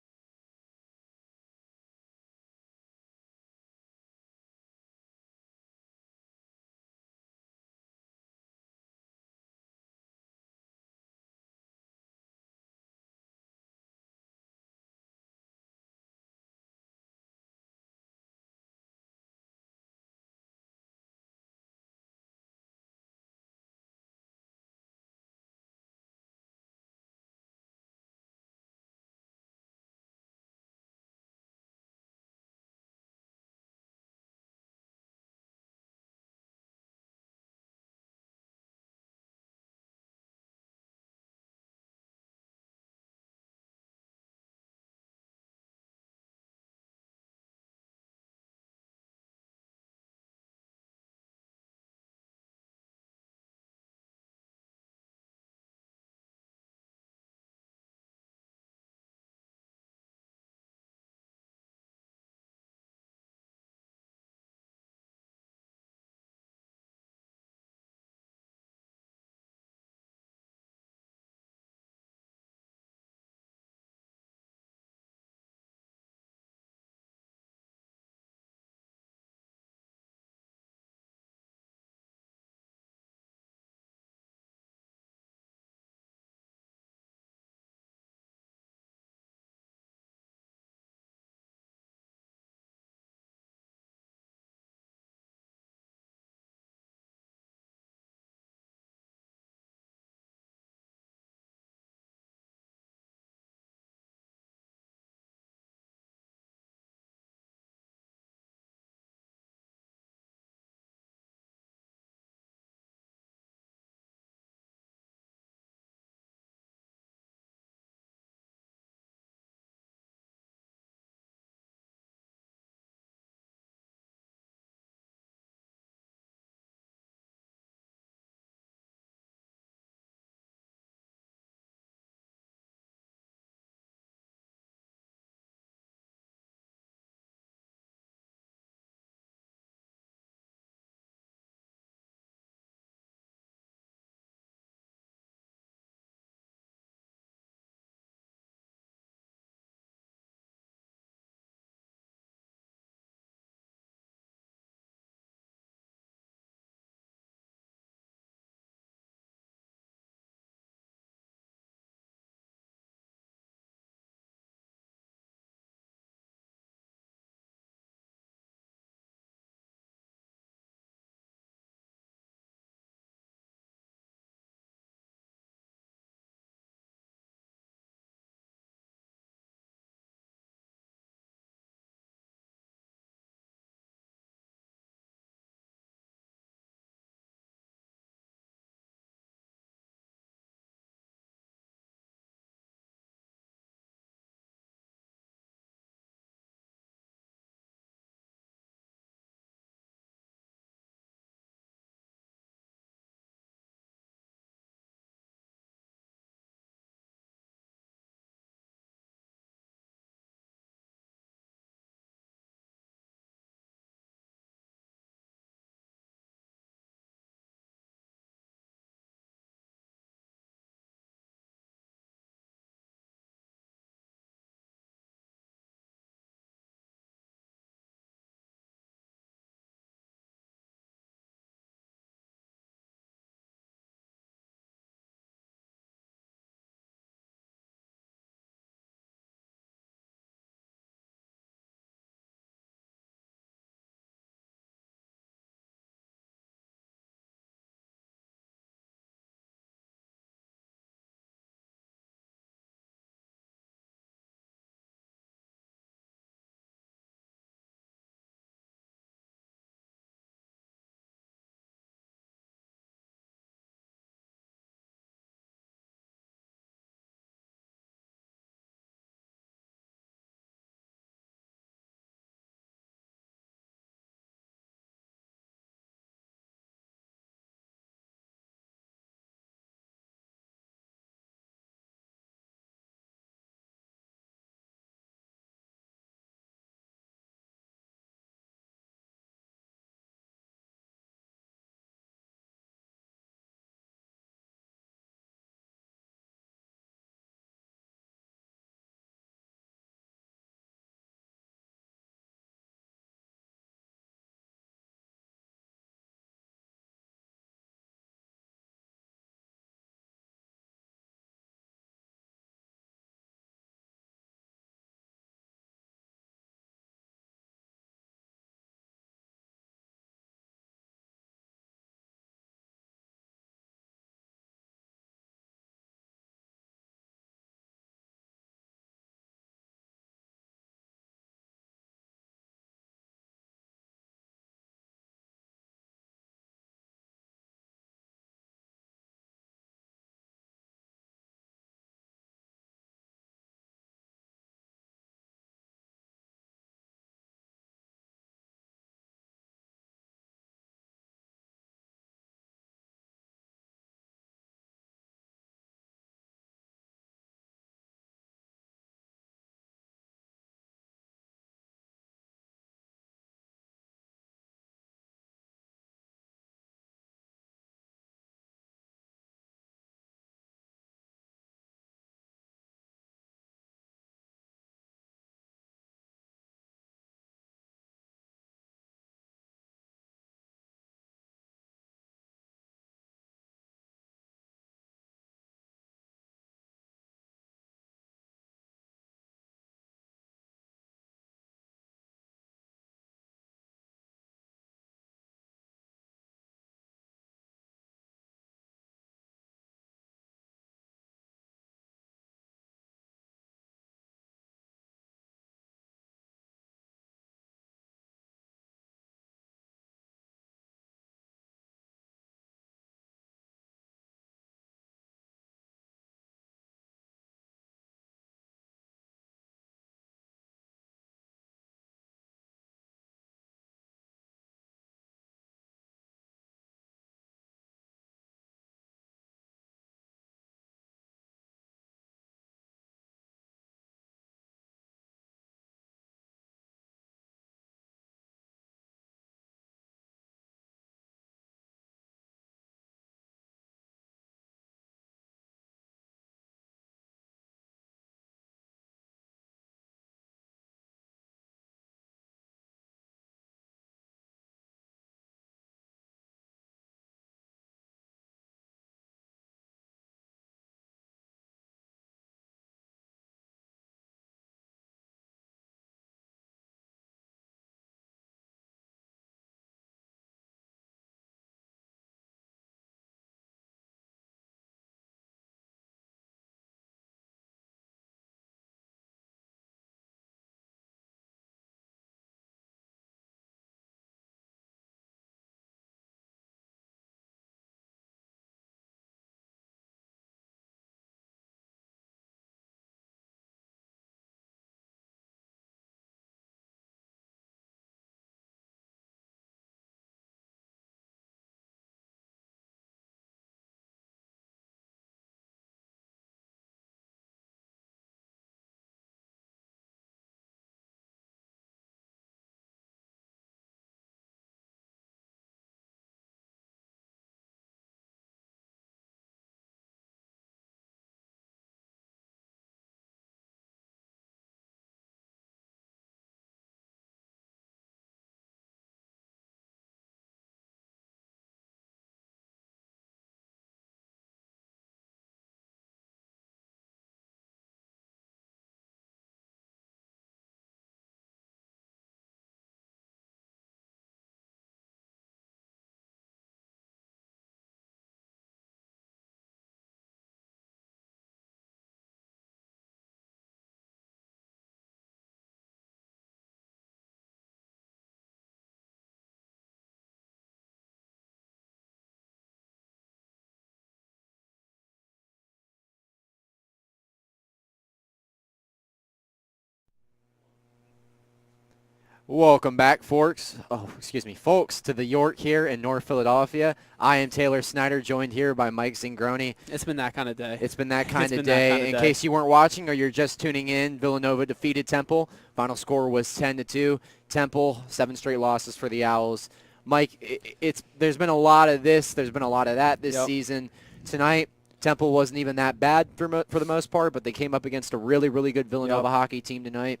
Welcome back, folks, to the York here in North Philadelphia. I am Taylor Snyder, joined here by Mike Zingroni. It's been that kind of day. It's been that kind of day. In case you weren't watching or you're just tuning in, Villanova defeated Temple. Final score was 10-2. Temple, 7 straight losses for the Owls. Mike, there's been a lot of this. There's been a lot of that this season. Tonight, Temple wasn't even that bad for the most part, but they came up against a really, really good Villanova hockey team tonight.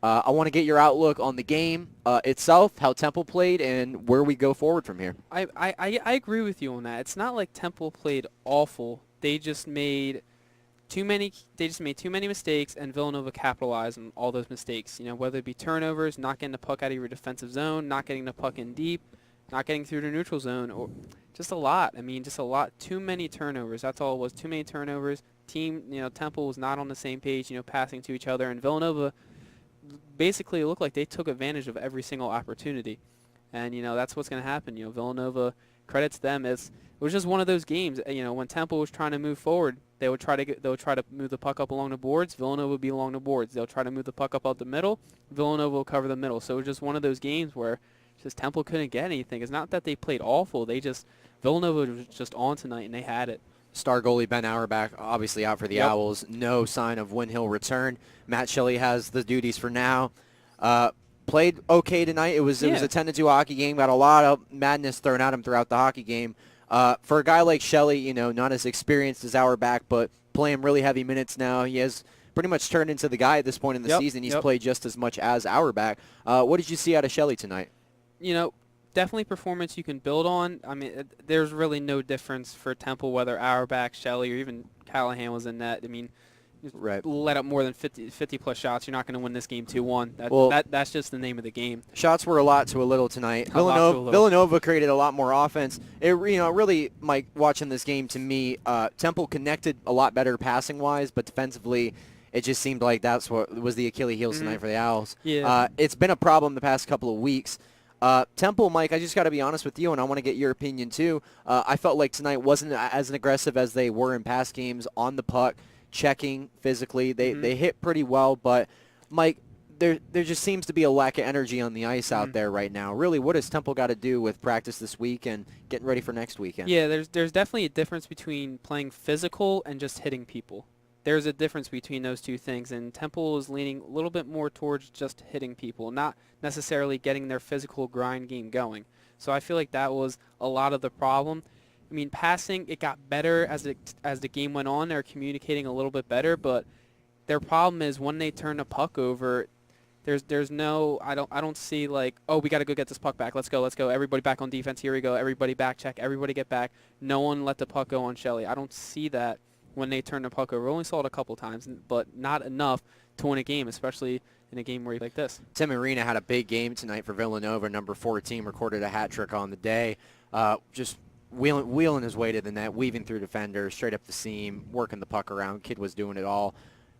I want to get your outlook on the game itself, how Temple played, and where we go forward from here. I agree with you on that. It's not like Temple played awful. They just made too many mistakes, and Villanova capitalized on all those mistakes. Whether it be turnovers, not getting the puck out of your defensive zone, not getting the puck in deep, not getting through the neutral zone, or just a lot. Just a lot. Too many turnovers. That's all it was. Too many turnovers. Temple was not on the same page. Passing to each other, and Villanova basically it looked like they took advantage of every single opportunity, and that's what's going to happen. Villanova, credits them. It was just one of those games. When Temple was trying to move forward, they would try to move the puck up along the boards. Villanova would be along the boards. They'll try to move the puck up the middle. Villanova will cover the middle. So it was just one of those games where just Temple couldn't get anything. It's not that they played awful. Villanova was just on tonight, and they had it. Star goalie Ben Auerbach obviously out for the Owls. No sign of when he'll return. Matt Shelley has the duties for now. Played okay tonight. It was a 10-2 hockey game. Got a lot of madness thrown at him throughout the hockey game. For a guy like Shelley, not as experienced as Auerbach, but playing really heavy minutes now. He has pretty much turned into the guy at this point in the season. He's played just as much as Auerbach. What did you see out of Shelley tonight? Definitely performance you can build on. There's really no difference for Temple whether Auerbach, Shelley, or even Callahan was in net. Let up more than 50-plus shots. You're not going to win this game 2-1. That's just the name of the game. Shots were a lot to a little tonight. Villanova created a lot more offense. It really, Mike, watching this game to me, Temple connected a lot better passing-wise, but defensively, it just seemed like that's what was the Achilles heel tonight for the Owls. Yeah. It's been a problem the past couple of weeks. Temple, Mike, I just got to be honest with you, and I want to get your opinion too. I felt like tonight wasn't as aggressive as they were in past games on the puck, checking physically. They hit pretty well, but, Mike, there just seems to be a lack of energy on the ice out there right now. Really, what does Temple got to do with practice this week and getting ready for next weekend? Yeah, there's definitely a difference between playing physical and just hitting people. There's a difference between those two things, and Temple is leaning a little bit more towards just hitting people, not necessarily getting their physical grind game going. So I feel like that was a lot of the problem. Passing, it got better as the game went on. They're communicating a little bit better, but their problem is when they turn the puck over, there's no, I don't see like, oh, we got to go get this puck back. Let's go. Everybody back on defense. Here we go. Everybody back check. Everybody get back. No one let the puck go on Shelley. I don't see that when they turn the puck over. We only saw it a couple times, but not enough to win a game, especially in a game where you like this. Tim Arena had a big game tonight for Villanova. Number 14 recorded a hat trick on the day. Just wheeling his way to the net, weaving through defenders, straight up the seam, working the puck around. Kid was doing it all.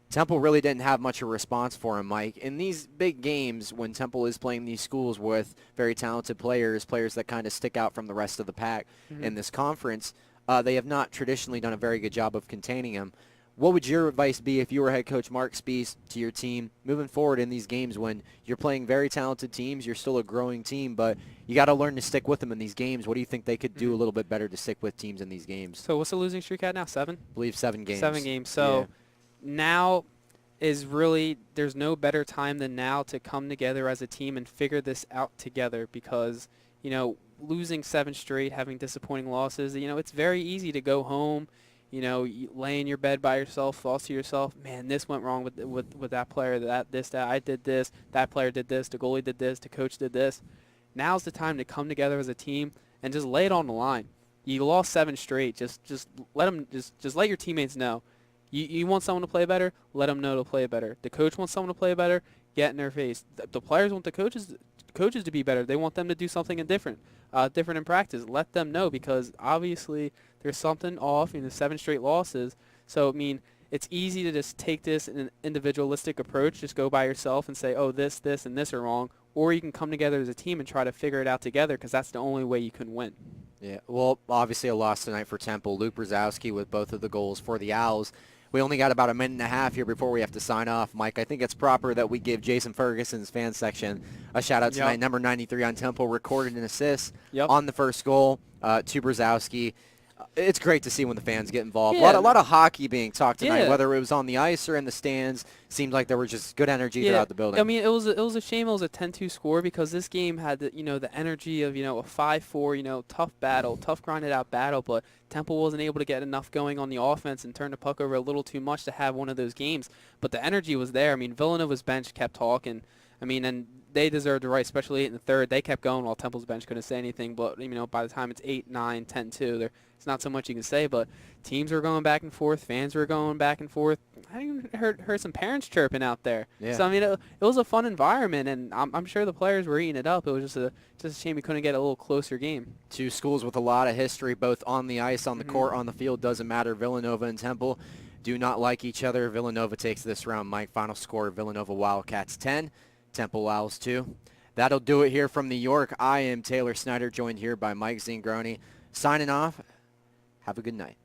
Temple really didn't have much of a response for him, Mike. In these big games, when Temple is playing these schools with very talented players that kind of stick out from the rest of the pack in this conference, they have not traditionally done a very good job of containing him. What would your advice be if you were head coach Mark Spies to your team moving forward in these games when you're playing very talented teams, you're still a growing team, but you got to learn to stick with them in these games? What do you think they could do a little bit better to stick with teams in these games? So what's the losing streak at now? 7? I believe 7 games. 7 games. So now is really, there's no better time than now to come together as a team and figure this out together, because, losing 7 straight, having disappointing losses, it's very easy to go home, you lay in your bed by yourself, thoughts to yourself, man, this went wrong with that player, that I did this, that player did this, the goalie did this, the coach did this. Now's the time to come together as a team and just lay it on the line. You lost 7 straight. Just let them, just let your teammates know. You want someone to play better, let them know to play better. The coach wants someone to play better, get in their face. The players want the coaches to be better. They want them to do something different in practice. Let them know, because obviously there's something off in the 7 straight losses. So, it's easy to just take this in an individualistic approach, just go by yourself and say, oh, this, and this are wrong. Or you can come together as a team and try to figure it out together, because that's the only way you can win. Yeah, well, obviously a loss tonight for Temple. Luke Brzezowski with both of the goals for the Owls. We only got about a minute and a half here before we have to sign off. Mike, I think it's proper that we give Jason Ferguson's fan section a shout-out tonight. Number 93 on Temple, recorded an assist on the first goal to Brzezowski. It's great to see when the fans get involved. Yeah. A lot of hockey being talked tonight, whether it was on the ice or in the stands. Seemed like there was just good energy throughout the building. I mean, it was a shame it was a 10-2 score because this game had the energy of a 5-4 tough battle, tough grinded out battle, but Temple wasn't able to get enough going on the offense and turn the puck over a little too much to have one of those games. But the energy was there. I mean, Villanova's bench kept talking. I mean, and they deserved the right, especially 8 in the third. They kept going while Temple's bench couldn't say anything. But by the time it's 8, 9, 10-2, it's not so much you can say. But teams were going back and forth, fans were going back and forth. I even heard some parents chirping out there. Yeah. So I mean, it was a fun environment, and I'm sure the players were eating it up. It was just a shame we couldn't get a little closer game. Two schools with a lot of history, both on the ice, on the court, on the field. Doesn't matter. Villanova and Temple do not like each other. Villanova takes this round. Mike, final score: Villanova Wildcats 10, Temple Owls 2. That'll do it here from New York. I am Taylor Snyder, joined here by Mike Zingroni. Signing off. Have a good night.